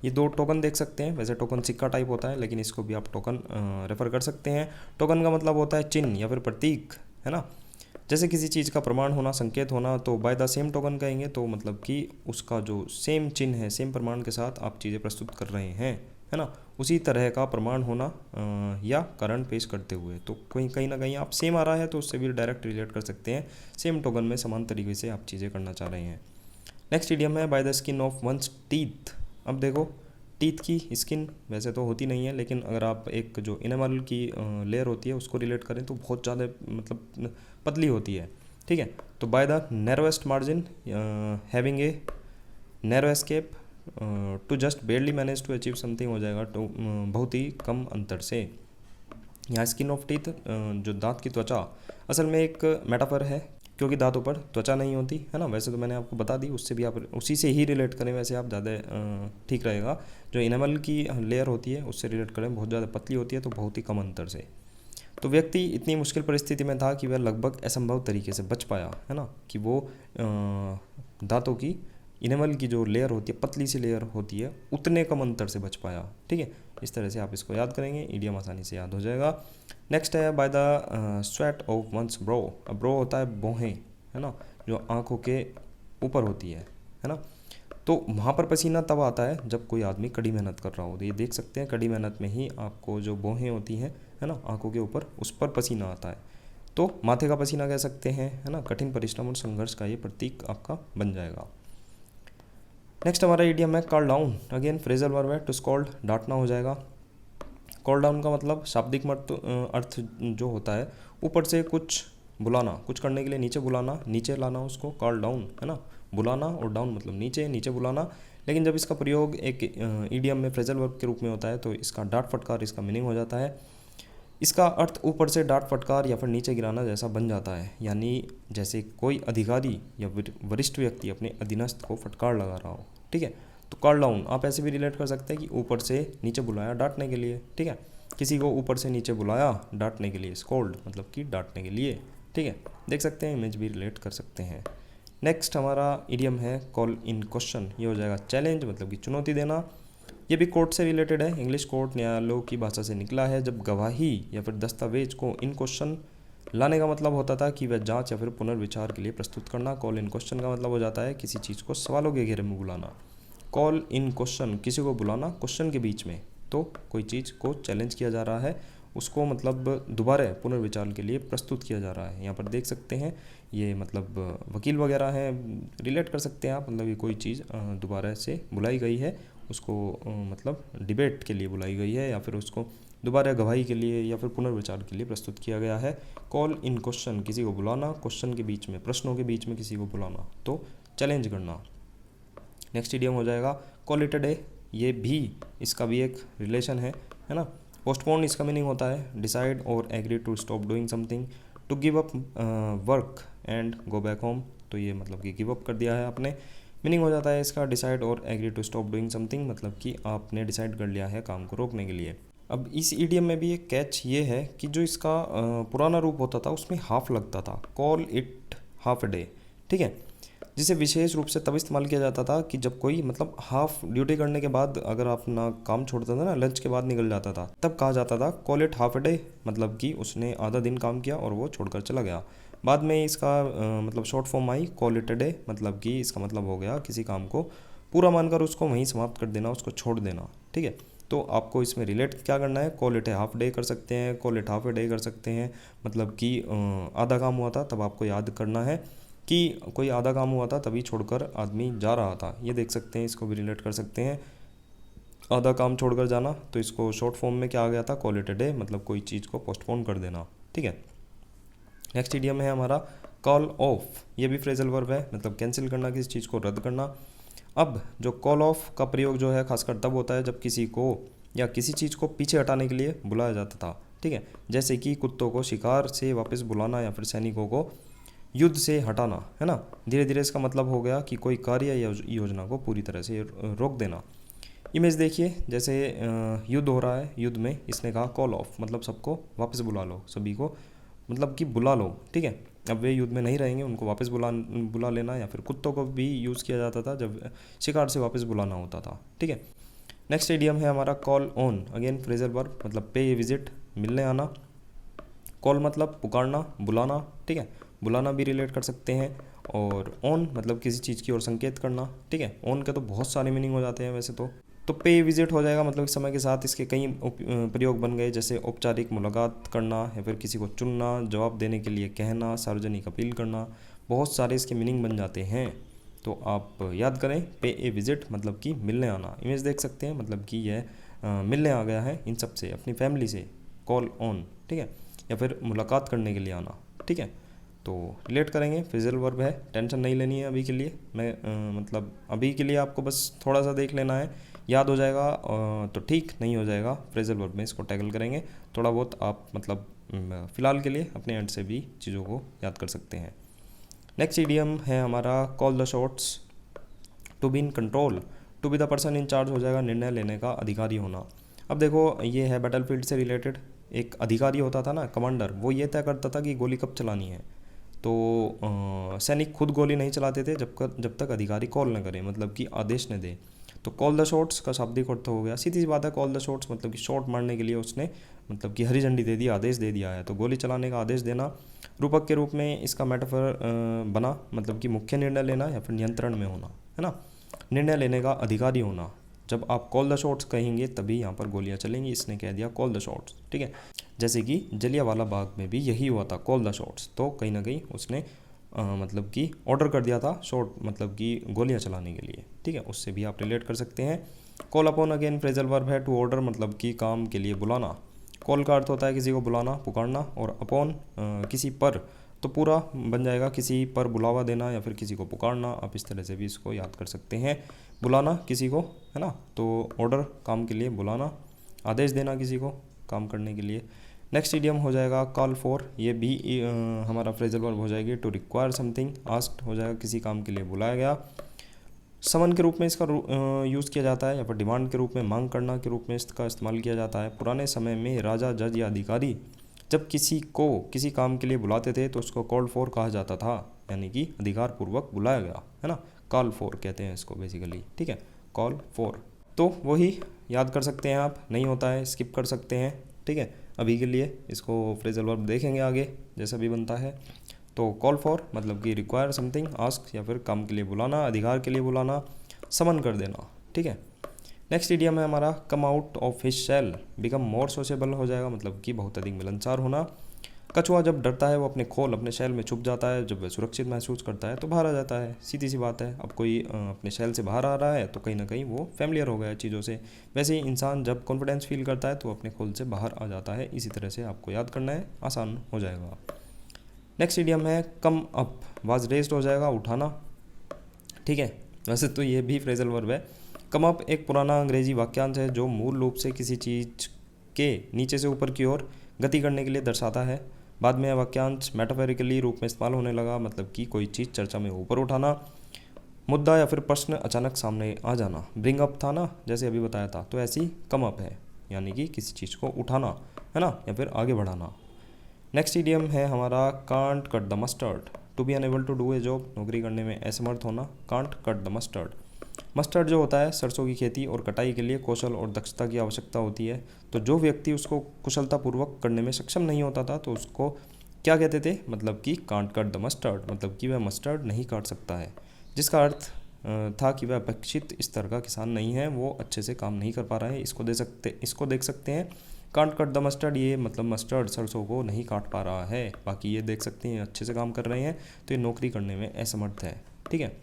ये दो टोकन देख सकते हैं, वैसे टोकन सिक्का टाइप होता है, लेकिन इसको भी आप टोकन रेफर कर सकते हैं। टोकन का मतलब होता है चिन्ह या फिर प्रतीक, है ना। जैसे किसी चीज़ का प्रमाण होना, संकेत होना, तो बाय द सेम टोकन कहेंगे, तो मतलब कि उसका जो सेम चिन्ह है, सेम प्रमाण के साथ आप चीज़ें प्रस्तुत कर रहे हैं, है ना, उसी तरह का प्रमाण होना या कारण पेश करते हुए। तो कहीं ना कहीं आप सेम आ रहा है तो उससे भी डायरेक्ट रिलेट कर सकते हैं, सेम टोकन में समान तरीके से आप चीज़ें करना चाह रहे हैं। नेक्स्ट इडियम है by the skin of one's teeth. अब देखो, टीथ की स्किन वैसे तो होती नहीं है, लेकिन अगर आप एक जो इनेमल की लेयर होती है उसको रिलेट करें तो बहुत ज़्यादा मतलब पतली होती है, ठीक है। तो by the narrowest margin having a narrow escape to just barely manage to achieve something हो जाएगा, तो बहुत ही कम अंतर से। यहाँ स्किन ऑफ टीथ जो दांत की त्वचा, असल में एक मेटाफर है, क्योंकि दांतों पर त्वचा नहीं होती, है ना। वैसे तो मैंने आपको बता दी, उससे भी आप उसी से ही रिलेट करें, वैसे आप ज़्यादा ठीक रहेगा। जो इनेमल की लेयर होती है उससे रिलेट करें, बहुत ज़्यादा पतली होती है, तो बहुत ही कम अंतर से। तो व्यक्ति इतनी मुश्किल परिस्थिति में था कि वह लगभग असंभव तरीके से बच पाया, है ना, कि वो दांतों की इनेमल की जो लेयर होती है, पतली सी लेयर होती है, उतने कम अंतर से बच पाया, ठीक है। इस तरह से आप इसको याद करेंगे, इडियम आसानी से याद हो जाएगा। नेक्स्ट है by the sweat of one's brow. अब ब्रो होता है भौहें, है ना, जो आँखों के ऊपर होती है ना। तो वहाँ पर पसीना तब आता है जब कोई आदमी कड़ी मेहनत कर रहा हो। तो ये देख सकते हैं, कड़ी मेहनत में ही आपको जो भौहें होती हैं, है ना, आँखों के ऊपर, उस पर पसीना आता है। तो माथे का पसीना कह सकते हैं, है ना, कठिन परिश्रम और संघर्ष का ये प्रतीक आपका बन जाएगा। नेक्स्ट हमारा इडियम है call down. Again phrasal verb है, टू स्कॉल्ड, डांटना हो जाएगा। कॉल डाउन का मतलब शाब्दिक अर्थ जो होता है, ऊपर से कुछ बुलाना, कुछ करने के लिए नीचे बुलाना, नीचे लाना, उसको कॉल डाउन, है ना। बुलाना और डाउन मतलब नीचे, नीचे बुलाना। लेकिन जब इसका प्रयोग एक इडियम में फ्रेजल वर्ब के रूप में होता है तो इसका डांट फटकार इसका मीनिंग हो जाता है। इसका अर्थ ऊपर से डांट फटकार या फिर नीचे गिराना जैसा बन जाता है, यानी जैसे कोई अधिकारी या वरिष्ठ व्यक्ति अपने अधीनस्थ को फटकार लगा रहा हो, ठीक है। तो कॉल डाउन आप ऐसे भी रिलेट कर सकते हैं कि ऊपर से नीचे बुलाया डांटने के लिए, ठीक है। किसी को ऊपर से नीचे बुलाया डांटने के लिए, स्कोल्ड मतलब कि डांटने के लिए, ठीक है। देख सकते हैं, इमेज भी रिलेट कर सकते हैं। नेक्स्ट हमारा इडियम है कॉल इन क्वेश्चन। ये हो जाएगा चैलेंज मतलब कि चुनौती देना। ये भी कोर्ट से रिलेटेड है, इंग्लिश कोर्ट न्यायालयों की भाषा से निकला है। जब गवाही या फिर दस्तावेज को इन क्वेश्चन लाने का मतलब होता था कि वह जांच या फिर पुनर्विचार के लिए प्रस्तुत करना। कॉल इन क्वेश्चन का मतलब हो जाता है किसी चीज़ को सवालों के घेरे में बुलाना। कॉल इन क्वेश्चन किसी को बुलाना क्वेश्चन के बीच में, तो कोई चीज़ को चैलेंज किया जा रहा है, उसको मतलब दोबारा पुनर्विचार के लिए प्रस्तुत किया जा रहा है। यहाँ पर देख सकते हैं ये मतलब वकील वगैरह हैं, रिलेट कर सकते हैं आप, मतलब ये कोई चीज़ दोबारा से बुलाई गई है, उसको मतलब डिबेट के लिए बुलाई गई है या फिर उसको दोबारा गवाही के लिए या फिर पुनर्विचार के लिए प्रस्तुत किया गया है। कॉल इन क्वेश्चन किसी को बुलाना, क्वेश्चन के बीच में, प्रश्नों के बीच में किसी को बुलाना, तो चैलेंज करना। नेक्स्ट इडियम हो जाएगा कॉल इट अ डे। ये भी, इसका भी एक रिलेशन है ना। पोस्टपोन इसका मीनिंग होता है डिसाइड और agree to stop doing something, to give up work and go back home, तो ये मतलब कि गिव अप कर दिया है आपने। मीनिंग हो जाता है इसका डिसाइड और agree to stop doing something, मतलब कि आपने डिसाइड कर लिया है काम को रोकने के लिए। अब इस ईडियम में भी एक कैच ये है कि जो इसका पुराना रूप होता था उसमें हाफ लगता था, call it half a day, ठीक है, जिसे विशेष रूप से तब इस्तेमाल किया जाता था कि जब कोई मतलब हाफ ड्यूटी करने के बाद अगर अपना काम छोड़ता था ना, लंच के बाद निकल जाता था, तब कहा जाता था call it half a day, मतलब कि उसने आधा दिन काम किया और वो छोड़कर चला गया। बाद में इसका मतलब short form I call it a day, मतलब कि इसका मतलब हो गया किसी काम को पूरा मानकर उसको वहीं समाप्त कर देना, उसको छोड़ देना, ठीक है। तो आपको इसमें रिलेट क्या करना है, call it A half day कर सकते हैं, call it half a day कर सकते हैं, मतलब कि आधा काम हुआ था तब आपको याद करना है कि कोई आधा काम हुआ था तभी छोड़कर आदमी जा रहा था। ये देख सकते हैं, इसको भी रिलेट कर सकते हैं, आधा काम छोड़कर जाना, तो इसको शॉर्ट फॉर्म में क्या आ गया था, कॉल इट ए डे, मतलब कोई चीज़ को पोस्टपोन कर देना, ठीक है। नेक्स्ट इडियम है हमारा कॉल ऑफ। ये भी फ्रेजल वर्ब है, मतलब कैंसिल करना, किसी चीज़ को रद्द करना। अब जो कॉल ऑफ का प्रयोग जो है खासकर तब होता है जब किसी को या किसी चीज़ को पीछे हटाने के लिए बुलाया जाता था, ठीक है। जैसे कि कुत्तों को शिकार से वापस बुलाना या फिर सैनिकों को युद्ध से हटाना, है ना। धीरे धीरे इसका मतलब हो गया कि कोई कार्य या योजना को पूरी तरह से रोक देना। इमेज देखिए, जैसे युद्ध हो रहा है, युद्ध में इसने कहा कॉल ऑफ, मतलब सबको वापस बुला लो, सभी को मतलब कि बुला लो, ठीक है। अब वे युद्ध में नहीं रहेंगे, उनको वापस बुला लेना, या फिर कुत्तों को भी यूज़ किया जाता था जब शिकार से वापस बुलाना होता था, ठीक है। नेक्स्ट इडियम है हमारा call on. Again phrasal verb, मतलब पे विजिट, मिलने आना। कॉल मतलब पुकारना, बुलाना, ठीक है, बुलाना भी रिलेट कर सकते हैं। और ऑन मतलब किसी चीज़ की ओर संकेत करना, ठीक है। ऑन के तो बहुत सारे मीनिंग हो जाते हैं वैसे तो पे विजिट हो जाएगा, मतलब समय के साथ इसके कई प्रयोग बन गए, जैसे औपचारिक मुलाकात करना या फिर किसी को चुनना, जवाब देने के लिए कहना, सार्वजनिक अपील करना, बहुत सारे इसके मीनिंग बन जाते हैं। तो आप याद करें, पे ए विजिट मतलब कि मिलने आना। इमेज देख सकते हैं, मतलब कि यह मिलने आ गया है इन सब से, अपनी फैमिली से, कॉल ऑन, ठीक है, या फिर मुलाकात करने के लिए आना, ठीक है। तो रिलेट करेंगे, फ्रेजल वर्ब है, टेंशन नहीं लेनी है अभी के लिए। मैं मतलब अभी के लिए आपको बस थोड़ा सा देख लेना है, याद हो जाएगा तो ठीक, नहीं हो जाएगा फ्रेजल वर्ब में इसको टैकल करेंगे। थोड़ा बहुत आप मतलब फ़िलहाल के लिए अपने एंड से भी चीज़ों को याद कर सकते हैं। नेक्स्ट इडियम है हमारा call the shots. To be in control, to be the person in charge हो जाएगा, निर्णय लेने का अधिकारी होना। अब देखो, ये है बैटलफील्ड से रिलेटेड। एक अधिकारी होता था ना, कमांडर, वो ये तय करता था कि गोली कब चलानी है। तो सैनिक खुद गोली नहीं चलाते थे जब तक अधिकारी कॉल न करे, मतलब कि आदेश न दे। तो कॉल द शॉट्स का शाब्दिक अर्थ हो गया, सीधी सी बात है, कॉल द शॉट्स मतलब कि शॉट मारने के लिए उसने मतलब कि हरी झंडी दे दी, आदेश दे दिया है। तो गोली चलाने का आदेश देना। रूपक के रूप में इसका मेटाफर बना, मतलब कि मुख्य निर्णय लेना या फिर नियंत्रण में होना, है ना, निर्णय लेने का अधिकारी होना। जब आप कॉल द शॉट्स कहेंगे तभी यहाँ पर गोलियाँ चलेंगी, इसने कह दिया कॉल द शॉट्स, ठीक है। जैसे कि जलियांवाला बाग में भी यही हुआ था, कॉल द शॉट्स, तो कहीं ना कहीं उसने मतलब कि ऑर्डर कर दिया था शॉट, मतलब कि गोलियां चलाने के लिए, ठीक है। उससे भी आप रिलेट कर सकते हैं। Call upon again phrasal verb है, टू ऑर्डर मतलब कि काम के लिए बुलाना। कॉल का अर्थ होता है किसी को बुलाना, पुकारना, और अपॉन किसी पर, तो पूरा बन जाएगा किसी पर बुलावा देना या फिर किसी को पुकारना। आप इस तरह से भी इसको याद कर सकते हैं, बुलाना किसी को, है ना, तो ऑर्डर काम के लिए बुलाना, आदेश देना किसी को काम करने के लिए। नेक्स्ट इडियम हो जाएगा कॉल फॉर। ये भी हमारा फ्रेजल वर्ब हो जाएगी, टू रिक्वायर समथिंग। आस्क्ड हो जाएगा किसी काम के लिए बुलाया गया। समन के रूप में इसका यूज़ किया जाता है या फिर डिमांड के रूप में, मांग करना के रूप में इसका इस्तेमाल किया जाता है। पुराने समय में राजा, जज या अधिकारी जब किसी को किसी काम के लिए बुलाते थे तो उसको कॉल्ड फॉर कहा जाता था, यानी कि अधिकार पूर्वक बुलाया गया, है ना। कॉल फॉर कहते हैं इसको बेसिकली, ठीक है, कॉल फॉर। तो वही याद कर सकते हैं आप, नहीं होता है स्किप कर सकते हैं, ठीक है। अभी के लिए इसको फ्रेजल वर्ब देखेंगे आगे जैसा भी बनता है। तो कॉल फॉर मतलब कि रिक्वायर समथिंग, आस्क या फिर काम के लिए बुलाना, अधिकार के लिए बुलाना, समन कर देना, ठीक है। नेक्स्ट इडियम है हमारा come out of his shell, become more sociable हो जाएगा, मतलब कि बहुत अधिक मिलनसार होना। कछुआ जब डरता है वो अपने खोल, अपने शैल में छुप जाता है, जब वह सुरक्षित महसूस करता है तो बाहर आ जाता है। सीधी सी बात है, अब कोई अपने शैल से बाहर आ रहा है तो कहीं ना कहीं वो फैमिलियर हो गया है चीज़ों से। वैसे ही इंसान जब कॉन्फिडेंस फील करता है तो अपने खोल से बाहर आ जाता है। इसी तरह से आपको याद करना है, आसान हो जाएगा। नेक्स्ट इडियम है कम अप, वाज रेस्ड हो जाएगा, उठाना, ठीक है। वैसे तो ये भी फ्रेजल वर्ब है। कम अप एक पुराना अंग्रेजी वाक्यांश है जो मूल रूप से किसी चीज़ के नीचे से ऊपर की ओर गति करने के लिए दर्शाता है। बाद में यह वाक्यांश मेटाफोरिकली रूप में इस्तेमाल होने लगा, मतलब कि कोई चीज़ चर्चा में ऊपर उठाना, मुद्दा या फिर प्रश्न अचानक सामने आ जाना। ब्रिंग अप था ना, जैसे अभी बताया था, तो ऐसी कम अप है, यानी कि किसी चीज़ को उठाना, है ना, या फिर आगे बढ़ाना। नेक्स्ट इडियम है हमारा can't cut the mustard, to be unable to do a job, नौकरी करने में असमर्थ होना, can't cut the mustard. Mustard जो होता है सरसों की खेती और कटाई के लिए कौशल और दक्षता की आवश्यकता होती है। तो जो व्यक्ति उसको कुशलतापूर्वक करने में सक्षम नहीं होता था तो उसको क्या कहते थे, मतलब कि कांट कट द मस्टर्ड, मतलब कि वह मस्टर्ड नहीं काट सकता है, जिसका अर्थ था कि वह अपेक्षित स्तर का किसान नहीं है, वो अच्छे से काम नहीं कर पा रहा है। इसको देख सकते हैं, कांट कट द मस्टर्ड, ये मतलब मस्टर्ड सरसों को नहीं काट पा रहा है। बाकी ये देख सकते हैं अच्छे से काम कर रहे हैं, तो ये नौकरी करने में असमर्थ है, ठीक है।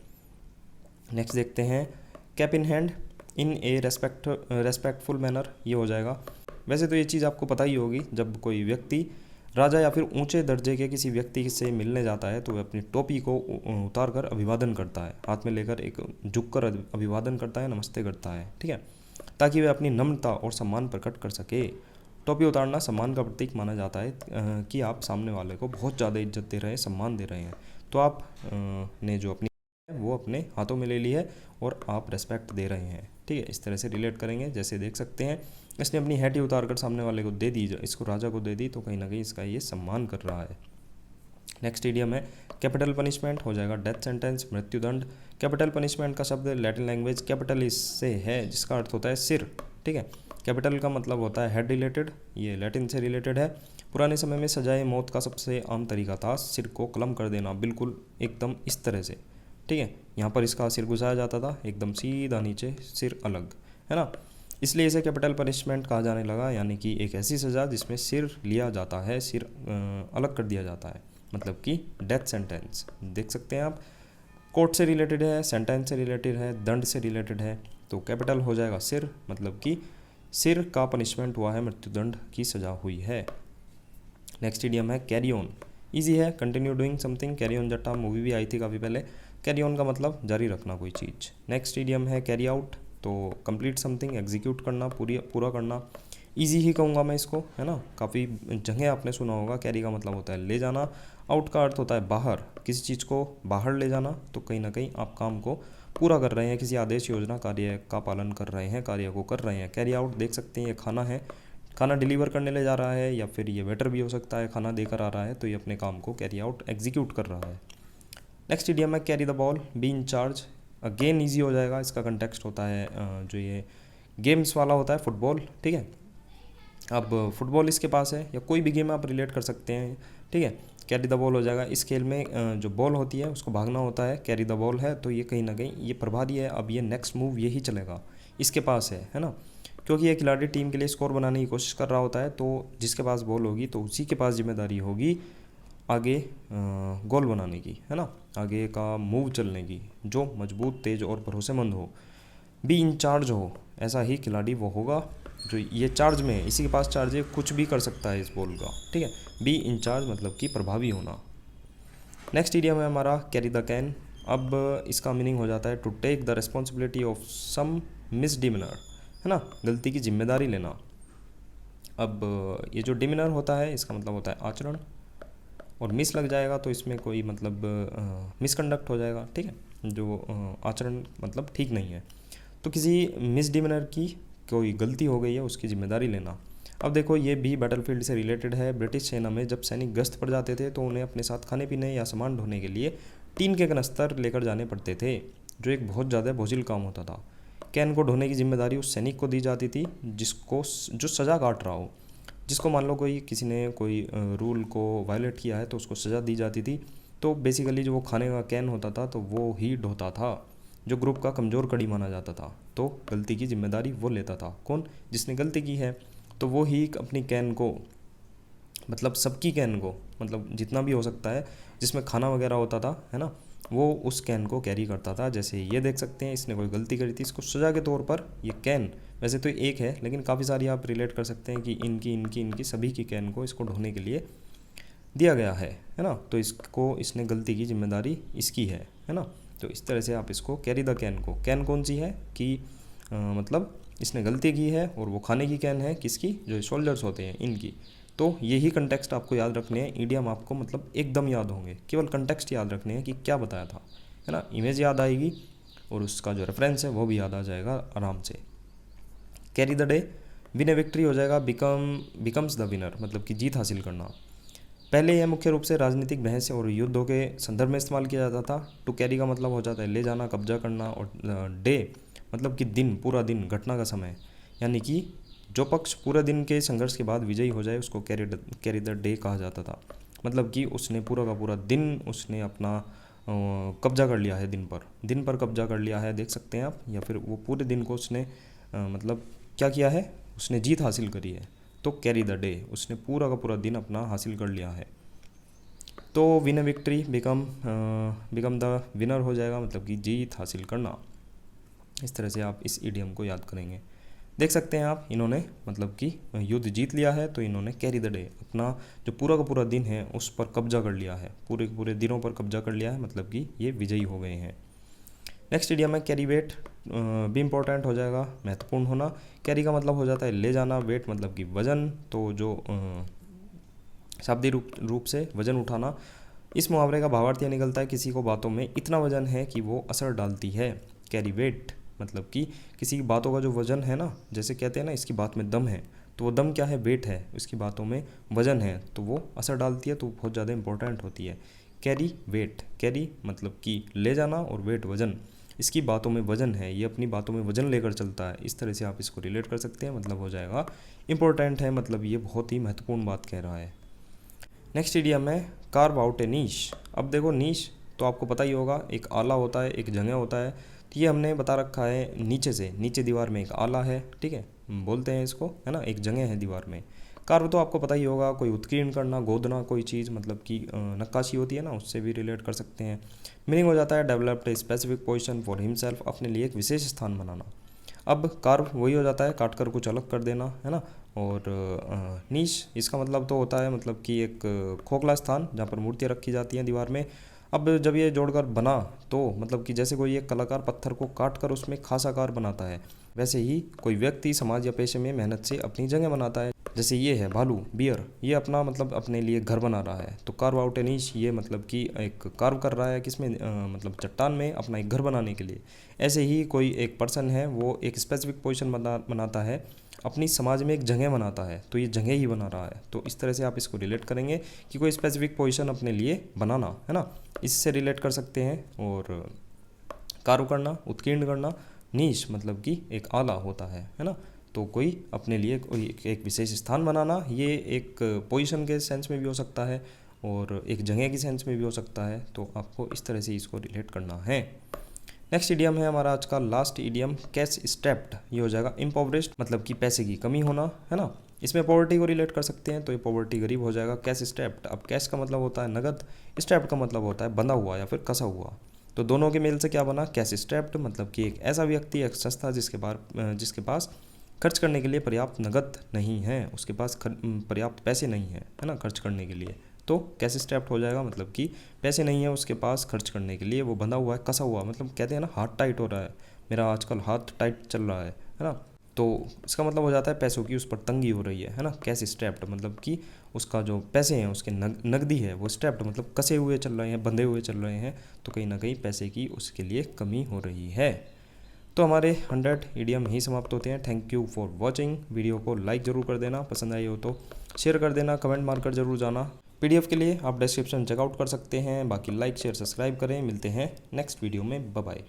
नेक्स्ट देखते हैं cap in hand in A respectful manner, ये हो जाएगा। वैसे तो ये चीज़ आपको पता ही होगी, जब कोई व्यक्ति राजा या फिर ऊंचे दर्जे के किसी व्यक्ति से मिलने जाता है तो वह अपनी टोपी को उतार कर अभिवादन करता है, हाथ में लेकर एक झुककर अभिवादन करता है, नमस्ते करता है, ठीक है, ताकि वह अपनी नम्रता और सम्मान प्रकट कर सके। टोपी उतारना सम्मान का प्रतीक माना जाता है कि आप सामने वाले को बहुत ज़्यादा इज्जत दे रहे हैं, सम्मान दे रहे हैं। तो आप ने जो अपनी वो अपने हाथों में ले ली है और आप रेस्पेक्ट दे रहे हैं, ठीक है। इस तरह से रिलेट करेंगे, जैसे देख सकते हैं इसने अपनी हैट ही उतार कर सामने वाले को दे दी, इसको राजा को दे दी, तो कहीं ना कहीं इसका ये सम्मान कर रहा है। नेक्स्ट इडियम है कैपिटल पनिशमेंट, हो जाएगा डेथ सेंटेंस, मृत्युदंड। कैपिटल पनिशमेंट का शब्द लैटिन लैंग्वेज कैपिटल इससे है, जिसका अर्थ होता है सिर, ठीक है। कैपिटल का मतलब होता है हेड रिलेटेड, ये लैटिन से रिलेटेड है। पुराने समय में सजाए मौत का सबसे आम तरीका था सिर को कलम कर देना, बिल्कुल एकदम इस तरह से, ठीक है। यहाँ पर इसका सिर घुसाया जाता था, एकदम सीधा नीचे, सिर अलग, है ना। इसलिए इसे कैपिटल पनिशमेंट कहा जाने लगा, यानी कि एक ऐसी सज़ा जिसमें सिर लिया जाता है, सिर अलग कर दिया जाता है, मतलब कि डेथ सेंटेंस। देख सकते हैं आप, कोर्ट से रिलेटेड है, सेंटेंस से रिलेटेड है, दंड से रिलेटेड है। तो कैपिटल हो जाएगा सिर, मतलब कि सिर का पनिशमेंट हुआ है, मृत्युदंड की सज़ा हुई है। नेक्स्ट इडियम है कैरी ऑन, ईजी है, continue doing something. Carry on जट्टा मूवी भी आई थी काफ़ी पहले। कैरी ऑन का मतलब जारी रखना कोई चीज़। नेक्स्ट इडियम है कैरी आउट, तो कंप्लीट समथिंग, एग्जीक्यूट करना, पूरा करना। ईजी ही कहूँगा मैं इसको, है ना। काफ़ी जगह आपने सुना होगा, कैरी का मतलब होता है ले जाना, आउट का अर्थ होता है बाहर, किसी चीज़ को बाहर ले जाना। तो कहीं ना कहीं आप काम को पूरा कर रहे हैं, किसी आदेश योजना कार्य का पालन कर रहे हैं, कार्य को कर रहे हैं। कैरी आउट देख सकते हैं, ये खाना है, खाना डिलीवर करने ले जा रहा है, या फिर ये वेटर भी हो सकता है, खाना देकर आ रहा है, तो ये अपने काम को कैरी आउट, एग्जीक्यूट कर रहा है। नेक्स्ट इडियम है carry the ball, be in charge. Again easy हो जाएगा, इसका कंटेक्स्ट होता है जो ये गेम्स वाला होता है, फुटबॉल, ठीक है। अब फुटबॉल इसके पास है, या कोई भी गेम आप रिलेट कर सकते हैं, ठीक है। कैरी द बॉल हो जाएगा। इस खेल में जो बॉल होती है उसको भागना होता है, कैरी द बॉल है, तो ये कहीं ना कहीं ये प्रभारी है। अब ये नेक्स्ट मूव यही चलेगा, इसके पास है ना, क्योंकि ये खिलाड़ी टीम के लिए स्कोर बनाने की कोशिश कर रहा होता है। तो जिसके पास बॉल होगी तो उसी के पास जिम्मेदारी होगी आगे गोल बनाने की, है ना, आगे का मूव चलने की, जो मजबूत, तेज और भरोसेमंद हो, बी इन चार्ज हो, ऐसा ही खिलाड़ी वो होगा जो ये चार्ज में है, इसी के पास चार्ज है, कुछ भी कर सकता है इस बॉल का, ठीक है। बी इन चार्ज मतलब कि प्रभावी होना। नेक्स्ट इडियम है हमारा कैरी द कैन। अब इसका मीनिंग हो जाता है to take the responsibility of some misdemeanour, है ना, गलती की जिम्मेदारी लेना। अब ये जो डिमिनर होता है इसका मतलब होता है आचरण, और मिस लग जाएगा तो इसमें कोई मतलब मिसकंडक्ट हो जाएगा, ठीक है। जो आचरण मतलब ठीक नहीं है। तो किसी मिसडिमेनर की कोई गलती हो गई है, उसकी जिम्मेदारी लेना। अब देखो ये भी बैटलफील्ड से रिलेटेड है। ब्रिटिश सेना में जब सैनिक गश्त पर जाते थे तो उन्हें अपने साथ खाने पीने या सामान ढोने के लिए टीन के कनस्तर लेकर जाने पड़ते थे, जो एक बहुत ज़्यादा बोझिल काम होता था। कैन को ढोने की जिम्मेदारी उस सैनिक को दी जाती थी जो सज़ा काट रहा हो। जिसको मान लो कोई किसी ने कोई रूल को वायलेट किया है तो उसको सज़ा दी जाती थी। तो बेसिकली जो वो खाने का कैन होता था तो वो ही ढोता था, जो ग्रुप का कमज़ोर कड़ी माना जाता था। तो गलती की जिम्मेदारी वो लेता था। कौन? जिसने गलती की है। तो वो ही अपनी कैन को मतलब सबकी कैन को मतलब जितना भी हो सकता है जिसमें खाना वगैरह होता था, है ना, वो उस कैन को कैरी करता था। जैसे ये देख सकते हैं, इसने कोई गलती करी थी, इसको सज़ा के तौर पर ये कैन, वैसे तो एक है लेकिन काफ़ी सारी आप रिलेट कर सकते हैं कि इनकी सभी की कैन को इसको ढोने के लिए दिया गया है ना। तो इसको इसने गलती की जिम्मेदारी इसकी है ना। तो इस तरह से आप इसको कैरी द कैन को, कैन कौन सी है कि मतलब इसने गलती की है और वो खाने की कैन है किसकी? जो सोल्जर्स होते हैं इनकी। तो यही कंटेक्स्ट आपको याद रखने हैं। ईडियम आपको मतलब एकदम याद होंगे, केवल कंटेक्स्ट याद रखने हैं कि क्या बताया था, है ना। इमेज याद आएगी और उसका जो रेफरेंस है वो भी याद आ जाएगा आराम से। Carry the day, win A victory हो जाएगा बिकम्स द विनर, मतलब कि जीत हासिल करना। पहले यह मुख्य रूप से राजनीतिक बहस और युद्धों के संदर्भ में इस्तेमाल किया जाता था। टू कैरी का मतलब हो जाता है ले जाना, कब्जा करना, और डे मतलब कि दिन, पूरा दिन, घटना का समय, यानी कि जो पक्ष पूरे दिन के संघर्ष के बाद विजयी हो जाए उसको कैरी द डे कहा जाता था। मतलब कि उसने पूरा का पूरा दिन उसने अपना कब्जा कर लिया है, दिन पर कब्जा कर लिया है, देख सकते हैं आप। या फिर वो पूरे दिन को उसने मतलब क्या किया है, उसने जीत हासिल करी है। तो कैरी द डे, उसने पूरा का पूरा दिन अपना हासिल कर लिया है। तो win A victory become the winner हो जाएगा, मतलब कि जीत हासिल करना। इस तरह से आप इस इडियम को याद करेंगे। देख सकते हैं आप, इन्होंने मतलब कि युद्ध जीत लिया है, तो इन्होंने कैरी द डे, अपना जो पूरा का पूरा दिन है उस पर कब्जा कर लिया है, पूरे के पूरे दिनों पर कब्जा कर लिया है, मतलब कि ये विजयी हो गए हैं। नेक्स्ट इडियम है कैरी वेट, भी इम्पोर्टेंट हो जाएगा, महत्वपूर्ण होना। कैरी का मतलब हो जाता है ले जाना, वेट मतलब कि वजन, तो जो शाब्दिक रूप से वजन उठाना। इस मुहावरे का भावार्थ यह निकलता है किसी को बातों में इतना वजन है कि वो असर डालती है। कैरी वेट मतलब कि किसी की बातों का जो वजन है ना, जैसे कहते हैं ना इसकी बात में दम है, तो वो दम क्या है? वेट है। इसकी बातों में वजन है तो वो असर डालती है, तो बहुत ज़्यादा इंपॉर्टेंट होती है। कैरी वेट, कैरी मतलब कि ले जाना, और वेट वजन, इसकी बातों में वजन है, ये अपनी बातों में वजन लेकर चलता है। इस तरह से आप इसको रिलेट कर सकते हैं, मतलब हो जाएगा इंपॉर्टेंट है, मतलब ये बहुत ही महत्वपूर्ण बात कह रहा है। नेक्स्ट इडियम है कार्व आउट ए नीश। अब देखो नीश तो आपको पता ही होगा, एक आला होता है, एक जगह होता है। तो ये हमने बता रखा है नीचे से, नीचे दीवार में एक आला है, ठीक है, बोलते हैं इसको, है ना, एक जगह है दीवार में। कार्व तो आपको पता ही होगा, कोई उत्कीर्ण करना, गोदना कोई चीज़, मतलब कि नक्काशी होती है ना, उससे भी रिलेट कर सकते हैं। मीनिंग हो जाता है developed a specific position for himself, अपने लिए एक विशेष स्थान बनाना। अब कार्व वही हो जाता है काट कर कुछ अलग कर देना, है ना। और नीश इसका मतलब तो होता है मतलब कि एक खोखला स्थान जहाँ पर मूर्तियाँ रखी जाती हैं दीवार में। अब जब ये जोड़कर बना तो मतलब कि जैसे कोई एक कलाकार पत्थर को काट कर उसमें खास आकार बनाता है, वैसे ही कोई व्यक्ति समाज या पेशे में मेहनत से अपनी जगह बनाता है। जैसे ये है भालू, बियर, ये अपना मतलब अपने लिए घर बना रहा है। तो कार्व आउट ए नीश, ये मतलब कि एक कार्व कर रहा है किसमें, मतलब चट्टान में अपना एक घर बनाने के लिए। ऐसे ही कोई एक पर्सन है, वो एक स्पेसिफिक पोजीशन बनाता है, अपनी समाज में एक जगह बनाता है, तो ये जगह ही बना रहा है। तो इस तरह से आप इसको रिलेट करेंगे कि कोई स्पेसिफिक पोजीशन अपने लिए बनाना, है ना, इससे रिलेट कर सकते हैं। और कार्व करना, उत्कीर्ण करना, नीश मतलब कि एक आला होता है ना। तो कोई अपने लिए कोई एक विशेष स्थान बनाना, ये एक पोजीशन के सेंस में भी हो सकता है और एक जगह की सेंस में भी हो सकता है। तो आपको इस तरह से इसको रिलेट करना है। नेक्स्ट इडियम है हमारा आज का लास्ट इडियम, कैश स्ट्रैप्ड। ये हो जाएगा इम्पोवरिश्ड, मतलब कि पैसे की कमी होना, है ना। इसमें पॉवर्टी को रिलेट कर सकते हैं, तो ये पॉवर्टी गरीब हो जाएगा। कैश स्ट्रैप्ड, अब कैश का मतलब होता है नगद, स्ट्रैप्ड का मतलब होता है बंधा हुआ या फिर कसा हुआ। तो दोनों के मेल से क्या बना, कैश स्ट्रैप्ड, मतलब कि एक ऐसा व्यक्ति, एक संस्था जिसके पास खर्च करने के लिए पर्याप्त नगद नहीं है, उसके पास पर्याप्त पैसे नहीं है ना, खर्च करने के लिए। तो कैश स्ट्रैप्ड हो जाएगा, मतलब कि पैसे नहीं है उसके पास खर्च करने के लिए, वो बंधा हुआ है, कसा हुआ, मतलब कहते हैं ना हाथ टाइट हो रहा है, मेरा आजकल हाथ टाइट चल रहा है ना। तो इसका मतलब हो जाता है पैसों की उस पर तंगी हो रही है ना। कैश स्ट्रैप्ड मतलब कि उसका जो पैसे हैं उसके नकदी है वो स्ट्रैप्ड मतलब कसे हुए चल रहे हैं, बंधे हुए चल रहे हैं। तो कहीं ना कहीं पैसे की उसके लिए कमी हो रही है। तो हमारे 100 ईडियम ही समाप्त होते हैं। Thank you for watching. Video को लाइक ज़रूर कर देना, पसंद आई हो तो शेयर कर देना, कमेंट मारकर ज़रूर जाना। पीडीएफ के लिए आप डिस्क्रिप्शन चेकआउट कर सकते हैं। बाकी लाइक शेयर सब्सक्राइब करें। मिलते हैं नेक्स्ट वीडियो में। Bye bye.